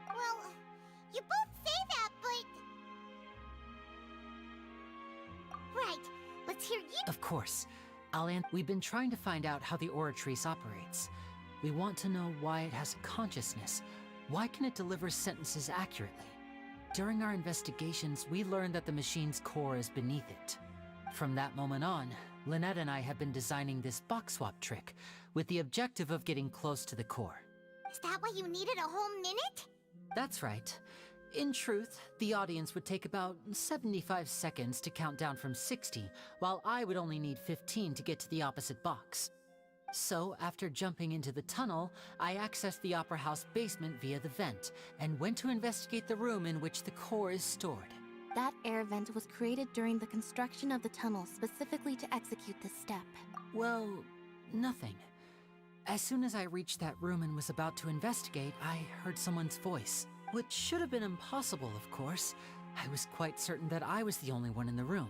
Well, you both say that, but... Right, let's hear you... Of course. We've been trying to find out how the Oratrice operates. We want to know why it has a consciousness. Why can it deliver sentences accurately? During our investigations, we learned that the machine's core is beneath it. From that moment on, Lynette and I have been designing this box swap trick, with the objective of getting close to the core. Is that why you needed a whole minute? That's right. In truth, the audience would take about 75 seconds to count down from 60, while I would only need 15 to get to the opposite box. So, after jumping into the tunnel, I accessed the Opera House basement via the vent, and went to investigate the room in which the core is stored. That air vent was created during the construction of the tunnel specifically to execute this step. Well, nothing. As soon as I reached that room and was about to investigate, I heard someone's voice. Which should have been impossible, of course. I was quite certain that I was the only one in the room.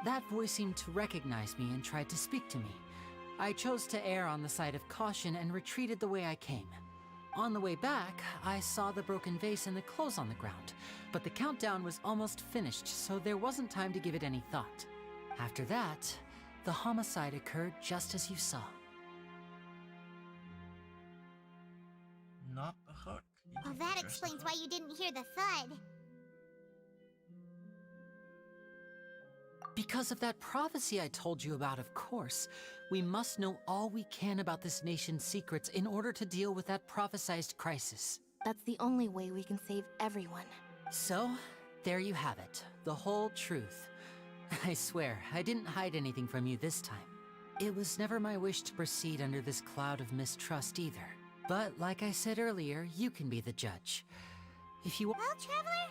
That voice seemed to recognize me and tried to speak to me. I chose to err on the side of caution and retreated the way I came. On the way back, I saw the broken vase and the clothes on the ground, but the countdown was almost finished, so there wasn't time to give it any thought. After that, the homicide occurred just as you saw. Not the hook. Well, that explains why you didn't hear the thud. Because of that prophecy I told you about, of course. We must know all we can about this nation's secrets in order to deal with that prophesized crisis. That's the only way we can save everyone. So, there you have it. The whole truth. I swear, I didn't hide anything from you this time. It was never my wish to proceed under this cloud of mistrust either. But, like I said earlier, you can be the judge. If you... Well, Traveler,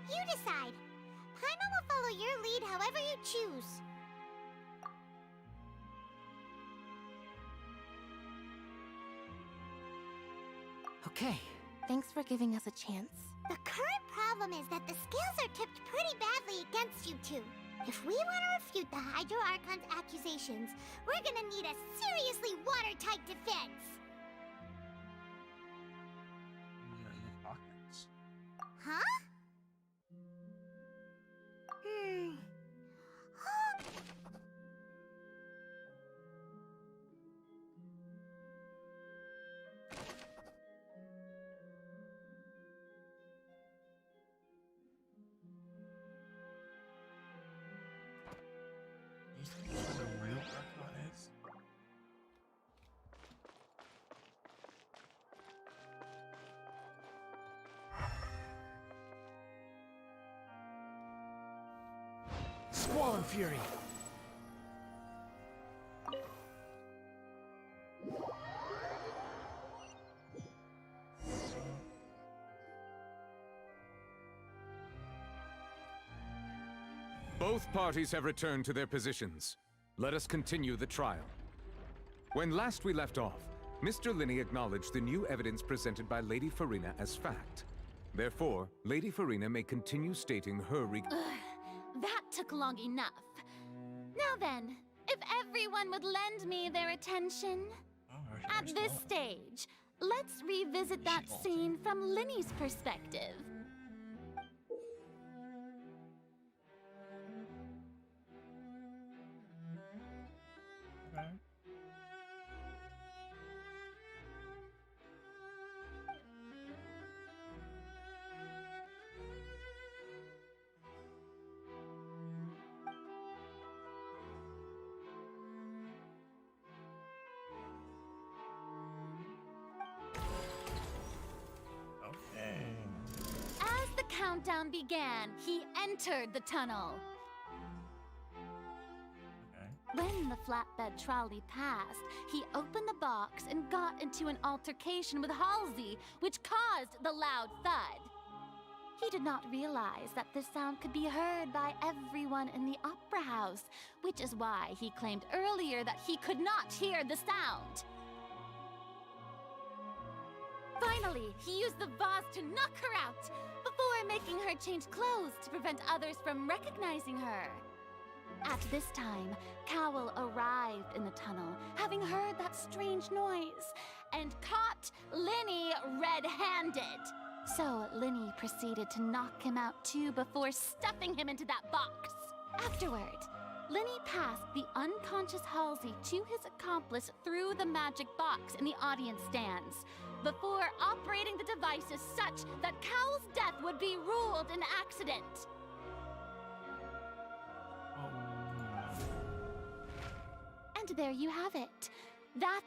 you decide. Paimon will follow your lead however you choose. Okay. Thanks for giving us a chance. The current problem is that the scales are tipped pretty badly against you two. If we want to refute the Hydro Archon's accusations, we're gonna need a seriously watertight defense. Huh? You think this is a real Archon is? Squall and Fury! Both parties have returned to their positions. Let us continue the trial. When last we left off, Mr. Linney acknowledged the new evidence presented by Lady Farina as fact. Therefore, Lady Farina may continue stating her That took long enough. Now then, if everyone would lend me their attention. At this stage, let's revisit that scene from Linney's perspective. As the countdown began, he entered the tunnel. When the flatbed trolley passed, he opened the box and got into an altercation with Halsey, which caused the loud thud. He did not realize that this sound could be heard by everyone in the Opera House, which is why he claimed earlier that he could not hear the sound. Finally, he used the vase to knock her out, before making her change clothes to prevent others from recognizing her. At this time, Cowell arrived in the tunnel, having heard that strange noise, and caught Linny red-handed. So Linny proceeded to knock him out too before stuffing him into that box. Afterward, Linny passed the unconscious Halsey to his accomplice through the magic box in the audience stands, before operating the devices such that Cowl's death would be ruled an accident. And there you have it.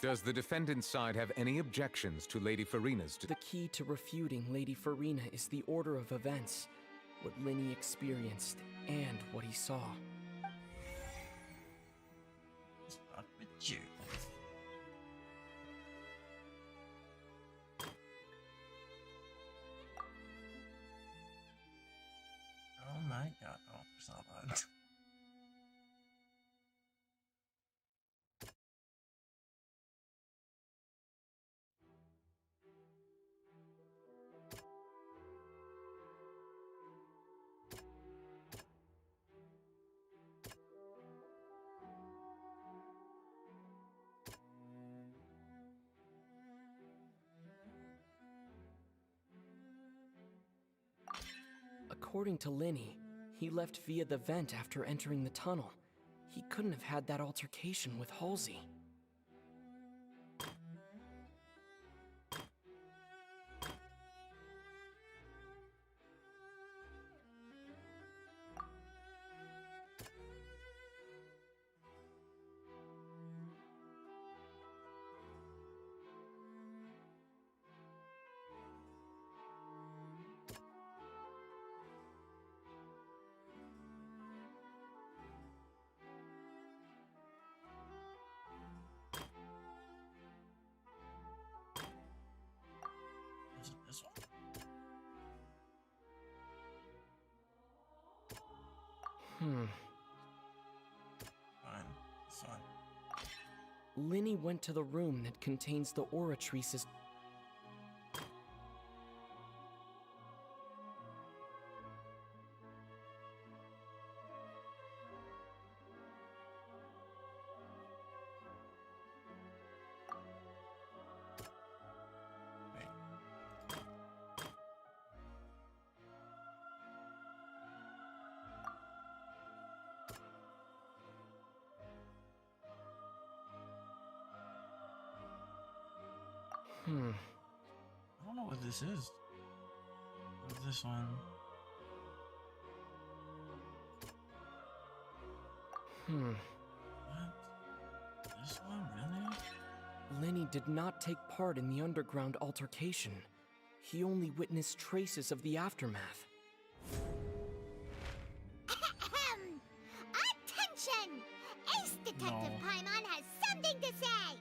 Does the defendant's side have any objections to Lady Farina's... The key to refuting Lady Farina is the order of events, what Linny experienced, and what he saw. Start with you. Oh my god, oh, it's not bad. According to Linny, he left via the vent after entering the tunnel. He couldn't have had that altercation with Halsey. Is it this one? Fine, this one. Linny went to the room that contains the Oratrice's... I don't know what this is. What's this one? What? This one, really? Linny did not take part in the underground altercation. He only witnessed traces of the aftermath. Attention! Ace Detective Paimon has something to say!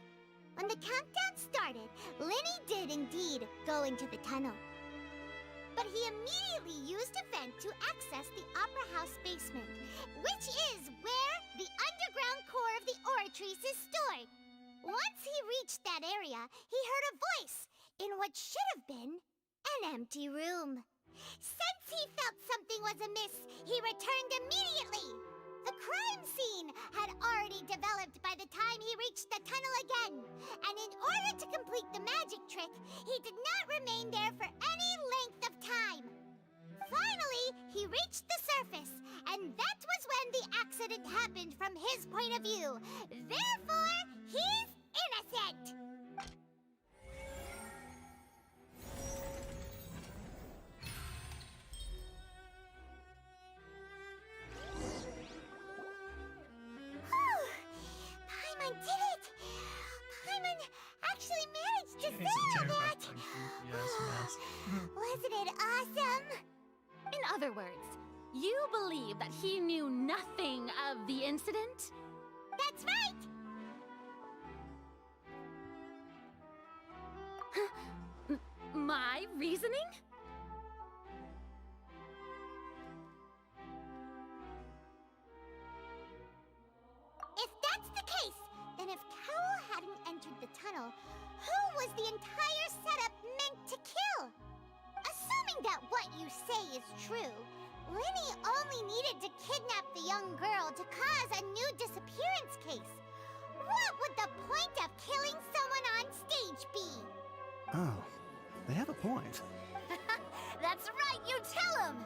When the countdown started, Linny did indeed go into the tunnel. But he immediately used a vent to access the Opera House basement, which is where the underground core of the Oratrice is stored. Once he reached that area, he heard a voice in what should have been an empty room. Since he felt something was amiss, he returned immediately. The crime scene had already developed by the time he reached the tunnel again, and in order to complete the magic trick, he did not remain there for any length of time. Finally, he reached the surface, and that was when the accident happened from his point of view. Therefore, he's innocent! Paimon did it! Paimon actually managed to say all that! Wasn't it awesome? In other words, you believe that he knew nothing of the incident? That's right! My reasoning? If that's the case, then if Cowell hadn't entered the tunnel, who was the entire setup meant to kill? Assuming that what you say is true, Linny only needed to kidnap the young girl to cause a new disappearance case. What would the point of killing someone on stage message be? Oh, they have a point. That's right, you tell them!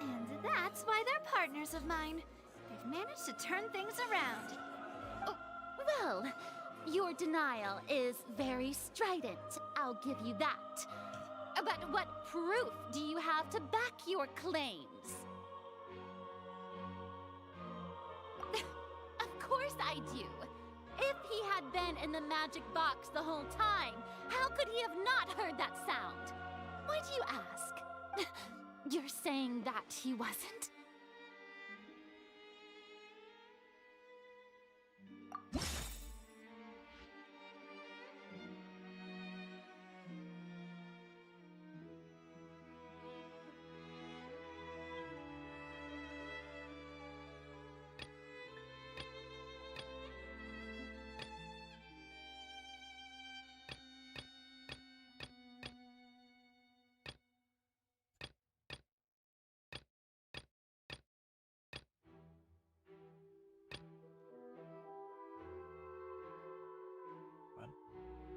And that's why they're partners of mine. They've managed to turn things around. Oh, well, your denial is very strident, I'll give you that. But what proof do you have to back your claims? Of course I do. If he had been in the magic box the whole time, how could he have not heard that sound? Why do you ask? You're saying that he wasn't?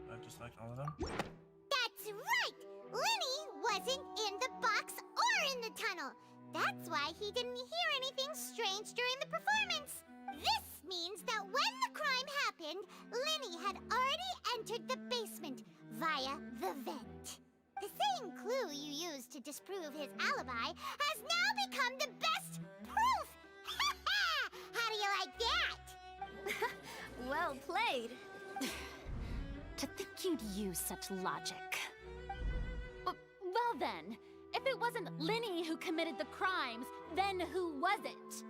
I just like all of them. That's right! Linny wasn't in the box or in the tunnel. That's why he didn't hear anything strange during the performance. This means that when the crime happened, Linny had already entered the basement via the vent. The same clue you used to disprove his alibi has now become the best proof! How do you like that? Well played. To think you'd use such logic. Well then, if it wasn't Linny who committed the crimes, then who was it?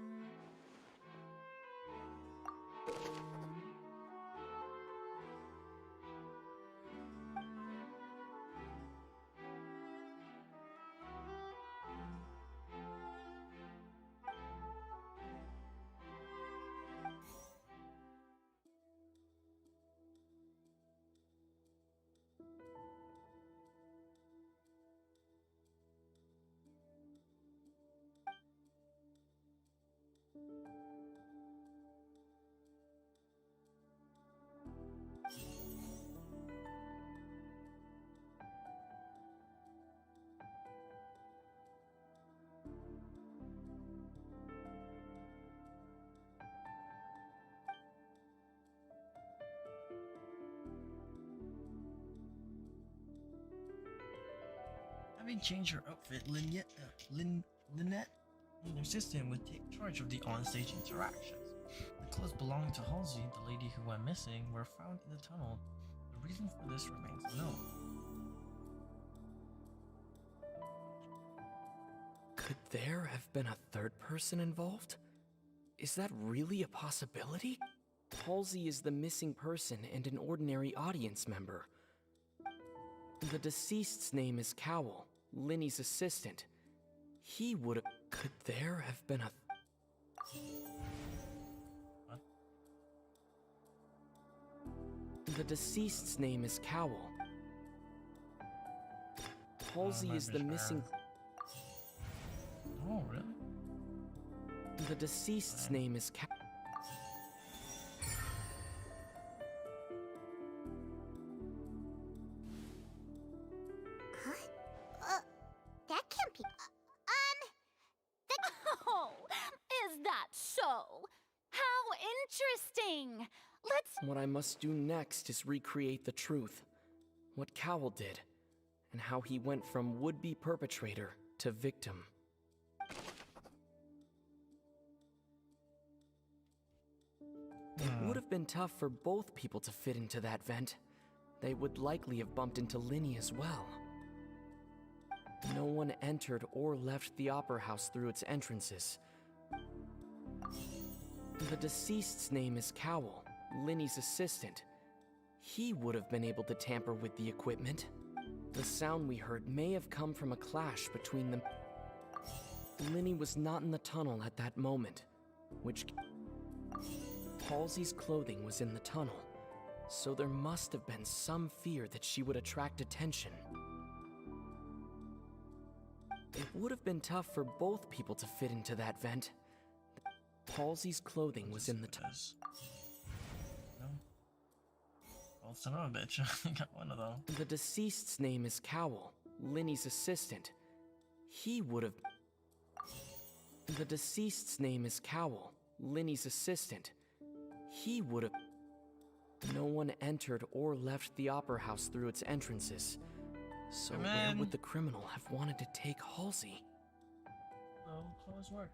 Having changed her outfit, Lynette and her assistant would take charge of the onstage interactions. The clothes belonging to Halsey, the lady who went missing, were found in the tunnel. The reason for this remains unknown. Could there have been a third person involved? Is that really a possibility? Halsey is the missing person and an ordinary audience member. The deceased's name is Cowell, Linny's assistant. He would have... Could there have been a... What? The deceased's name is Cowell. Halsey is the missing... Oh, really? The deceased's name is Cowell. That can't be... Oh, is that so? How interesting! Let's... What I must do next is recreate the truth. What Cowell did, and how he went from would-be perpetrator to victim. It would have been tough for both people to fit into that vent. They would likely have bumped into Linny as well. No one entered or left the Opera House through its entrances. The deceased's name is Cowell, Linny's assistant. He would have been able to tamper with the equipment. The sound we heard may have come from a clash between them. Linny was not in the tunnel at that moment, which... Halsey's clothing was in the tunnel, so there must have been some fear that she would attract attention. It would have been tough for both people to fit into that vent. Halsey's clothing was in the tunnel. No. son of a bitch. I got one of them. The deceased's name is Cowell, Linny's assistant. He would have... The deceased's name is Cowell, Linny's assistant. He would have... No one entered or left the Opera House through its entrances. So where would the criminal have wanted to take Halsey? Oh, close work.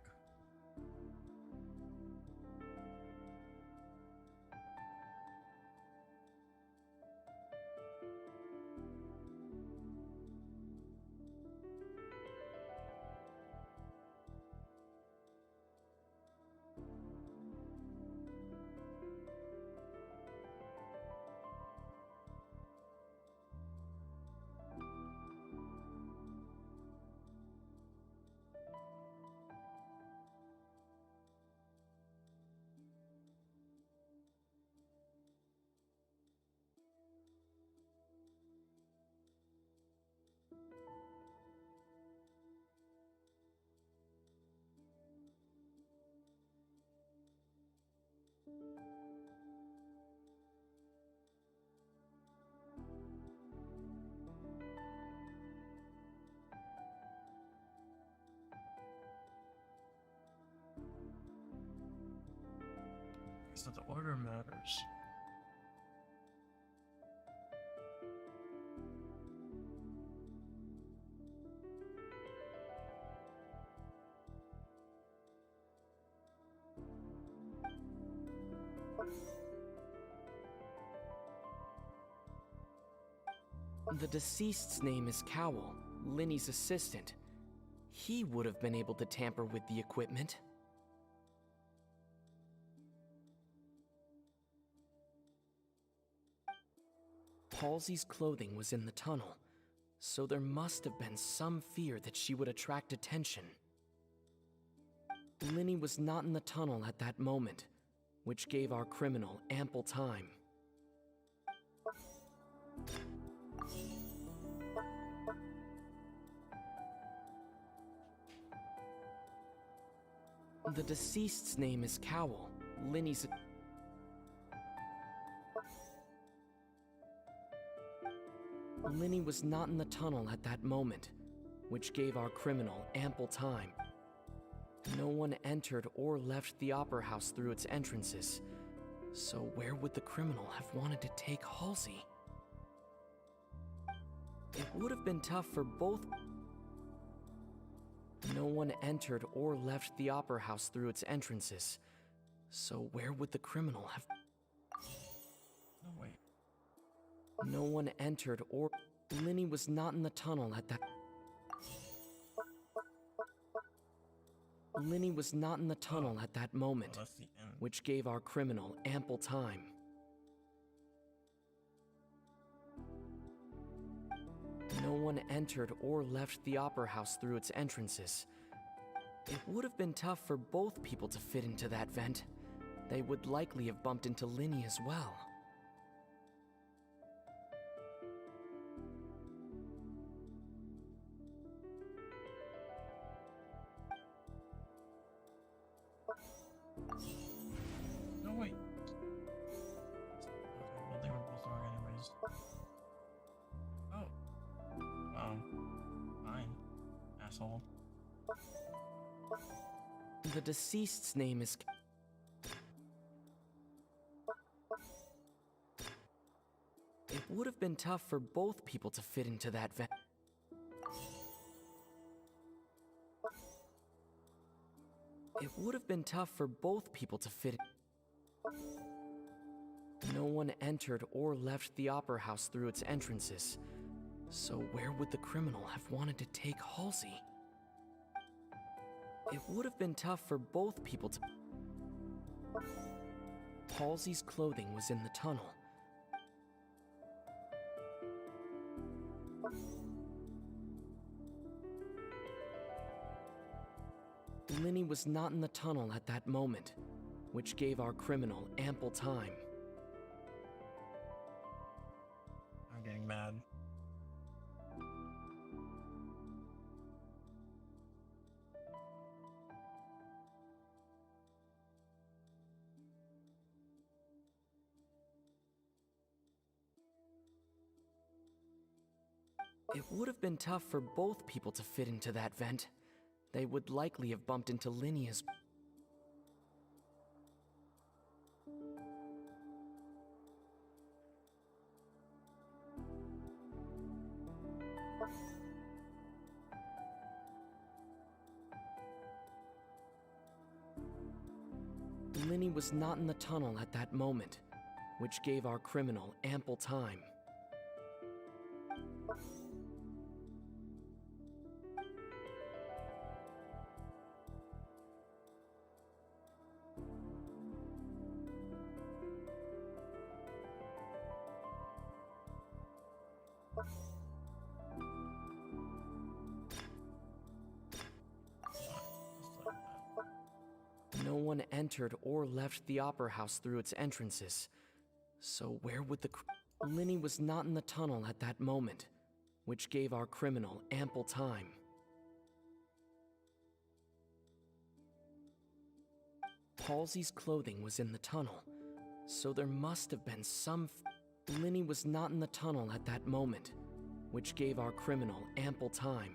So the order matters. The deceased's name is Cowell, Linny's assistant. He would have been able to tamper with the equipment. Halsey's clothing was in the tunnel, so there must have been some fear that she would attract attention. Linny was not in the tunnel at that moment, which gave our criminal ample time. The deceased's name is Cowell, Linny's... Linny was not in the tunnel at that moment, which gave our criminal ample time. No one entered or left the Opera House through its entrances, so where would the criminal have wanted to take Halsey? It would have been tough for both... No one entered or left the Opera House through its entrances, so where would the criminal have... No, wait. No one entered or... Linny was not in the tunnel at that... Linny was not in the tunnel at that moment, that's the end. which gave our criminal ample time. No one entered or left the Opera House through its entrances. It would have been tough for both people to fit into that vent. They would likely have bumped into Linny as well. No, wait. Okay, well, they were both wrong anyways. Oh. Fine. Asshole. The deceased's name is... It would have been tough for both people to fit into that vent. It would have been tough for both people to fit. No one entered or left the Opera House through its entrances, so where would the criminal have wanted to take Halsey? It would have been tough for both people to... Halsey's clothing was in the tunnel. Linny was not in the tunnel at that moment, which gave our criminal ample time. I'm getting mad. It would have been tough for both people to fit into that vent. They would likely have bumped into Linny as... Linny was not in the tunnel at that moment, which gave our criminal ample time. No one entered or left the Opera House through its entrances. So where would the... Linny was not in the tunnel at that moment, which gave our criminal ample time. Halsey's clothing was in the tunnel, so there must have been some... Linny was not in the tunnel at that moment, which gave our criminal ample time.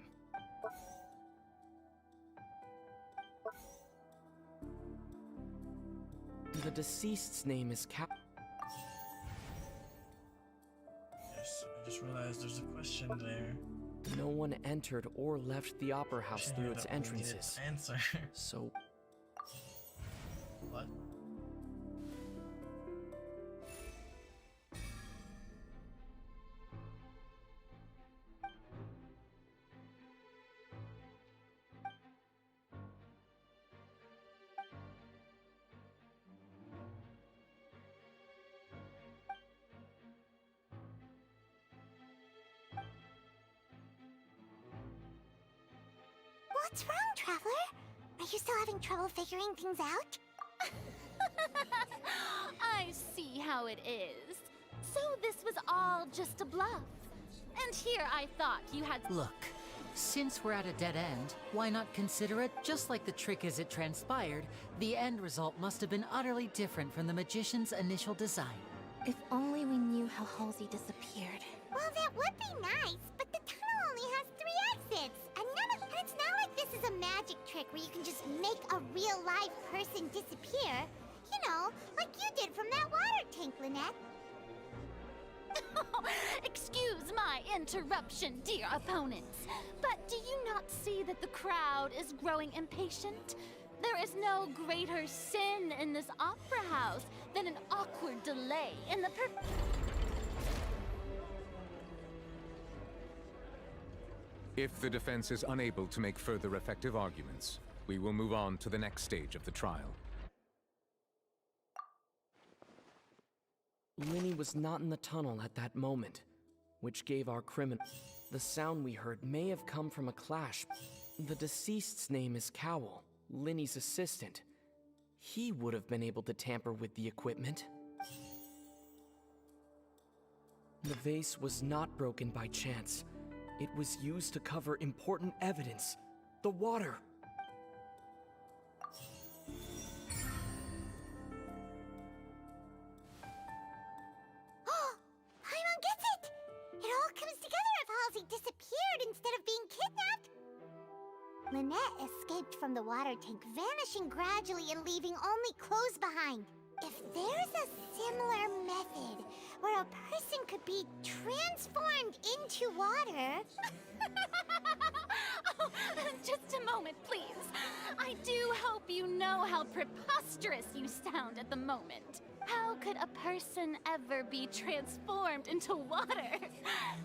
The deceased's name is Yes, I just realized there's a question there. No one entered or left the Opera House through its Don't we get entrances. an answer. So... What? What's wrong, Traveler? Are you still having trouble figuring things out? I see how it is. So this was all just a bluff. And here I thought you had... Look, since we're at a dead end, why not consider it just like the trick as it transpired? The end result must have been utterly different from the magician's initial design. If only we knew how Halsey disappeared. Well, that would be nice, but the tunnel only has 3 exits. And it's not like this is a magic trick where you can just make a real live person disappear. You know, like you did from that water tank, Lynette. Excuse my interruption, dear opponents. But do you not see that the crowd is growing impatient? There is no greater sin in this opera house than an awkward delay in the If the defense is unable to make further effective arguments, we will move on to the next stage of the trial. Linny was not in the tunnel at that moment, which gave our criminal... The sound we heard may have come from a clash. The deceased's name is Cowell, Linny's assistant. He would have been able to tamper with the equipment. The vase was not broken by chance. It was used to cover important evidence. The water. Paimon gets it! It all comes together if Halsey disappeared instead of being kidnapped. Lynette escaped from the water tank, vanishing gradually and leaving only clothes behind. If there's a similar method where a person could be transformed into water... Oh, just a moment, please. I do hope you know how preposterous you sound at the moment. How could a person ever be transformed into water?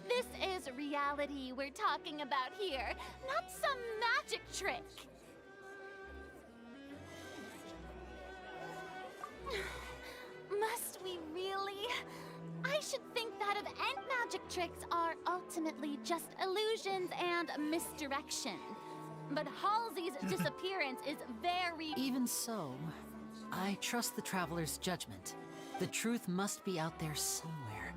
This is reality we're talking about here, not some magic trick. Must we really? I should think that of end magic tricks are ultimately just illusions and misdirection. But Halsey's disappearance is very... Even so, I trust the Traveler's judgment. The truth must be out there somewhere.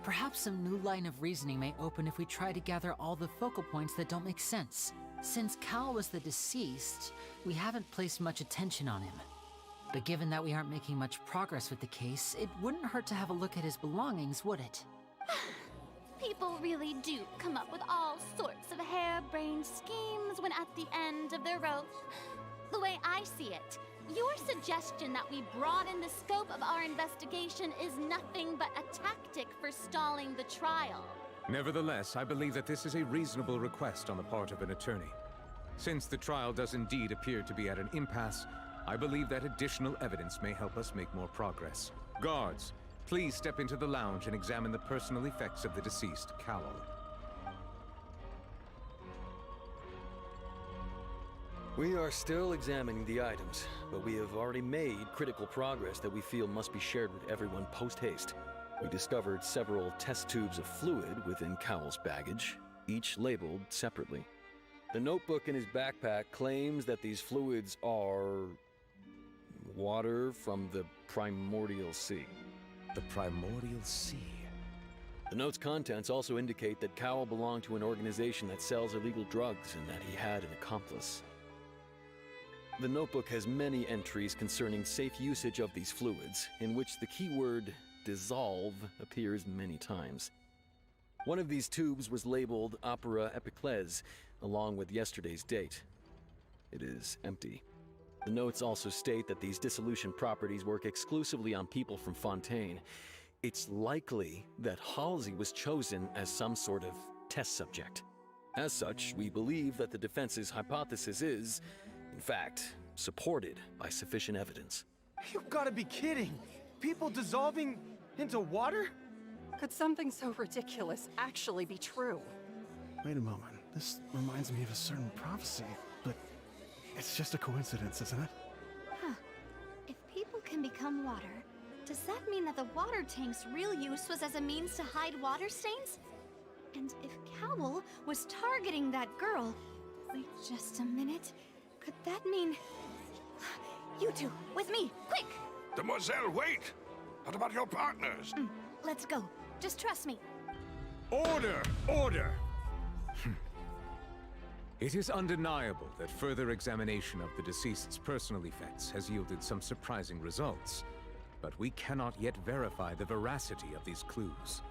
Perhaps some new line of reasoning may open if we try to gather all the focal points that don't make sense. Since Cal was the deceased, we haven't placed much attention on him. But given that we aren't making much progress with the case, it wouldn't hurt to have a look at his belongings, would it? People really do come up with all sorts of harebrained schemes when at the end of their rope. The way I see it, your suggestion that we broaden the scope of our investigation is nothing but a tactic for stalling the trial. Nevertheless, I believe that this is a reasonable request on the part of an attorney. Since the trial does indeed appear to be at an impasse, I believe that additional evidence may help us make more progress. Guards, please step into the lounge and examine the personal effects of the deceased, Cowell. We are still examining the items, but we have already made critical progress that we feel must be shared with everyone post-haste. We discovered several test tubes of fluid within Cowell's baggage, each labeled separately. The notebook in his backpack claims that these fluids are water from the primordial sea. The primordial sea? The note's contents also indicate that Cowell belonged to an organization that sells illegal drugs and that he had an accomplice. The notebook has many entries concerning safe usage of these fluids, in which the keyword dissolve appears many times. One of these tubes was labeled Opera Epiclese, along with yesterday's date. It is empty. The notes also state that these dissolution properties work exclusively on people from Fontaine. It's likely that Halsey was chosen as some sort of test subject. As such, we believe that the defense's hypothesis is, in fact, supported by sufficient evidence. You've got to be kidding! People dissolving into water? Could something so ridiculous actually be true? Wait a moment. This reminds me of a certain prophecy, but it's just a coincidence, isn't it? Huh. If people can become water, does that mean that the water tank's real use was as a means to hide water stains? And if Cowell was targeting that girl... Wait just a minute. Could that mean... You two, with me, quick! Demoiselle, wait! What about your partners? Let's go. Just trust me. Order! Order! It is undeniable that further examination of the deceased's personal effects has yielded some surprising results, but we cannot yet verify the veracity of these clues.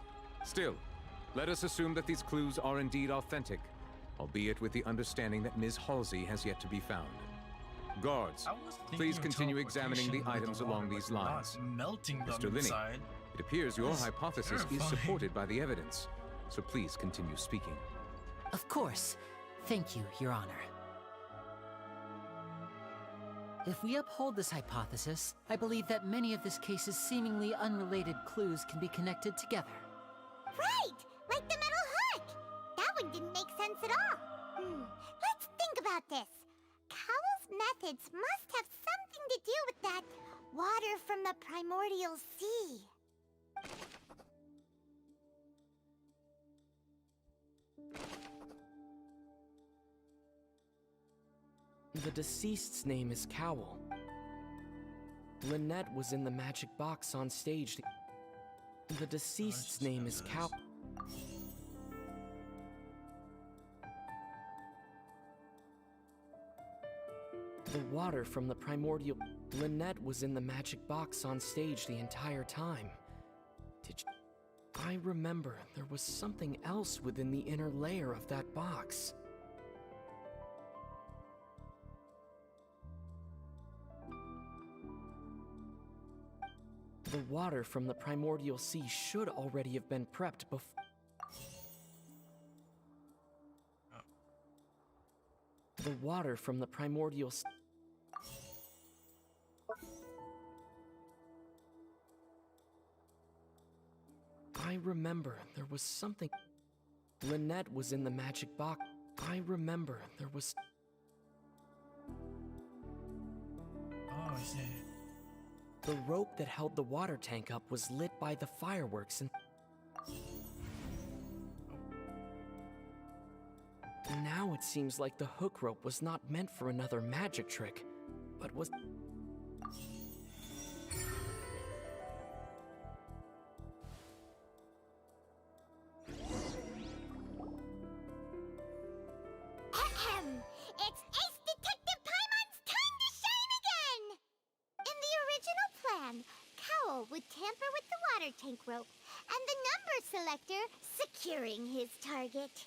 Still, let us assume that these clues are indeed authentic, albeit with the understanding that Ms. Halsey has yet to be found. Guards, please continue examining the items along these lines. Mr. Linney, it appears your hypothesis is supported by the evidence, so please continue speaking. Of course. Thank you, Your Honor. If we uphold this hypothesis, I believe that many of this case's seemingly unrelated clues can be connected together. Right! Like the metal hook! That one didn't make sense at all. Let's think about this. Cowell's methods must have something to do with that water from the primordial sea. The deceased's name is Cowell. Lynette was in the magic box on stage. The deceased's name is Cowell. The water from the primordial... Lynette was in the magic box on stage the entire time. Did you... I remember there was something else within the inner layer of that box. The water from the primordial sea should already have been prepped before... The water from the primordial sea... I remember there was something... Lynette was in the magic box. I remember there was... Oh, yeah. The rope that held the water tank up was lit by the fireworks and... Now it seems like the hook rope was not meant for another magic trick, but was... It's Ace Detective Paimon's time to shine again! In the original plan, Cowell would tamper with the water tank rope and the number selector securing his target.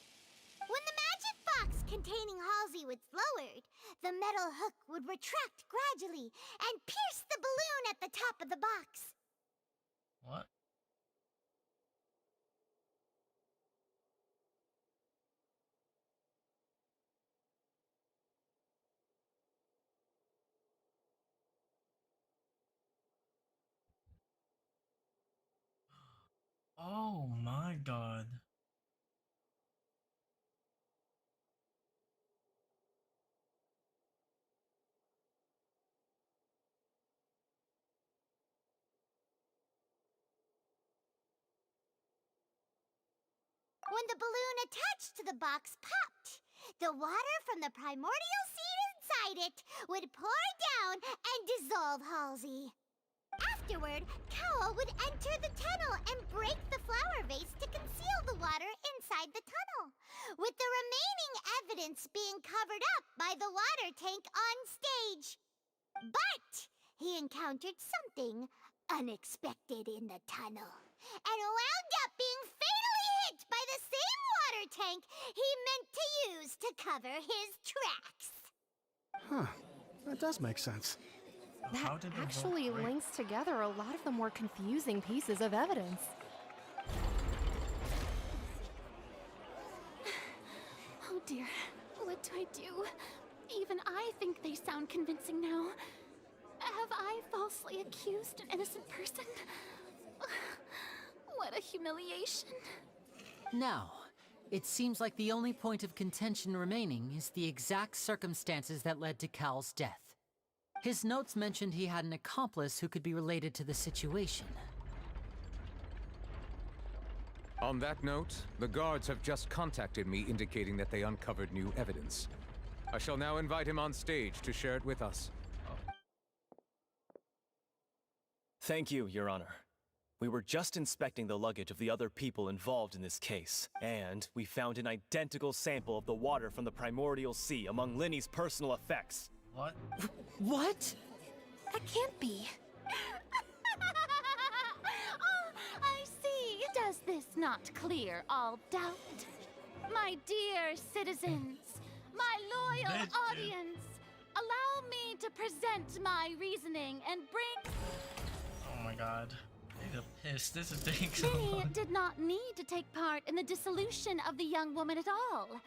When the magic box containing Halsey was lowered, the metal hook would retract gradually and pierce the balloon at the top of the box. What? Oh my god. When the balloon attached to the box popped, the water from the primordial seed inside it would pour down and dissolve Halsey. Afterward, Cowell would enter the tunnel and break the flower vase to conceal the water inside the tunnel, with the remaining evidence being covered up by the water tank on stage. But he encountered something unexpected in the tunnel, and wound up being fatally hit by the same water tank he meant to use to cover his tracks. Huh. That does make sense. That actually links together a lot of the more confusing pieces of evidence. Oh dear, what do I do? Even I think they sound convincing now. Have I falsely accused an innocent person? What a humiliation. Now, it seems like the only point of contention remaining is the exact circumstances that led to Cal's death. His notes mentioned he had an accomplice who could be related to the situation. On that note, the guards have just contacted me indicating that they uncovered new evidence. I shall now invite him on stage to share it with us. Thank you, Your Honor. We were just inspecting the luggage of the other people involved in this case, and we found an identical sample of the water from the primordial sea among Linny's personal effects. What? What? That can't be. Oh, I see. Does this not clear all doubt? My dear citizens, my loyal audience, allow me to present my reasoning and bring... Oh my god. I got pissed. This is taking so Linny long. did not need to take part in the dissolution of the young woman at all.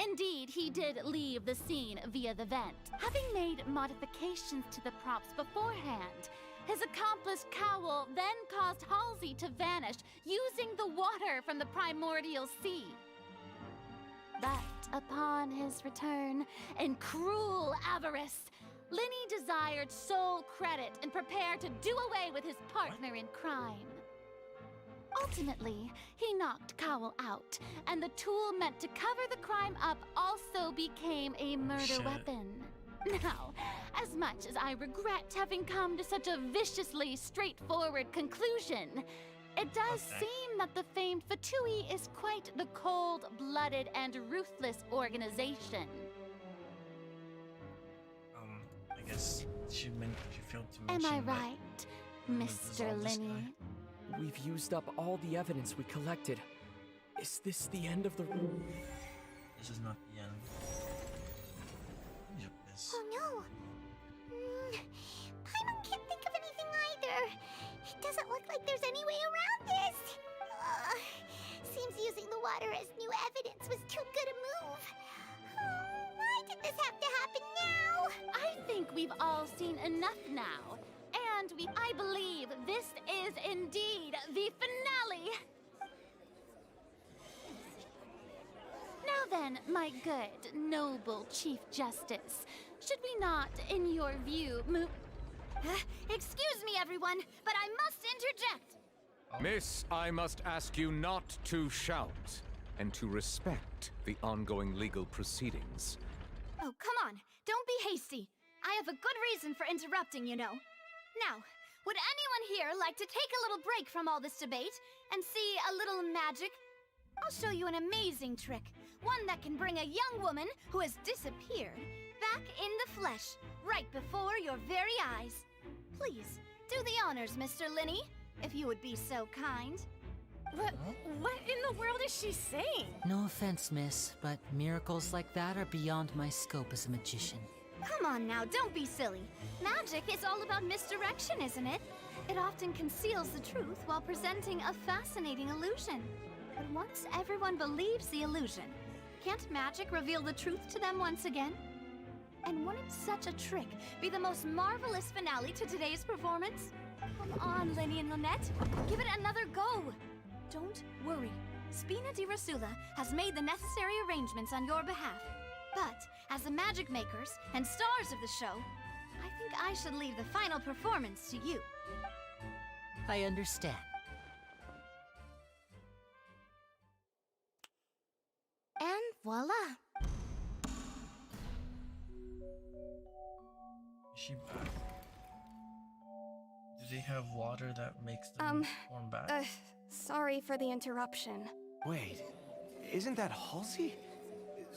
Indeed, he did leave the scene via the vent, having made modifications to the props beforehand. His accomplice Cowell then caused Halsey to vanish using the water from the primordial sea. But upon his return, in cruel avarice, Linny desired sole credit and prepared to do away with his partner in crime. Ultimately, he knocked Cowell out, and the tool meant to cover the crime up also became a murder weapon. Now, as much as I regret having come to such a viciously straightforward conclusion, it does seem that the famed Fatui is quite the cold-blooded and ruthless organization. I guess she failed to Am mention I that right, Mr. dissolve this Linny? guy. We've used up all the evidence we collected. Is this the end of the... This is not the end. Yep, this. Oh no! Paimon can't think of anything either. It doesn't look like there's any way around this. Seems using the water as new evidence was too good a move. Why did this have to happen now? I think we've all seen enough now. And I believe this is indeed the finale. Now then, my good, noble Chief Justice, should we not, in your view, move... Excuse me, everyone, but I must interject. Miss, I must ask you not to shout and to respect the ongoing legal proceedings. Oh, come on. Don't be hasty. I have a good reason for interrupting, you know. Now, would anyone here like to take a little break from all this debate and see a little magic? I'll show you an amazing trick, one that can bring a young woman who has disappeared back in the flesh, right before your very eyes. Please, do the honors, Mr. Linny, if you would be so kind. What in the world is she saying? No offense, miss, but miracles like that are beyond my scope as a magician. Come on now, don't be silly. Magic is all about misdirection, isn't it? It often conceals the truth while presenting a fascinating illusion. But once everyone believes the illusion, can't magic reveal the truth to them once again? And wouldn't such a trick be the most marvelous finale to today's performance? Come on, Lenny and Lynette. Give it another go. Don't worry. Spina di Rasula has made the necessary arrangements on your behalf. But as the magic makers and stars of the show, I think I should leave the final performance to you. I understand. And voila! Is she back? Do they have water that makes them form back? Sorry for the interruption. Wait, isn't that Halsey?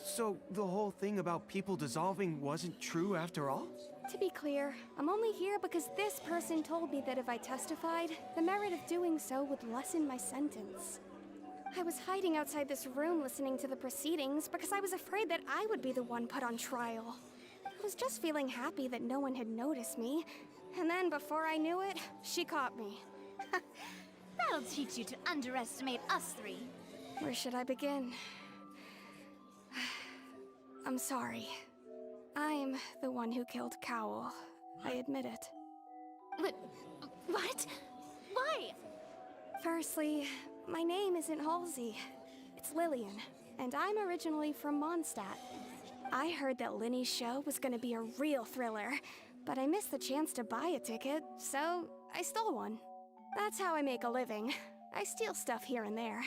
So the whole thing about people dissolving wasn't true after all? To be clear, I'm only here because this person told me that if I testified, the merit of doing so would lessen my sentence. I was hiding outside this room listening to the proceedings because I was afraid that I would be the one put on trial. I was just feeling happy that no one had noticed me, and then before I knew it, she caught me. That'll teach you to underestimate us three. Where should I begin? I'm sorry. I'm the one who killed Cowl. I admit it. What? Why? Firstly, my name isn't Halsey. It's Lillian, and I'm originally from Mondstadt. I heard that Linny's show was gonna be a real thriller, but I missed the chance to buy a ticket, so I stole one. That's how I make a living. I steal stuff here and there.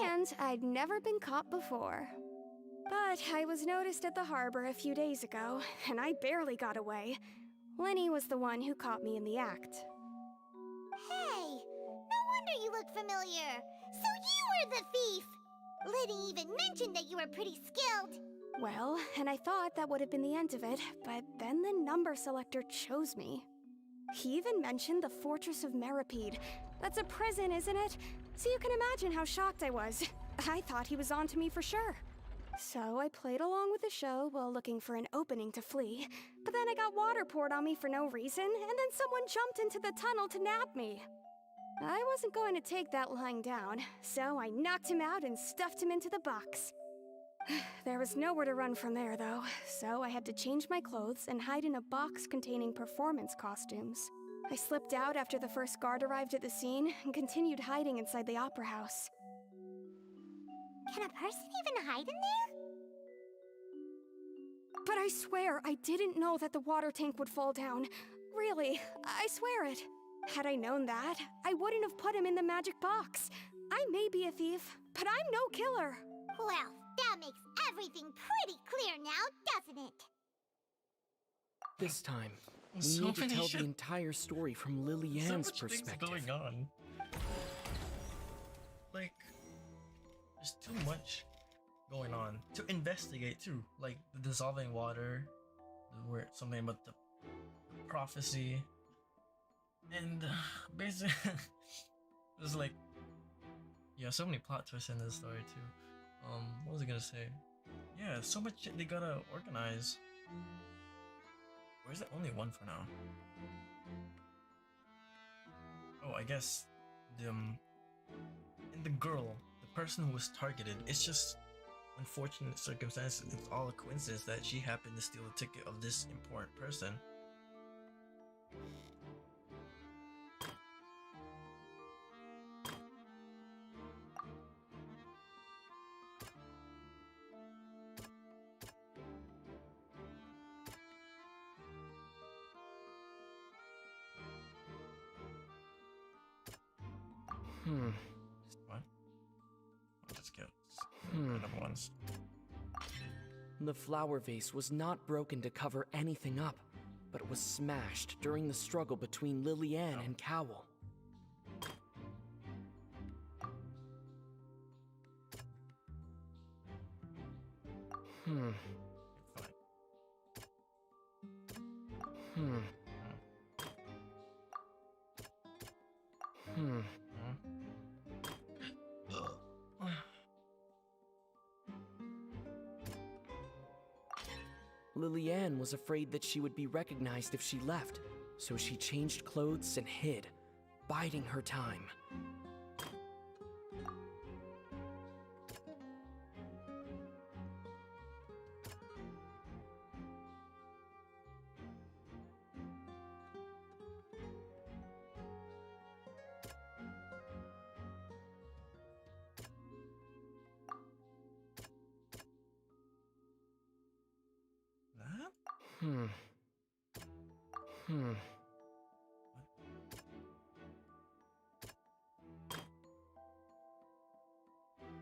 And I'd never been caught before. But I was noticed at the harbor a few days ago, and I barely got away. Lenny was the one who caught me in the act. Hey, no wonder you look familiar. So you were the thief! Liddy even mentioned that you were pretty skilled. Well, and I thought that would have been the end of it, but then the number selector chose me. He even mentioned the Fortress of Meripede. That's a prison, isn't it? So you can imagine how shocked I was. I thought he was on to me for sure. So I played along with the show while looking for an opening to flee, but then I got water poured on me for no reason, and then someone jumped into the tunnel to nab me. I wasn't going to take that lying down, so I knocked him out and stuffed him into the box. There was nowhere to run from there, though, so I had to change my clothes and hide in a box containing performance costumes. I slipped out after the first guard arrived at the scene and continued hiding inside the opera house. Can a person even hide in there? But I swear, I didn't know that the water tank would fall down. Really, I swear it. Had I known that, I wouldn't have put him in the magic box. I may be a thief, but I'm no killer. Well, that makes everything pretty clear now, doesn't it? This time, we So need to many tell shit- the entire story from Lilianne's perspective. Things going on. Like, there's too much going on to investigate too. Like the dissolving water, where something about the prophecy, and basically, there's like, yeah, so many plot twists in this story too. What was I gonna say? Yeah, so much shit they gotta organize. Or is it only one for now? Oh, I guess and the girl, the person who was targeted, it's just unfortunate circumstances. It's all a coincidence that she happened to steal a ticket of this important person. What? I'll just get another ones. The flower vase was not broken to cover anything up, but it was smashed during the struggle between Lilianne and Cowl. Fine. Lillian was afraid that she would be recognized if she left, so she changed clothes and hid, biding her time.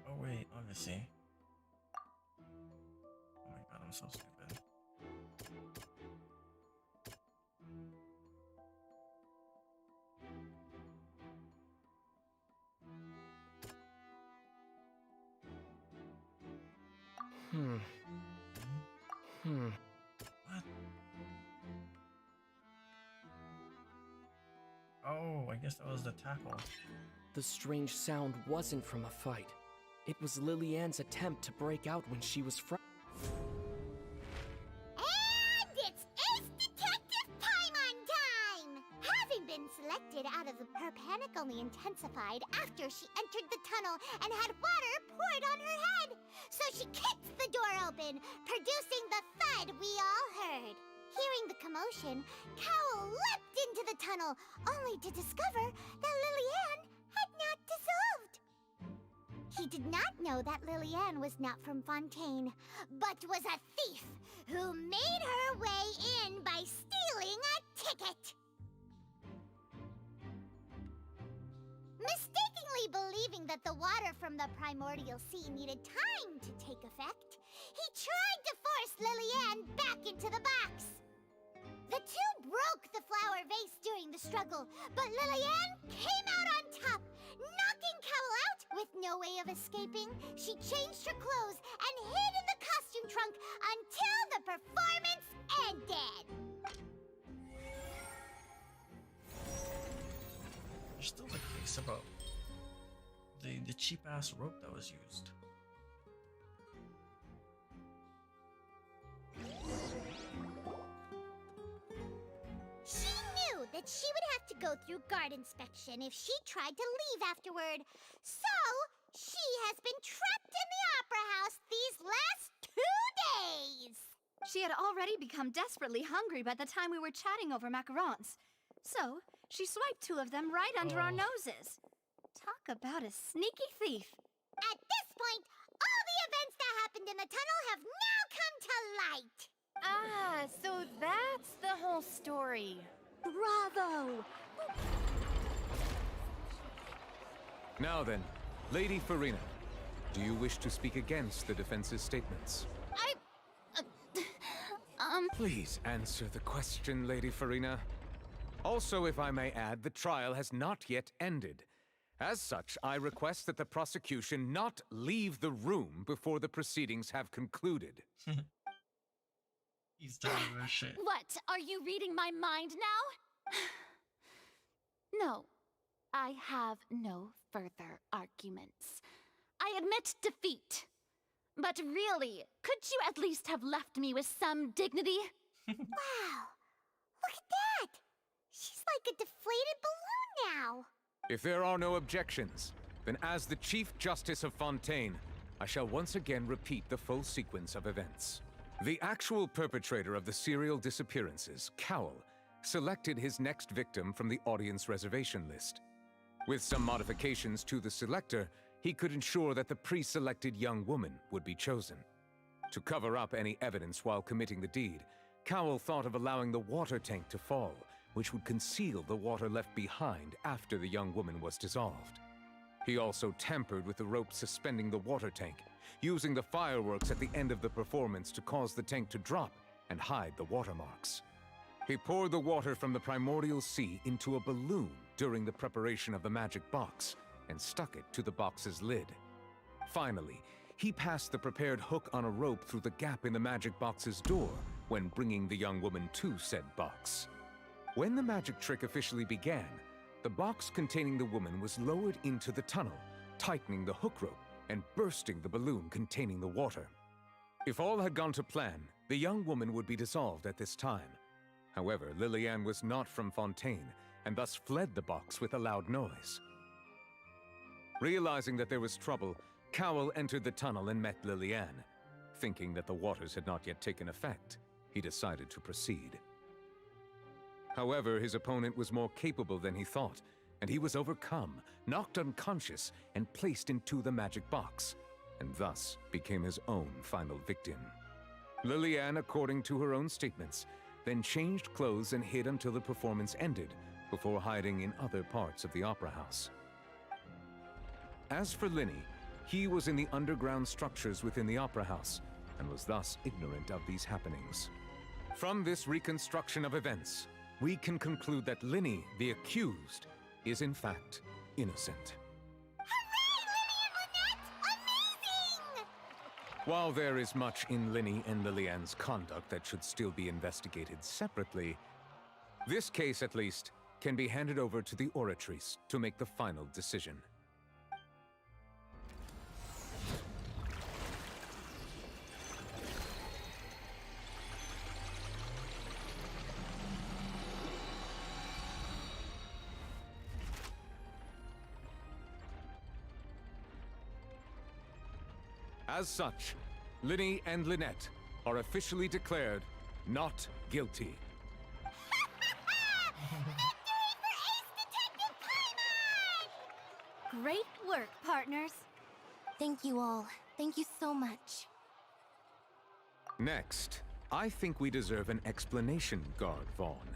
Oh wait, obviously. Oh my god, I'm so stupid. What? Oh, I guess that was the tackle. The strange sound wasn't from a fight. It was Lillian's attempt to break out when she was frightened. And it's Ace Detective Paimon time! Having been selected out of her panic only intensified after she entered the tunnel and had water poured on her head. So she kicked the door open, producing the thud we all heard. Hearing the commotion, Cowell leapt into the tunnel, only to discover that Lillian had not dissolved. He did not know that Lillian was not from Fontaine, but was a thief who made her way in by stealing a ticket. Mistakenly believing that the water from the primordial sea needed time to take effect, he tried to force Lillian back into the box. The two broke the flower vase during the struggle, but Lillian came out on top, knocking Cowell out. With no way of escaping, she changed her clothes and hid in the costume trunk until the performance ended. There's still the case about the cheap ass rope that was used. She knew that she would have to go through guard inspection if she tried to leave afterward. So, she has been trapped in the Opera House these last 2 days. She had already become desperately hungry by the time we were chatting over macarons. So, she swiped 2 of them right under our noses. Talk about a sneaky thief. At this point, all the events that happened in the tunnel have now come to light. Ah, so that's the whole story. Bravo! Now then, Lady Farina, do you wish to speak against the defense's statements? Please answer the question, Lady Farina. Also, if I may add, the trial has not yet ended. As such, I request that the prosecution not leave the room before the proceedings have concluded. He's done with shit. What? Are you reading my mind now? No, I have no further arguments. I admit defeat. But really, could you at least have left me with some dignity? Wow, look at that! She's like a deflated balloon now. If there are no objections, then as the Chief Justice of Fontaine, I shall once again repeat the full sequence of events. The actual perpetrator of the serial disappearances, Cowell, selected his next victim from the audience reservation list. With some modifications to the selector, he could ensure that the pre-selected young woman would be chosen. To cover up any evidence while committing the deed, Cowell thought of allowing the water tank to fall, which would conceal the water left behind after the young woman was dissolved. He also tampered with the rope suspending the water tank, using the fireworks at the end of the performance to cause the tank to drop and hide the watermarks. He poured the water from the primordial sea into a balloon during the preparation of the magic box and stuck it to the box's lid. Finally, he passed the prepared hook on a rope through the gap in the magic box's door when bringing the young woman to said box. When the magic trick officially began, the box containing the woman was lowered into the tunnel, tightening the hook rope and bursting the balloon containing the water. If all had gone to plan, The young woman would be dissolved at this time. However, Liliane was not from Fontaine, and thus fled the box with a loud noise. Realizing that there was trouble, Cowell entered the tunnel and met Liliane. Thinking that the waters had not yet taken effect, he decided to proceed. However, his opponent was more capable than he thought, and he was overcome, knocked unconscious, and placed into the magic box, and thus became his own final victim. Liliane, according to her own statements, then changed clothes and hid until the performance ended, before hiding in other parts of the opera house. As for Linny, he was in the underground structures within the opera house, and was thus ignorant of these happenings. From this reconstruction of events, we can conclude that Linny, the accused, is in fact innocent. While there is much in Linny and Liliane's conduct that should still be investigated separately, this case, at least, can be handed over to the Oratrice to make the final decision. As such, Linny and Lynette are officially declared not guilty. Great work, partners. Thank you all. Thank you so much. Next, I think we deserve an explanation, Guard Vaughn.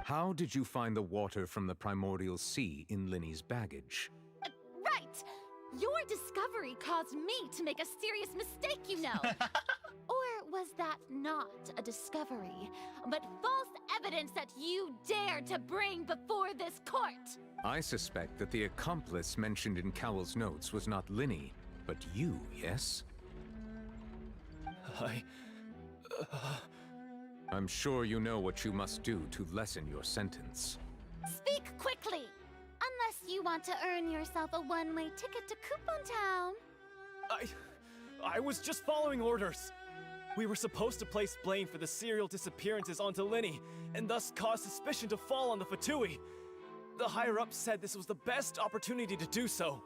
How did you find the water from the primordial sea in Linny's baggage? Right! Your discovery caused me to make a serious mistake, you know. Or was that not a discovery, but false evidence that you dared to bring before this court? I suspect that the accomplice mentioned in Cowell's notes was not Linny, but you, yes? I'm sure you know what you must do to lessen your sentence. Speak quickly! Unless you want to earn yourself a one-way ticket to Coupon Town. I was just following orders. We were supposed to place blame for the serial disappearances onto Linny, and thus cause suspicion to fall on the Fatui. The higher-ups said this was the best opportunity to do so.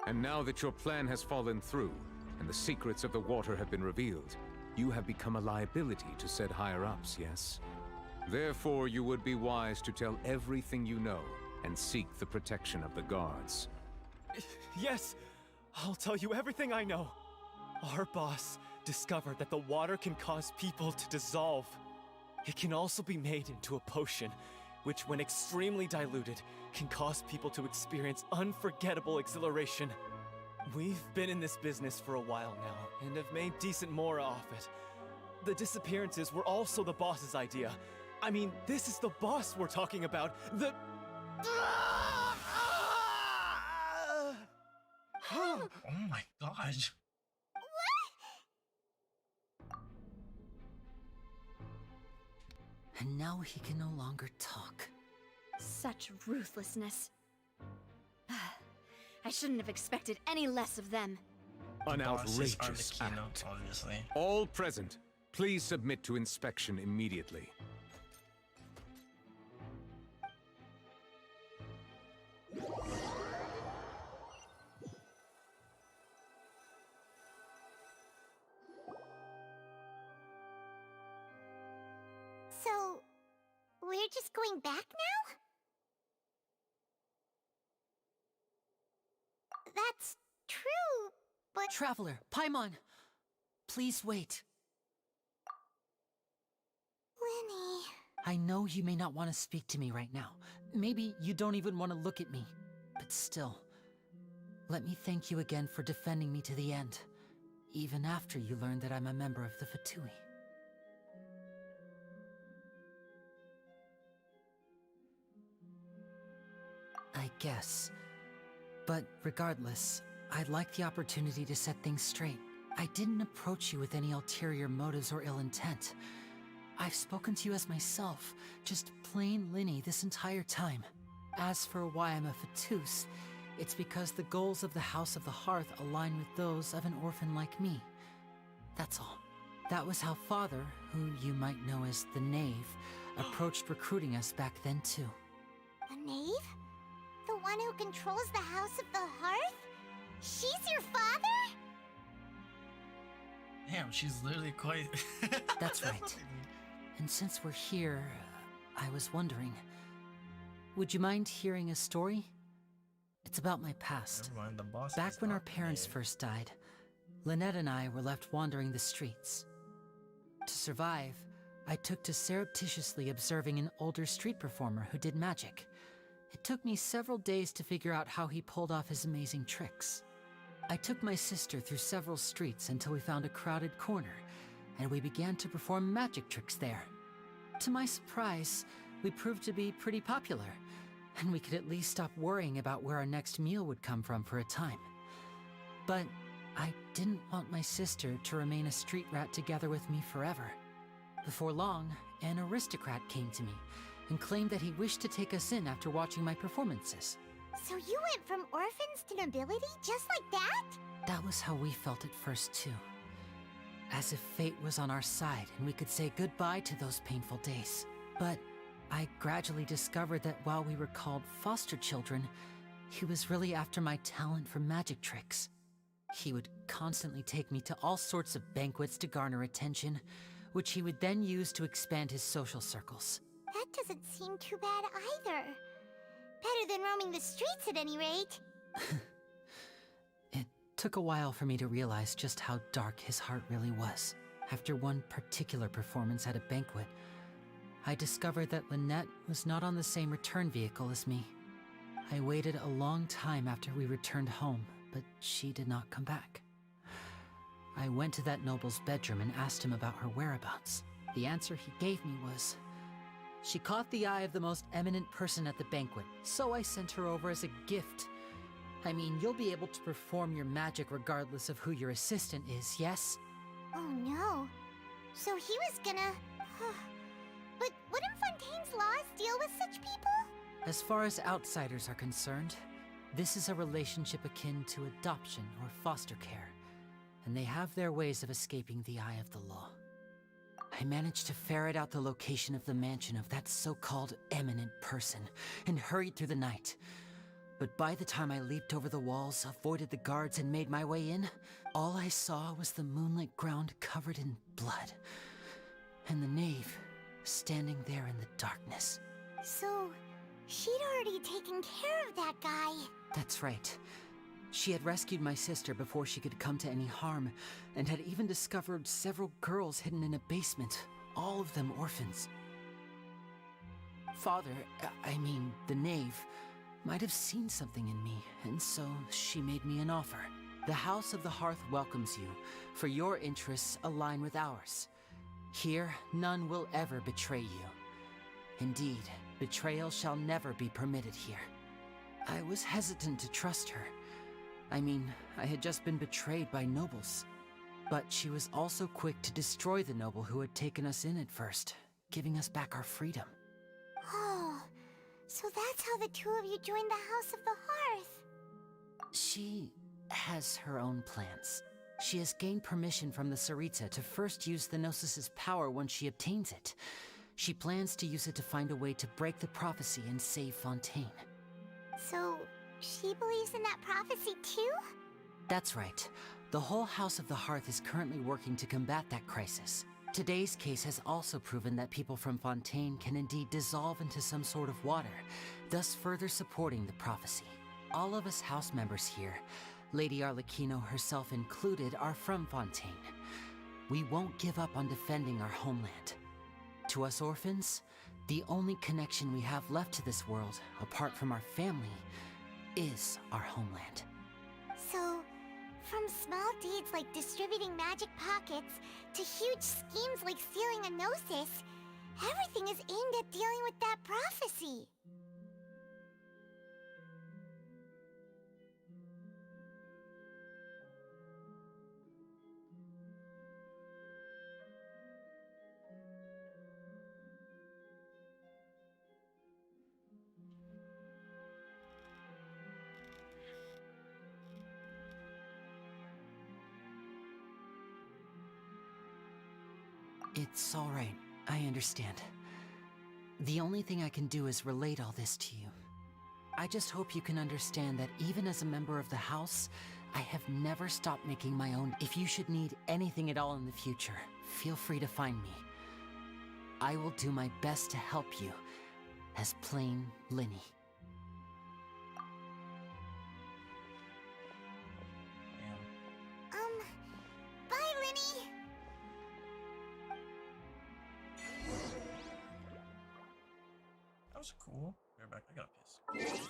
And now that your plan has fallen through, and the secrets of the water have been revealed, you have become a liability to said higher-ups, yes? Therefore, you would be wise to tell everything you know, and seek the protection of the guards. Yes, I'll tell you everything I know. Our boss discovered that the water can cause people to dissolve. It can also be made into a potion, which when extremely diluted, can cause people to experience unforgettable exhilaration. We've been in this business for a while now, and have made decent more off it. The disappearances were also the boss's idea. I mean, this is the boss we're talking about. The... Oh my gosh. And now he can no longer talk. Such ruthlessness. I shouldn't have expected any less of them. An Bosses are the outrageous keynote, act. obviously. All present, please submit to inspection immediately. So, we're just going back now? That's true, but... Traveler, Paimon, please wait. Linny... I know you may not want to speak to me right now. Maybe you don't even want to look at me. But still, let me thank you again for defending me to the end, even after you learned that I'm a member of the Fatui. I guess. But regardless, I'd like the opportunity to set things straight. I didn't approach you with any ulterior motives or ill intent. I've spoken to you as myself, just plain Linny this entire time. As for why I'm a Fatus, it's because the goals of the House of the Hearth align with those of an orphan like me. That's all. That was how Father, who you might know as the Knave, approached recruiting us back then too. The knave? The one who controls the House of the Hearth? She's your father? Damn, she's literally quite. That's right. And since we're here, I was wondering, would you mind hearing a story? It's about my past. Never mind, the boss. Back is when our not parents dead. first died, Lynette and I were left wandering the streets. To survive, I took to surreptitiously observing an older street performer who did magic. It took me several days to figure out how he pulled off his amazing tricks. I took my sister through several streets until we found a crowded corner, and we began to perform magic tricks there. To my surprise, we proved to be pretty popular, and we could at least stop worrying about where our next meal would come from for a time. But I didn't want my sister to remain a street rat together with me forever. Before long, an aristocrat came to me and claimed that he wished to take us in after watching my performances. So you went from orphans to nobility just like that? That was how we felt at first too. As if fate was on our side and we could say goodbye to those painful days. But I gradually discovered that while we were called foster children, he was really after my talent for magic tricks. He would constantly take me to all sorts of banquets to garner attention, which he would then use to expand his social circles. That doesn't seem too bad either. Better than roaming the streets at any rate. It took a while for me to realize just how dark his heart really was. After one particular performance at a banquet, I discovered that Lynette was not on the same return vehicle as me. I waited a long time after we returned home, but she did not come back. I went to that noble's bedroom and asked him about her whereabouts. The answer he gave me was, she caught the eye of the most eminent person at the banquet, so I sent her over as a gift. I mean, you'll be able to perform your magic regardless of who your assistant is, yes? Oh no. So he was gonna... But wouldn't Fontaine's laws deal with such people? As far as outsiders are concerned, this is a relationship akin to adoption or foster care, and they have their ways of escaping the eye of the law. I managed to ferret out the location of the mansion of that so-called eminent person and hurried through the night. But by the time I leaped over the walls, avoided the guards, and made my way in, all I saw was the moonlit ground covered in blood, and the knave standing there in the darkness. So, she'd already taken care of that guy. That's right. She had rescued my sister before she could come to any harm, and had even discovered several girls hidden in a basement, all of them orphans. Father, I mean, the knave, might have seen something in me, and so she made me an offer. The House of the Hearth welcomes you, for your interests align with ours. Here, none will ever betray you. Indeed, betrayal shall never be permitted here. I was hesitant to trust her. I mean, I had just been betrayed by nobles. But she was also quick to destroy the noble who had taken us in at first, giving us back our freedom. Oh, so that's how the two of you joined the House of the Hearth. She has her own plans. She has gained permission from the Tsaritsa to first use the Gnosis' power once she obtains it. She plans to use it to find a way to break the prophecy and save Fontaine. So, she believes in that prophecy too? That's right. The whole House of the Hearth is currently working to combat that crisis. Today's case has also proven that people from Fontaine can indeed dissolve into some sort of water, thus further supporting the prophecy. All of us house members here, Lady Arlecchino herself included, are from Fontaine. We won't give up on defending our homeland. To us orphans, the only connection we have left to this world, apart from our family, is our homeland. So, from small deeds like distributing magic pockets to huge schemes like stealing a Gnosis, everything is aimed at dealing with that prophecy. It's all right. I understand. The only thing I can do is relate all this to you. I just hope you can understand that even as a member of the house, I have never stopped making my own. If you should need anything at all in the future, feel free to find me. I will do my best to help you, as plain Linny. Bye, Linny. That was cool. Bear back, I got a piss.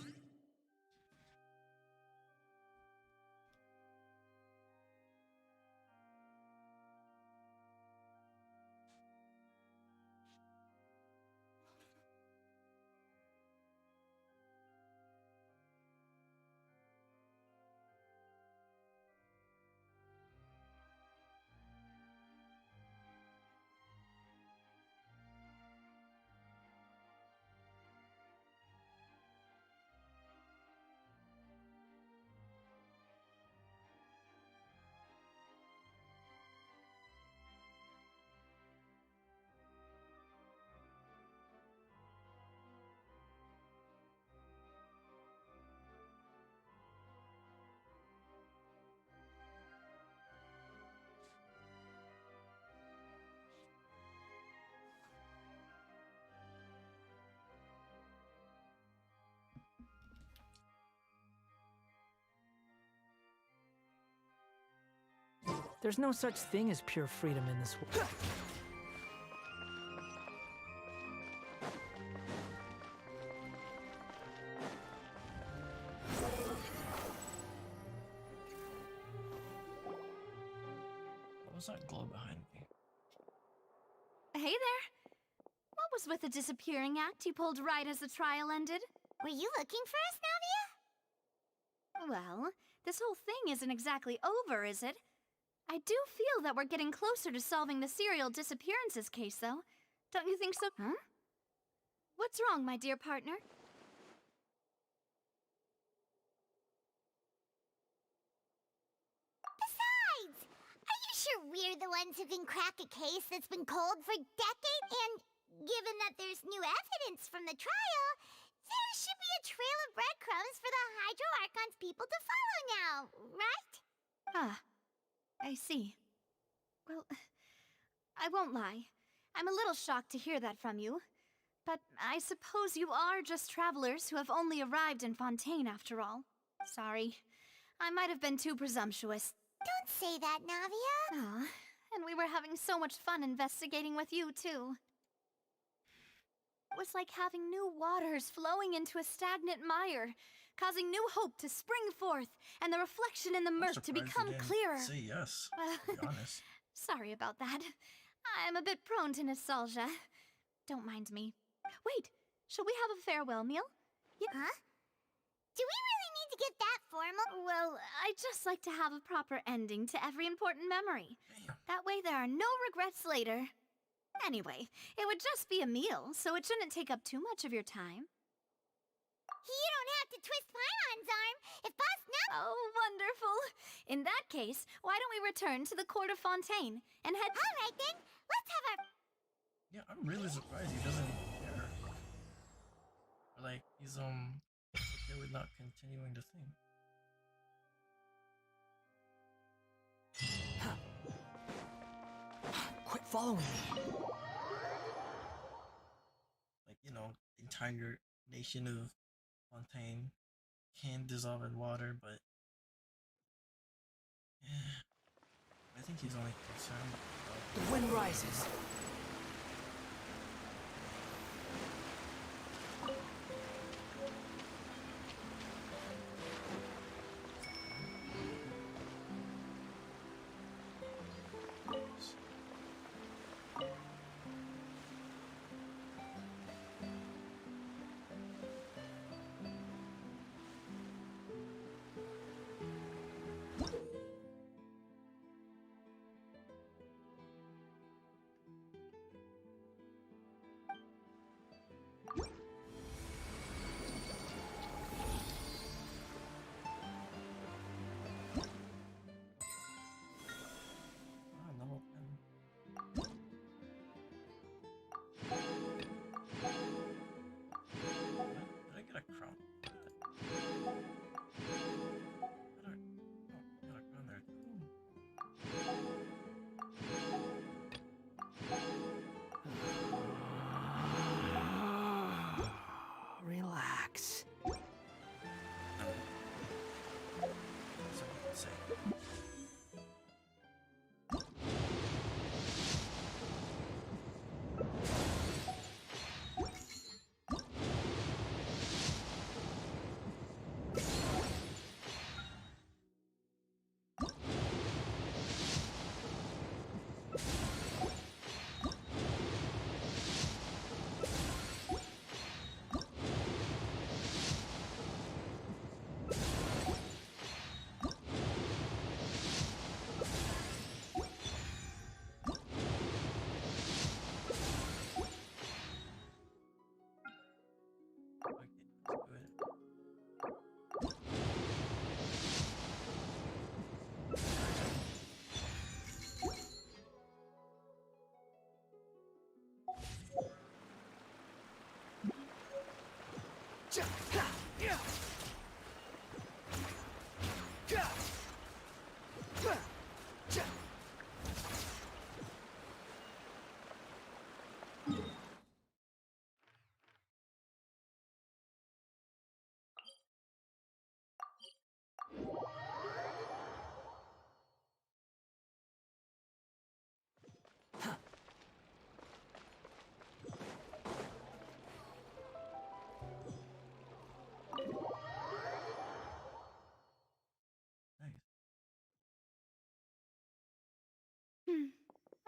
There's no such thing as pure freedom in this world. What was that glow behind me? Hey there. What was with the disappearing act you pulled right as the trial ended? Were you looking for us, Navia? Well, this whole thing isn't exactly over, is it? I do feel that we're getting closer to solving the serial disappearances case, though. Don't you think so? Huh? What's wrong, my dear partner? Besides, are you sure we're the ones who can crack a case that's been cold for decades? And given that there's new evidence from the trial, there should be a trail of breadcrumbs for the Hydro Archon's people to follow now, right? Ah, I see. Well, I won't lie. I'm a little shocked to hear that from you. But I suppose you are just travelers who have only arrived in Fontaine after all. Sorry. I might have been too presumptuous. Don't say that, Navia. Aw, and we were having so much fun investigating with you, too. It was like having new waters flowing into a stagnant mire, causing new hope to spring forth, and the reflection in the murk to become clearer. Say yes, to be honest. Sorry about that. I'm a bit prone to nostalgia. Don't mind me. Wait, shall we have a farewell meal? Huh? Do we really need to get that formal? Well, I'd just like to have a proper ending to every important memory. That way there are no regrets later. Anyway, it would just be a meal, so it shouldn't take up too much of your time. You don't have to twist Paimon's arm if Boss Oh, wonderful. In that case, why don't we return to the court of Fontaine and head... All right, then. Let's have our... Yeah, I'm really surprised he doesn't care. Like, he's, okay with not continuing the thing. Quit following me. Like, you know, the entire nation of Fontaine can dissolve in water, but yeah, I think he's only concerned about The wind rises.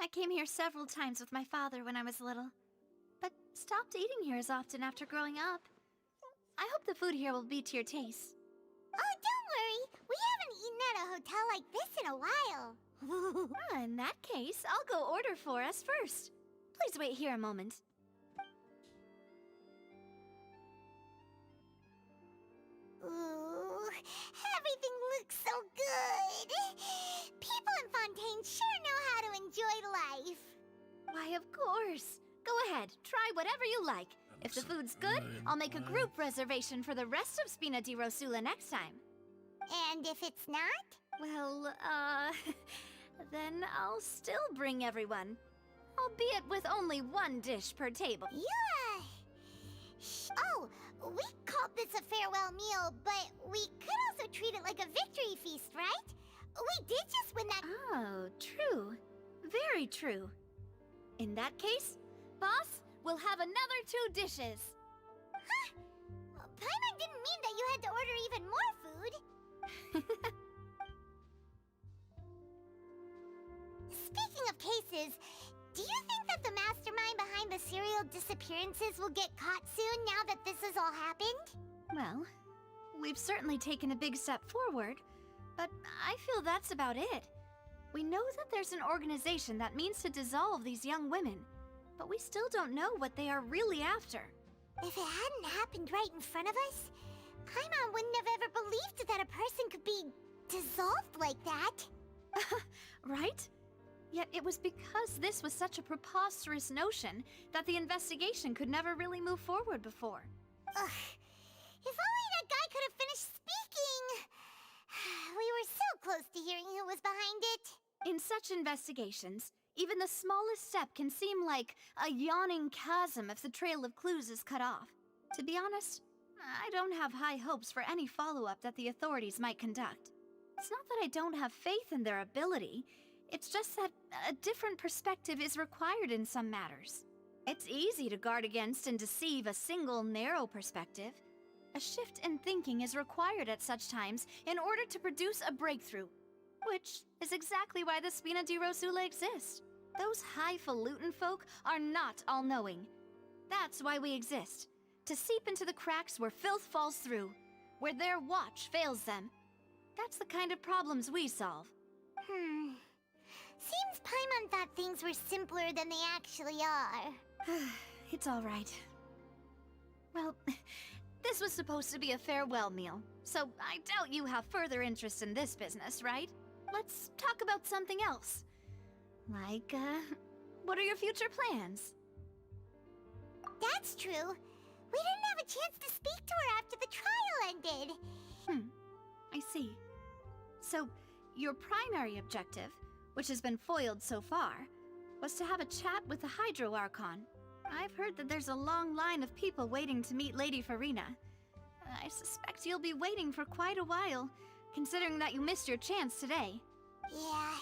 I came here several times with my father when I was little, but stopped eating here as often after growing up. I hope the food here will be to your taste. Oh, don't worry. We haven't eaten at a hotel like this in a while. In that case, I'll go order for us first. Please wait here a moment. Ooh, everything looks so good. People in Fontaine sure know how to enjoy life. Why, of course. Go ahead, try whatever you like. If the food's good, I'll make a group reservation for the rest of Spina di Rosula next time. And if it's not? Well, then I'll still bring everyone. Albeit with only one dish per table. Yeah. Oh, we called this a farewell meal, but we could also treat it like a victory feast, right? We did just win that. Oh, true. Very true. In that case, boss, we'll have another 2 dishes. Huh? Paimon didn't mean that you had to order even more food. Speaking of cases, do you think that the mastermind behind the serial disappearances will get caught soon now that this has all happened? Well, we've certainly taken a big step forward, but I feel that's about it. We know that there's an organization that means to dissolve these young women, but we still don't know what they are really after. If it hadn't happened right in front of us, Paimon wouldn't have ever believed that a person could be dissolved like that. Right? Yet it was because this was such a preposterous notion that the investigation could never really move forward before. Ugh. If only that guy could have finished speaking! We were so close to hearing who was behind it. In such investigations, even the smallest step can seem like a yawning chasm if the trail of clues is cut off. To be honest, I don't have high hopes for any follow-up that the authorities might conduct. It's not that I don't have faith in their ability, it's just that a different perspective is required in some matters. It's easy to guard against and deceive a single narrow perspective. A shift in thinking is required at such times in order to produce a breakthrough, which is exactly why the Spina di Rosula exist. Those highfalutin folk are not all-knowing. That's why we exist, to seep into the cracks where filth falls through, where their watch fails them. That's the kind of problems we solve. Seems Paimon thought things were simpler than they actually are. It's all right. Well, this was supposed to be a farewell meal, so I doubt you have further interest in this business, right? Let's talk about something else. Like, what are your future plans? That's true. We didn't have a chance to speak to her after the trial ended. I see. So, your primary objective, which has been foiled so far, was to have a chat with the Hydro Archon. I've heard that there's a long line of people waiting to meet Lady Farina. I suspect you'll be waiting for quite a while, considering that you missed your chance today. Yeah,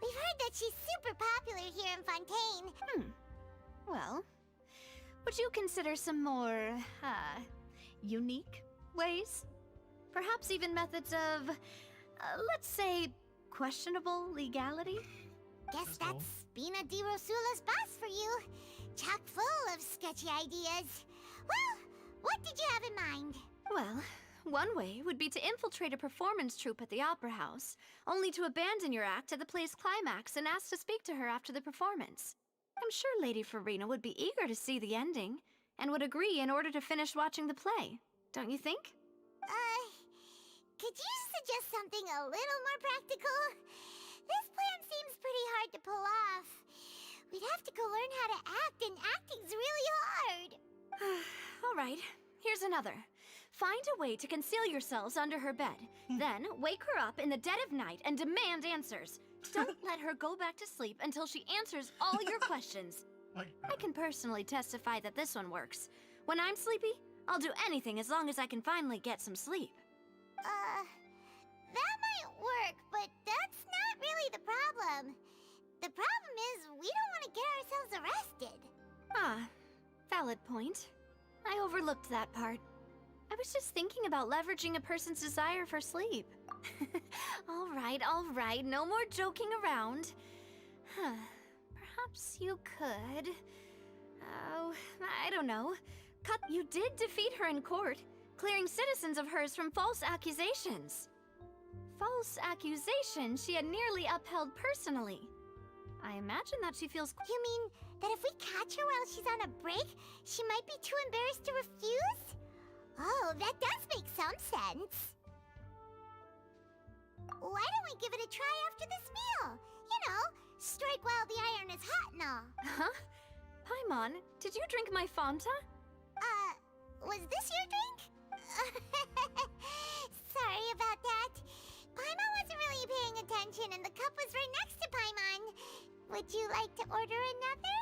we've heard that she's super popular here in Fontaine. Well, would you consider some more, unique ways? Perhaps even methods of, let's say, questionable legality? Guess that's Spina di Rosula's boss for you. Chock full of sketchy ideas. Well, what did you have in mind? Well, one way would be to infiltrate a performance troupe at the Opera House, only to abandon your act at the play's climax and ask to speak to her after the performance. I'm sure Lady Farina would be eager to see the ending, and would agree in order to finish watching the play. Don't you think? Could you suggest something a little more practical? This plan seems pretty hard to pull off. We'd have to go learn how to act, and acting's really hard. All right, here's another. Find a way to conceal yourselves under her bed. Then wake her up in the dead of night and demand answers. Don't let her go back to sleep until she answers all your questions. I can personally testify that this one works. When I'm sleepy, I'll do anything as long as I can finally get some sleep. That might work, but that's not really the problem. The problem is we don't want to get ourselves arrested. Valid point. I overlooked that part. I was just thinking about leveraging a person's desire for sleep. All right, no more joking around. perhaps you could... Oh, I don't know. You did defeat her in court, clearing citizens of hers from false accusations. False accusations she had nearly upheld personally. I imagine that she feels... You mean that if we catch her while she's on a break, she might be too embarrassed to refuse? Oh, that does make some sense. Why don't we give it a try after this meal? You know, strike while the iron is hot and all. Huh? Paimon, did you drink my Fanta? Was this your drink? Sorry about that. Paimon wasn't really paying attention and the cup was right next to Paimon. Would you like to order another?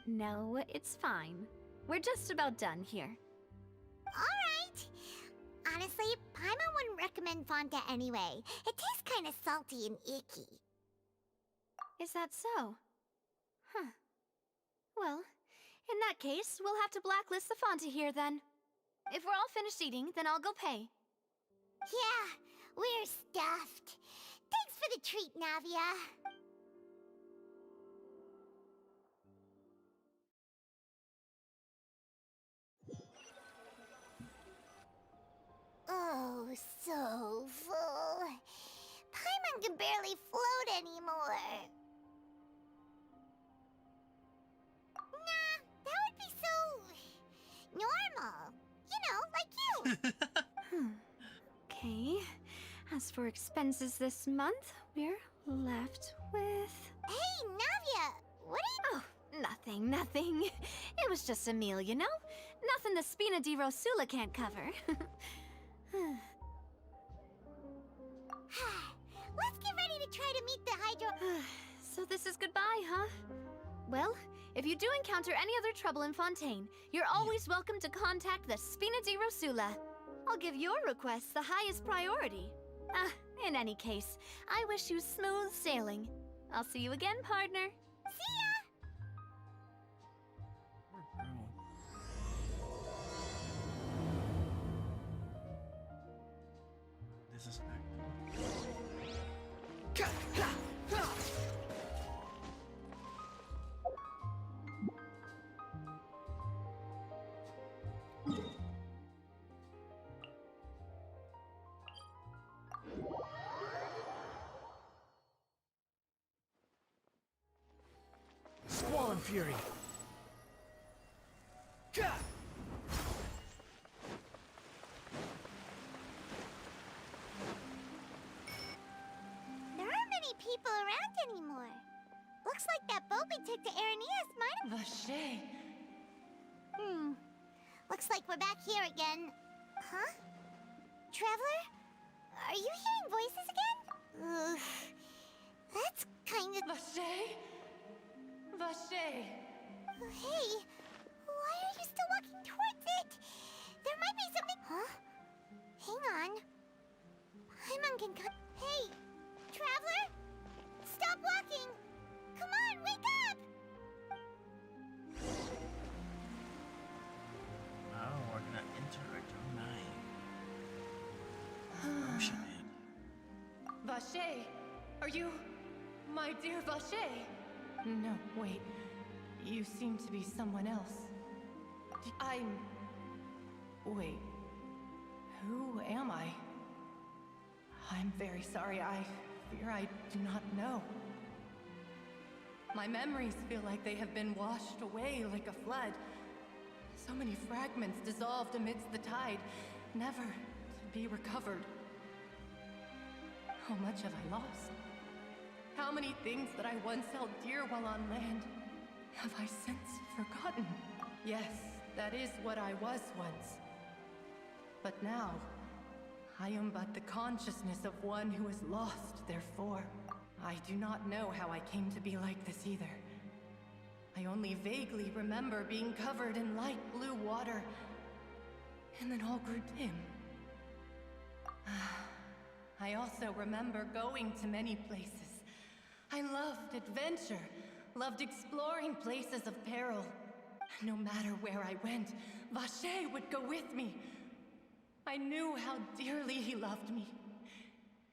No, it's fine. We're just about done here. Alright. Honestly, Paimon wouldn't recommend Fonta anyway. It tastes kind of salty and icky. Is that so? Huh. Well, in that case, we'll have to blacklist the Fonta here then. If we're all finished eating, then I'll go pay. Yeah, we're stuffed. Thanks for the treat, Navia. Oh, so full. Paimon can barely float anymore. Nah, that would be so... normal. You know, like you. Okay. As for expenses this month, we're left with... Hey, Navia! What are you... Oh, nothing. It was just a meal, you know? Nothing the Spina di Rosula can't cover. Let's get ready to try to meet the Hydro... So this is goodbye, huh? Well, if you do encounter any other trouble in Fontaine, you're always welcome to contact the Spina di Rosula. I'll give your requests the highest priority. In any case, I wish you smooth sailing. I'll see you again, partner. See ya! This is back. Squall and Fury. There aren't many people around anymore. Looks like that boat we took to Araneas might have... Vache. Looks like we're back here again. Huh? Traveler? Are you hearing voices again? Ugh. That's kind of... Vache? Vache. Hey, why are you still walking towards it? There might be something... Huh? Hang on. Paimon can come... Hey, Traveler? Stop walking! Come on, wake up! Wow, we're gonna enter Act 9. Ocean Man. Vache. Are you... my dear Vache? No, wait. You seem to be someone else. Wait. Who am I? I'm very sorry. I fear I do not know. My memories feel like they have been washed away like a flood. So many fragments dissolved amidst the tide, never to be recovered. How much have I lost? How many things that I once held dear while on land have I since forgotten? Yes, that is what I was once. But now, I am but the consciousness of one who is lost, therefore. I do not know how I came to be like this either. I only vaguely remember being covered in light blue water, and then all grew dim. I also remember going to many places. I loved adventure, loved exploring places of peril. No matter where I went, Vache would go with me. I knew how dearly he loved me,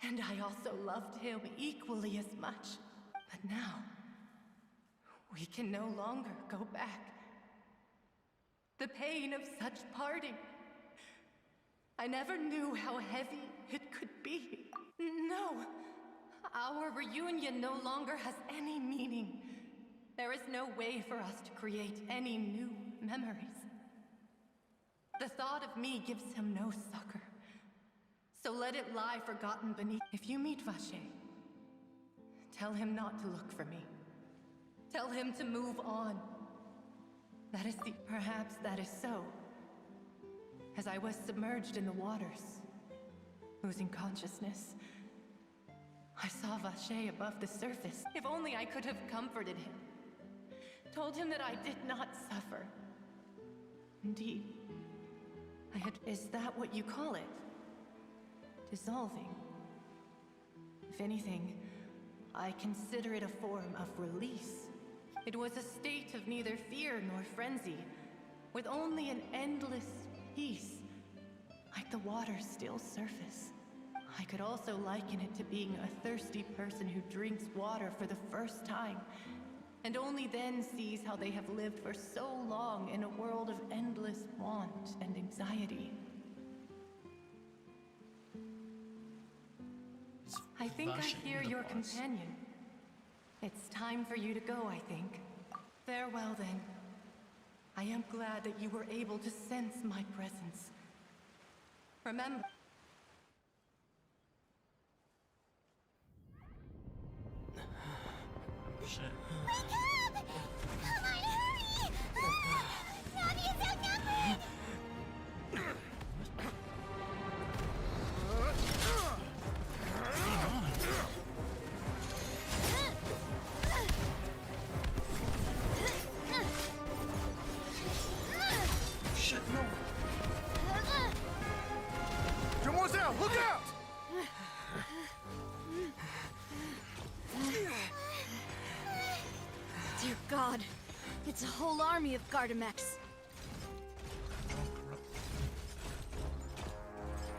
and I also loved him equally as much. But now, We can no longer go back. The pain of such parting. I never knew how heavy it could be. No, our reunion no longer has any meaning. There is no way for us to create any new memories. The thought of me gives him no succor. So let it lie forgotten beneath. If you meet Vache, tell him not to look for me. Tell him to move on. That is the... Perhaps that is so. As I was submerged in the waters, losing consciousness, I saw Vache above the surface. If only I could have comforted him. Told him that I did not suffer. Indeed, I had... Is that what you call it? Dissolving? If anything, I consider it a form of release. It was a state of neither fear nor frenzy, with only an endless peace, like the water's still surface. I could also liken it to being a thirsty person who drinks water for the first time, and only then sees how they have lived for so long in a world of endless want and anxiety. I think I hear your companion. It's time for you to go, I think. Farewell, then. I am glad that you were able to sense my presence. Remember... Shit. Wake up! Come on, hurry! Navi is outnumbered! Shit, no. Demoiselle, look out! Dear God, it's a whole army of Gardamex.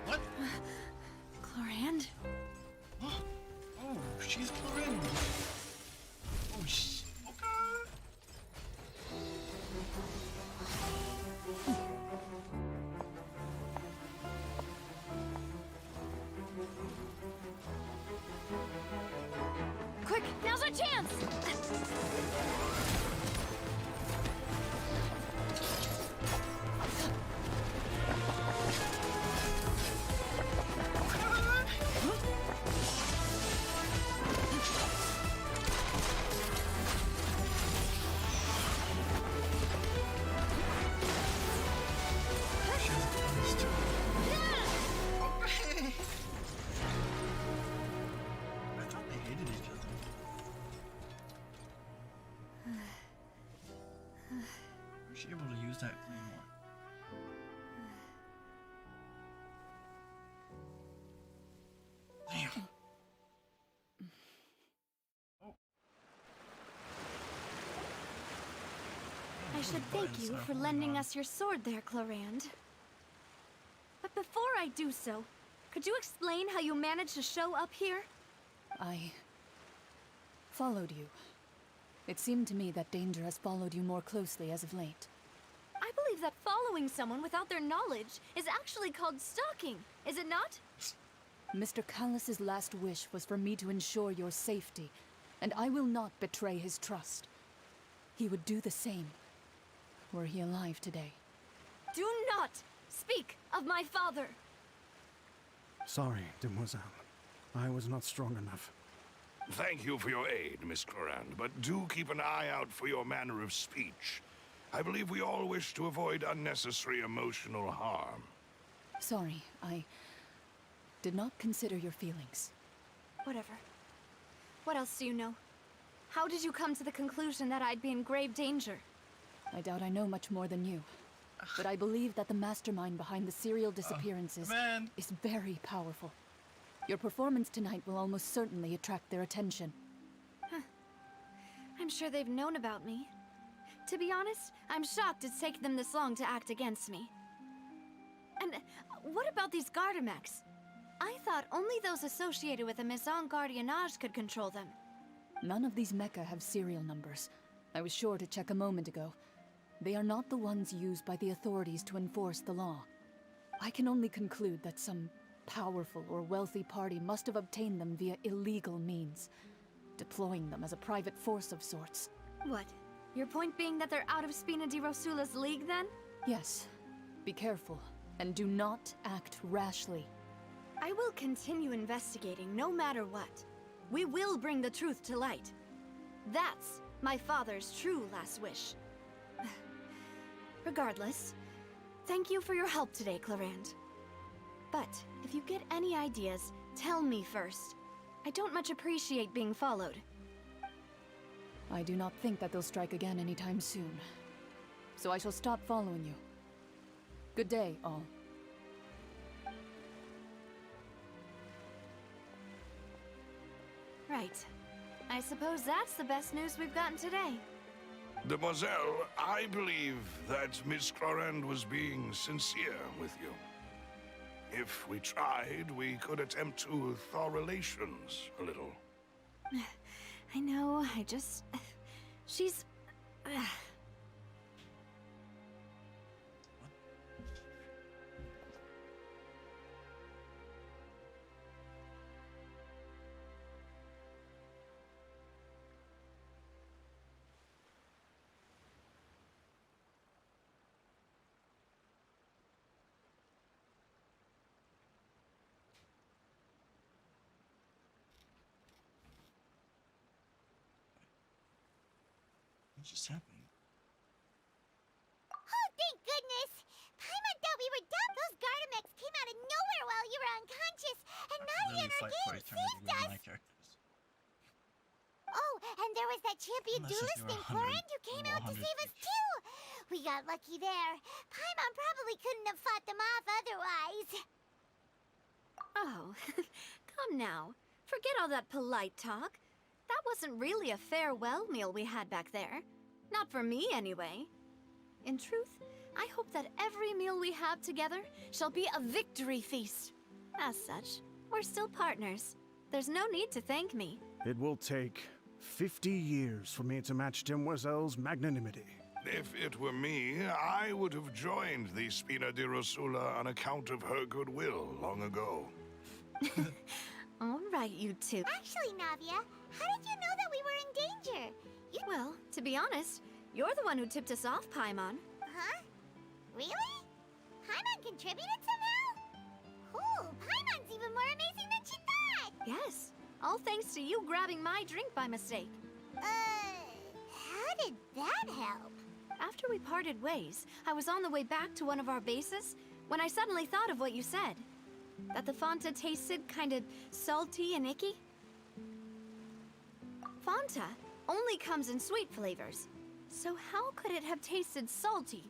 What? Chlorand? Oh, she's Chlorand. Oh, okay. Quick, now's our chance! I thought they hated each other. Was she able to use that claymore? Damn. I should thank you for lending us your sword there, Chlorand. But before I do so, could you explain how you managed to show up here? I followed you. It seemed to me that danger has followed you more closely as of late. I believe that following someone without their knowledge is actually called stalking, is it not? Mr. Callus's last wish was for me to ensure your safety, and I will not betray his trust. He would do the same, were he alive today. Do not speak of my father! Sorry, Demoiselle. I was not strong enough. Thank you for your aid, Miss Chlorand, but do keep an eye out for your manner of speech. I believe we all wish to avoid unnecessary emotional harm. Sorry, I did not consider your feelings. Whatever. What else do you know? How did you come to the conclusion that I'd be in grave danger? I doubt I know much more than you. But I believe that the mastermind behind the serial disappearances is very powerful. Your performance tonight will almost certainly attract their attention. Huh. I'm sure they've known about me. To be honest, I'm shocked it's taken them this long to act against me. And what about these Gardamex? I thought only those associated with the Maison Gardiennage could control them. None of these mecha have serial numbers, I was sure to check a moment ago. They are not the ones used by the authorities to enforce the law. I can only conclude that some powerful or wealthy party must have obtained them via illegal means, deploying them as a private force of sorts. What? Your point being that they're out of Spina di Rosula's league, then? Yes. Be careful, and do not act rashly. I will continue investigating no matter what. We will bring the truth to light. That's my father's true last wish. Regardless, thank you for your help today, Clarand. But if you get any ideas, tell me first. I don't much appreciate being followed. I do not think that they'll strike again anytime soon. So I shall stop following you. Good day, all. Right. I suppose that's the best news we've gotten today. Demoiselle, I believe that Miss Clorand was being sincere with you. If we tried, we could attempt to thaw relations a little. I know, I just... She's... What just happened? Oh, thank goodness! Paimon thought we were dumb! Those Gardamex came out of nowhere while you were unconscious, and Nadia and our gang saved us! Oh, and there was that champion duelist named Clorand who came out to save us too! We got lucky there. Paimon probably couldn't have fought them off otherwise. Oh, come now. Forget all that polite talk. That wasn't really a farewell meal we had back there. Not for me, anyway. In truth, I hope that every meal we have together shall be a victory feast. As such, we're still partners. There's no need to thank me. It will take 50 years for me to match Demoiselle's magnanimity. If it were me, I would have joined the Spina di Rosula on account of her goodwill long ago. All right, you two. Actually, Navia, how did you know that we were in danger? Well, to be honest, you're the one who tipped us off, Paimon. Huh? Really? Paimon contributed somehow? Ooh, Paimon's even more amazing than she thought! Yes, all thanks to you grabbing my drink by mistake. How did that help? After we parted ways, I was on the way back to one of our bases when I suddenly thought of what you said. That the Fanta tasted kind of salty and icky. Fanta only comes in sweet flavors, so how could it have tasted salty?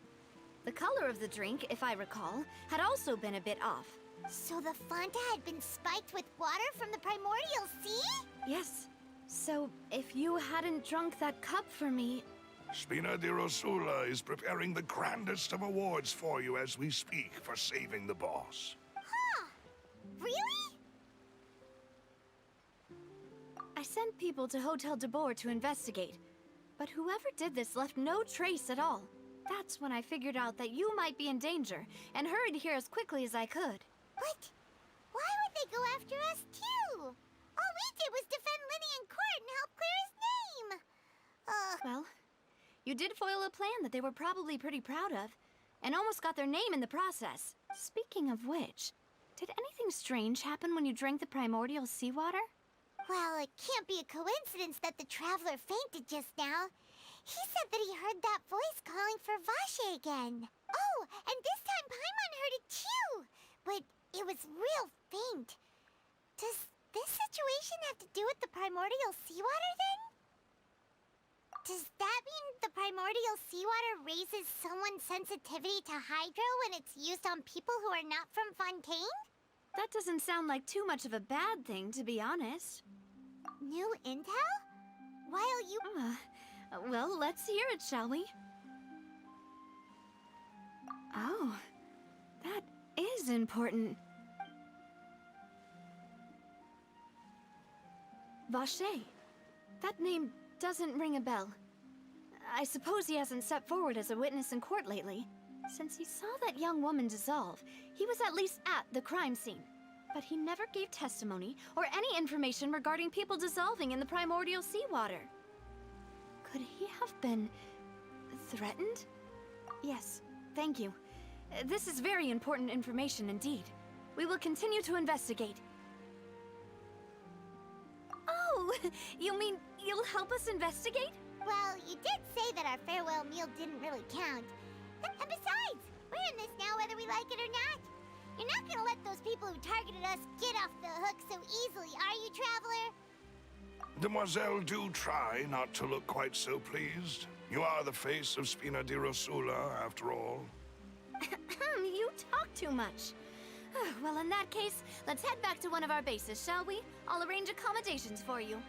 The color of the drink, if I recall, had also been a bit off. So the Fanta had been spiked with water from the primordial sea? Yes. So if you hadn't drunk that cup for me... Spina di Rosula is preparing the grandest of awards for you as we speak for saving the boss. Huh. Really? I sent people to Hotel de Boer to investigate, but whoever did this left no trace at all. That's when I figured out that you might be in danger, and hurried here as quickly as I could. What? Why would they go after us, too? All we did was defend Linny in court and help clear his name! Well, you did foil a plan that they were probably pretty proud of, and almost got their name in the process. Speaking of which, did anything strange happen when you drank the primordial seawater? Well, it can't be a coincidence that the traveler fainted just now. He said that he heard that voice calling for Vache again. Oh, and this time Paimon heard it too, but it was real faint. Does this situation have to do with the primordial seawater then? Does that mean the primordial seawater raises someone's sensitivity to hydro when it's used on people who are not from Fontaine? That doesn't sound like too much of a bad thing, to be honest. New intel? While you... Well, let's hear it, shall we? Oh, that is important. Vache. That name doesn't ring a bell. I suppose he hasn't stepped forward as a witness in court lately. Since he saw that young woman dissolve, he was at least at the crime scene. But he never gave testimony or any information regarding people dissolving in the primordial seawater. Could he have been threatened? Yes, thank you. This is very important information indeed. We will continue to investigate. Oh, you mean you'll help us investigate? Well, you did say that our farewell meal didn't really count. And besides, we're in this now whether we like it or not. You're not gonna let those people who targeted us get off the hook so easily, are you, Traveler? Demoiselle, do try not to look quite so pleased. You are the face of Spina di Rosula, after all. You talk too much. Well, in that case, let's head back to one of our bases, shall we? I'll arrange accommodations for you.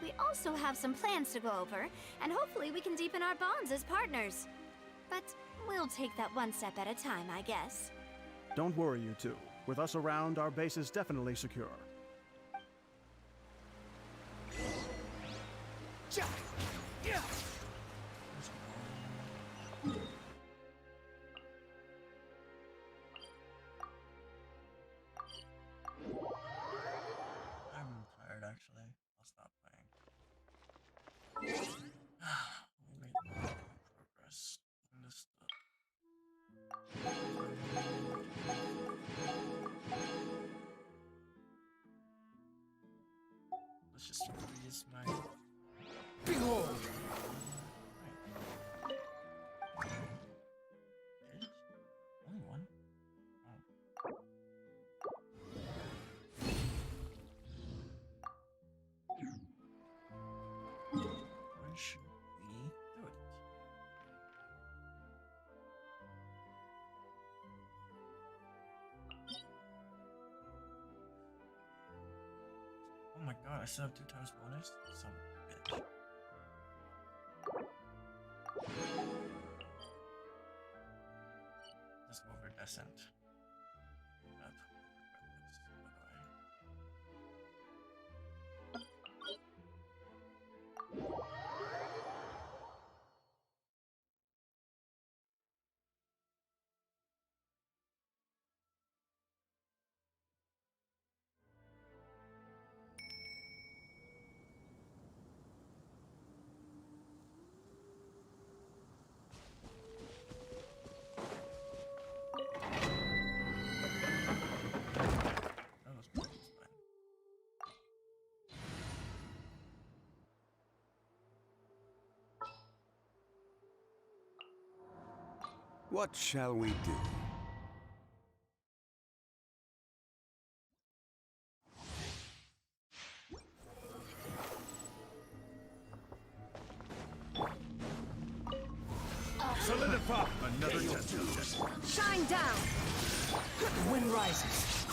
We also have some plans to go over, and hopefully we can deepen our bonds as partners. But we'll take that one step at a time, I guess. Don't worry, you two. With us around, our base is definitely secure. Yeah. I'm tired actually. I'll stop playing. We made no progress in this stuff. Let's just freeze my behold. Only one. When should we do it? Oh my god, I still have 2 times bonus? Son of a bitch. Let's go over Descent. What shall we do? Solidify! Another test. Shine down! The wind rises.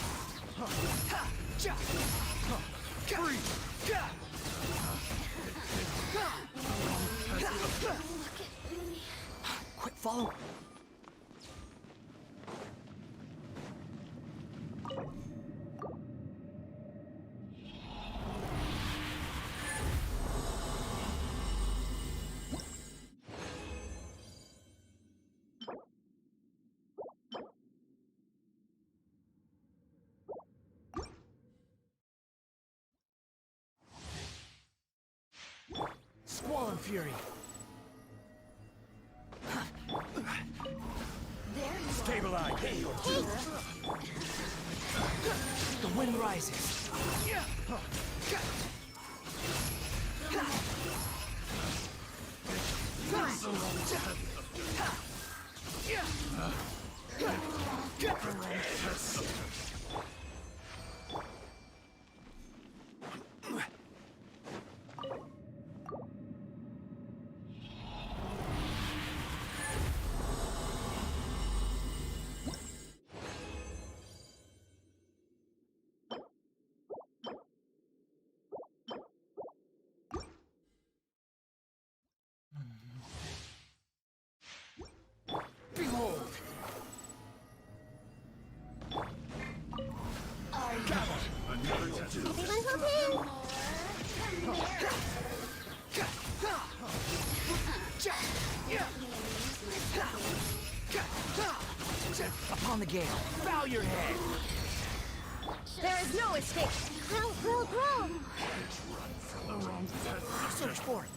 Quick, follow. Squall and Fury. Stabilize! The wind rises. Behold! Another test. Everyone hold in! Upon the gale, bow your head. There is no escape. Grow, grow, grow. Search for it.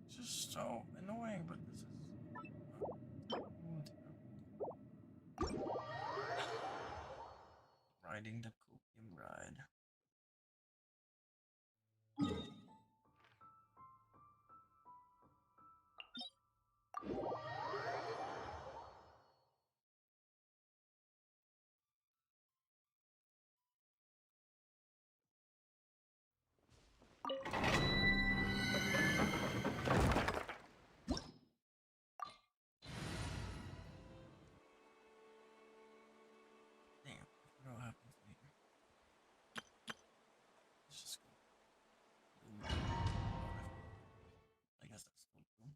It's just so annoying, but this is. Riding the copium ride. Damn, I forgot what happens later. Let's just go. I guess that's still cool.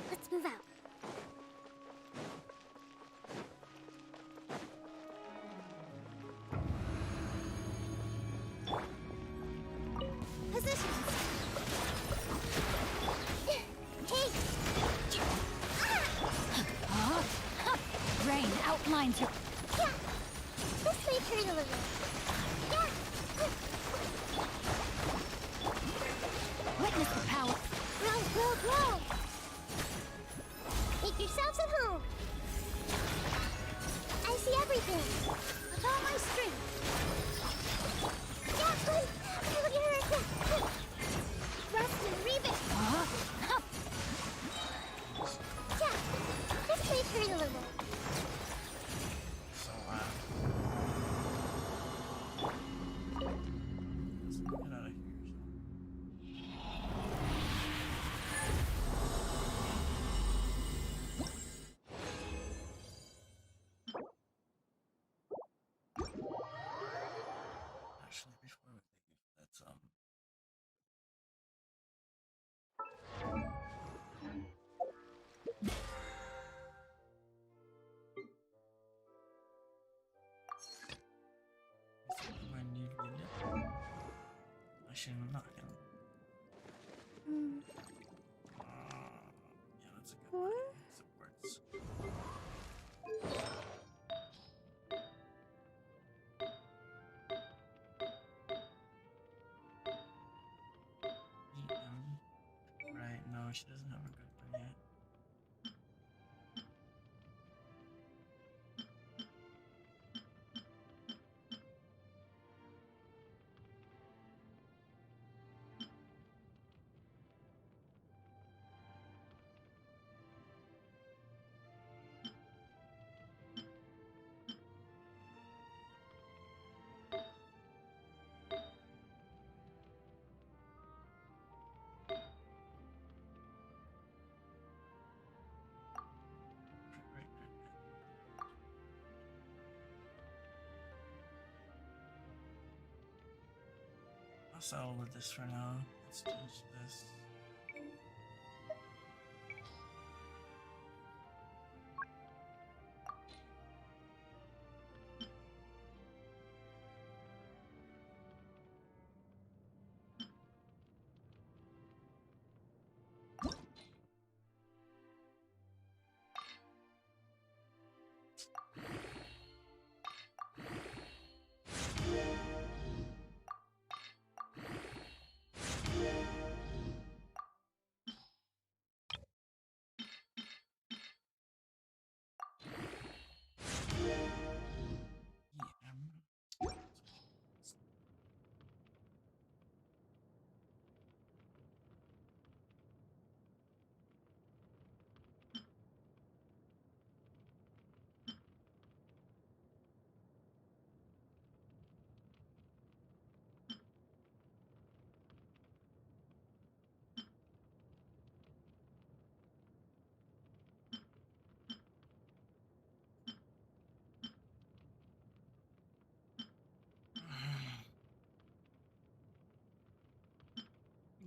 Let's move out. Positions. Hey! Rain outlines your... Yeah! This may hurt a little. Yeah! Witness the power. Grow, grow, grow! Make yourselves at home. I see everything. With all my strength. Yeah! Rust and rebuild. Yeah! This may hurt a little. So loud. Let's get out of here. Actually, before we leave, let's my new unit. Actually, not him. Yeah, that's a good one. Supports. Right, no, she doesn't have a good one yet. I'll settle with this for now. Let's change this.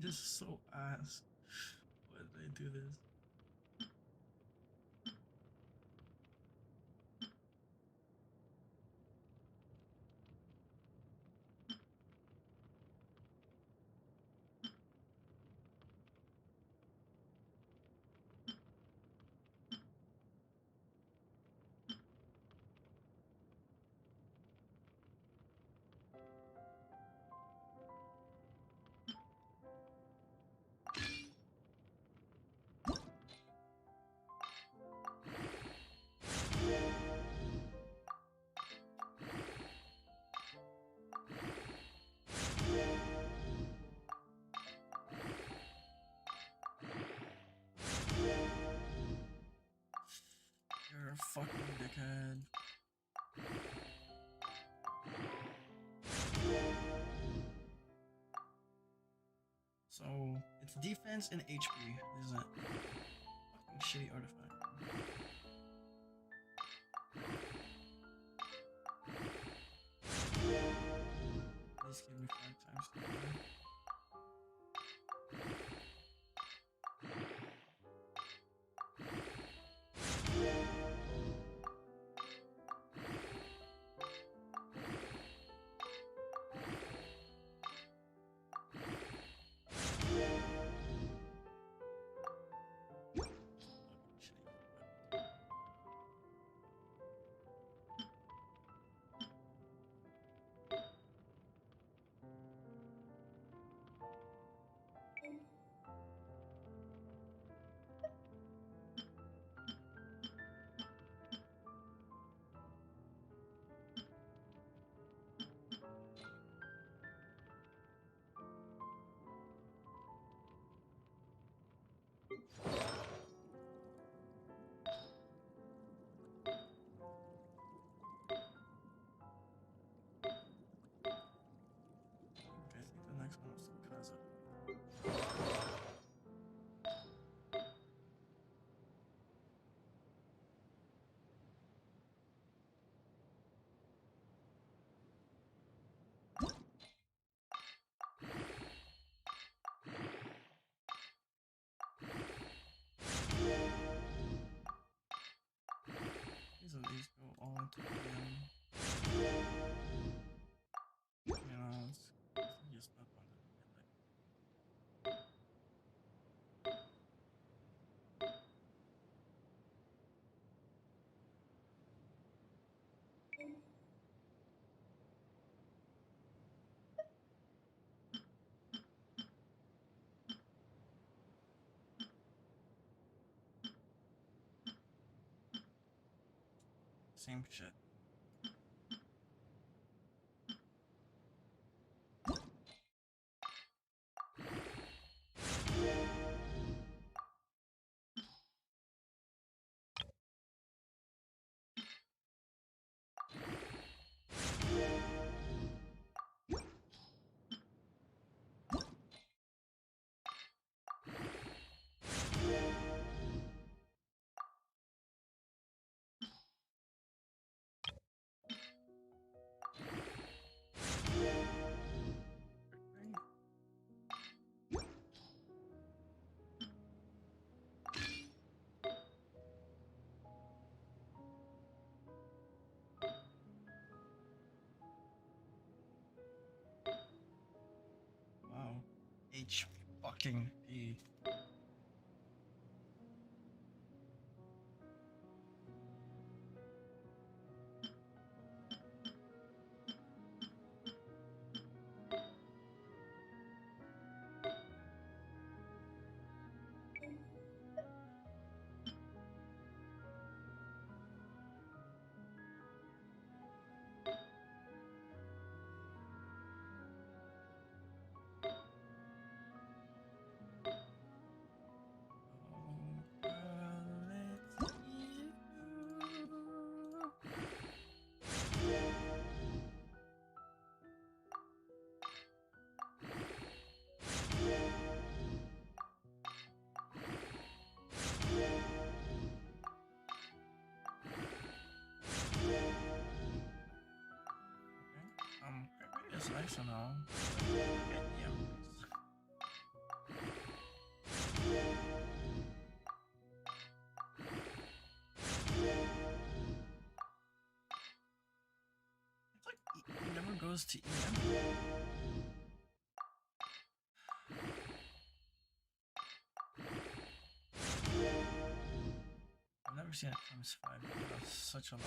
This is so ass. Why did they do this? You're a fucking dickhead. So, it's defense and HP, isn't it? Fucking shitty artifact. Please give me 5 times. These at least go all into the you know, it's just up on same shit. Wow. H fucking P. It's nice and all. Yeah. goes to Ian. I've never seen it times 5. That's such a lot.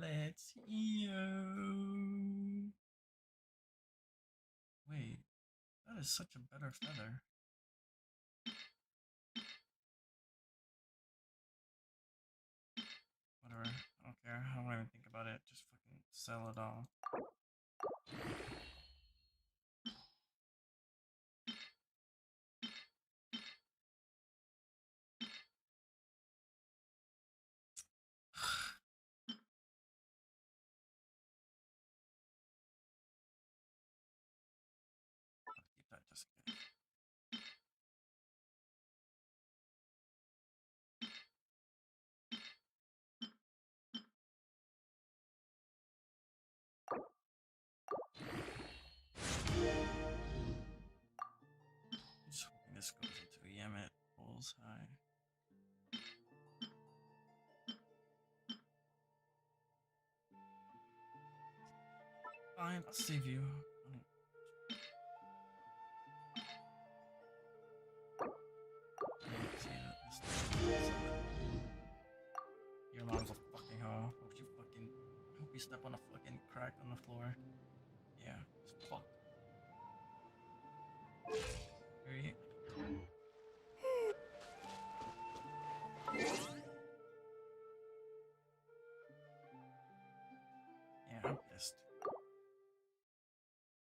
Let's you. Wait, that is such a better feather. Whatever, I don't care. I don't even think about it. Just fucking sell it all. I'll keep that just in case. Just hoping this goes into Yemet bullseye. Fine, I'll save you. I didn't see that this Your mom's a fucking hoe. Hope you fucking hope you step on a fucking crack on the floor. Yeah, it's fucked. Very yeah, I'm pissed.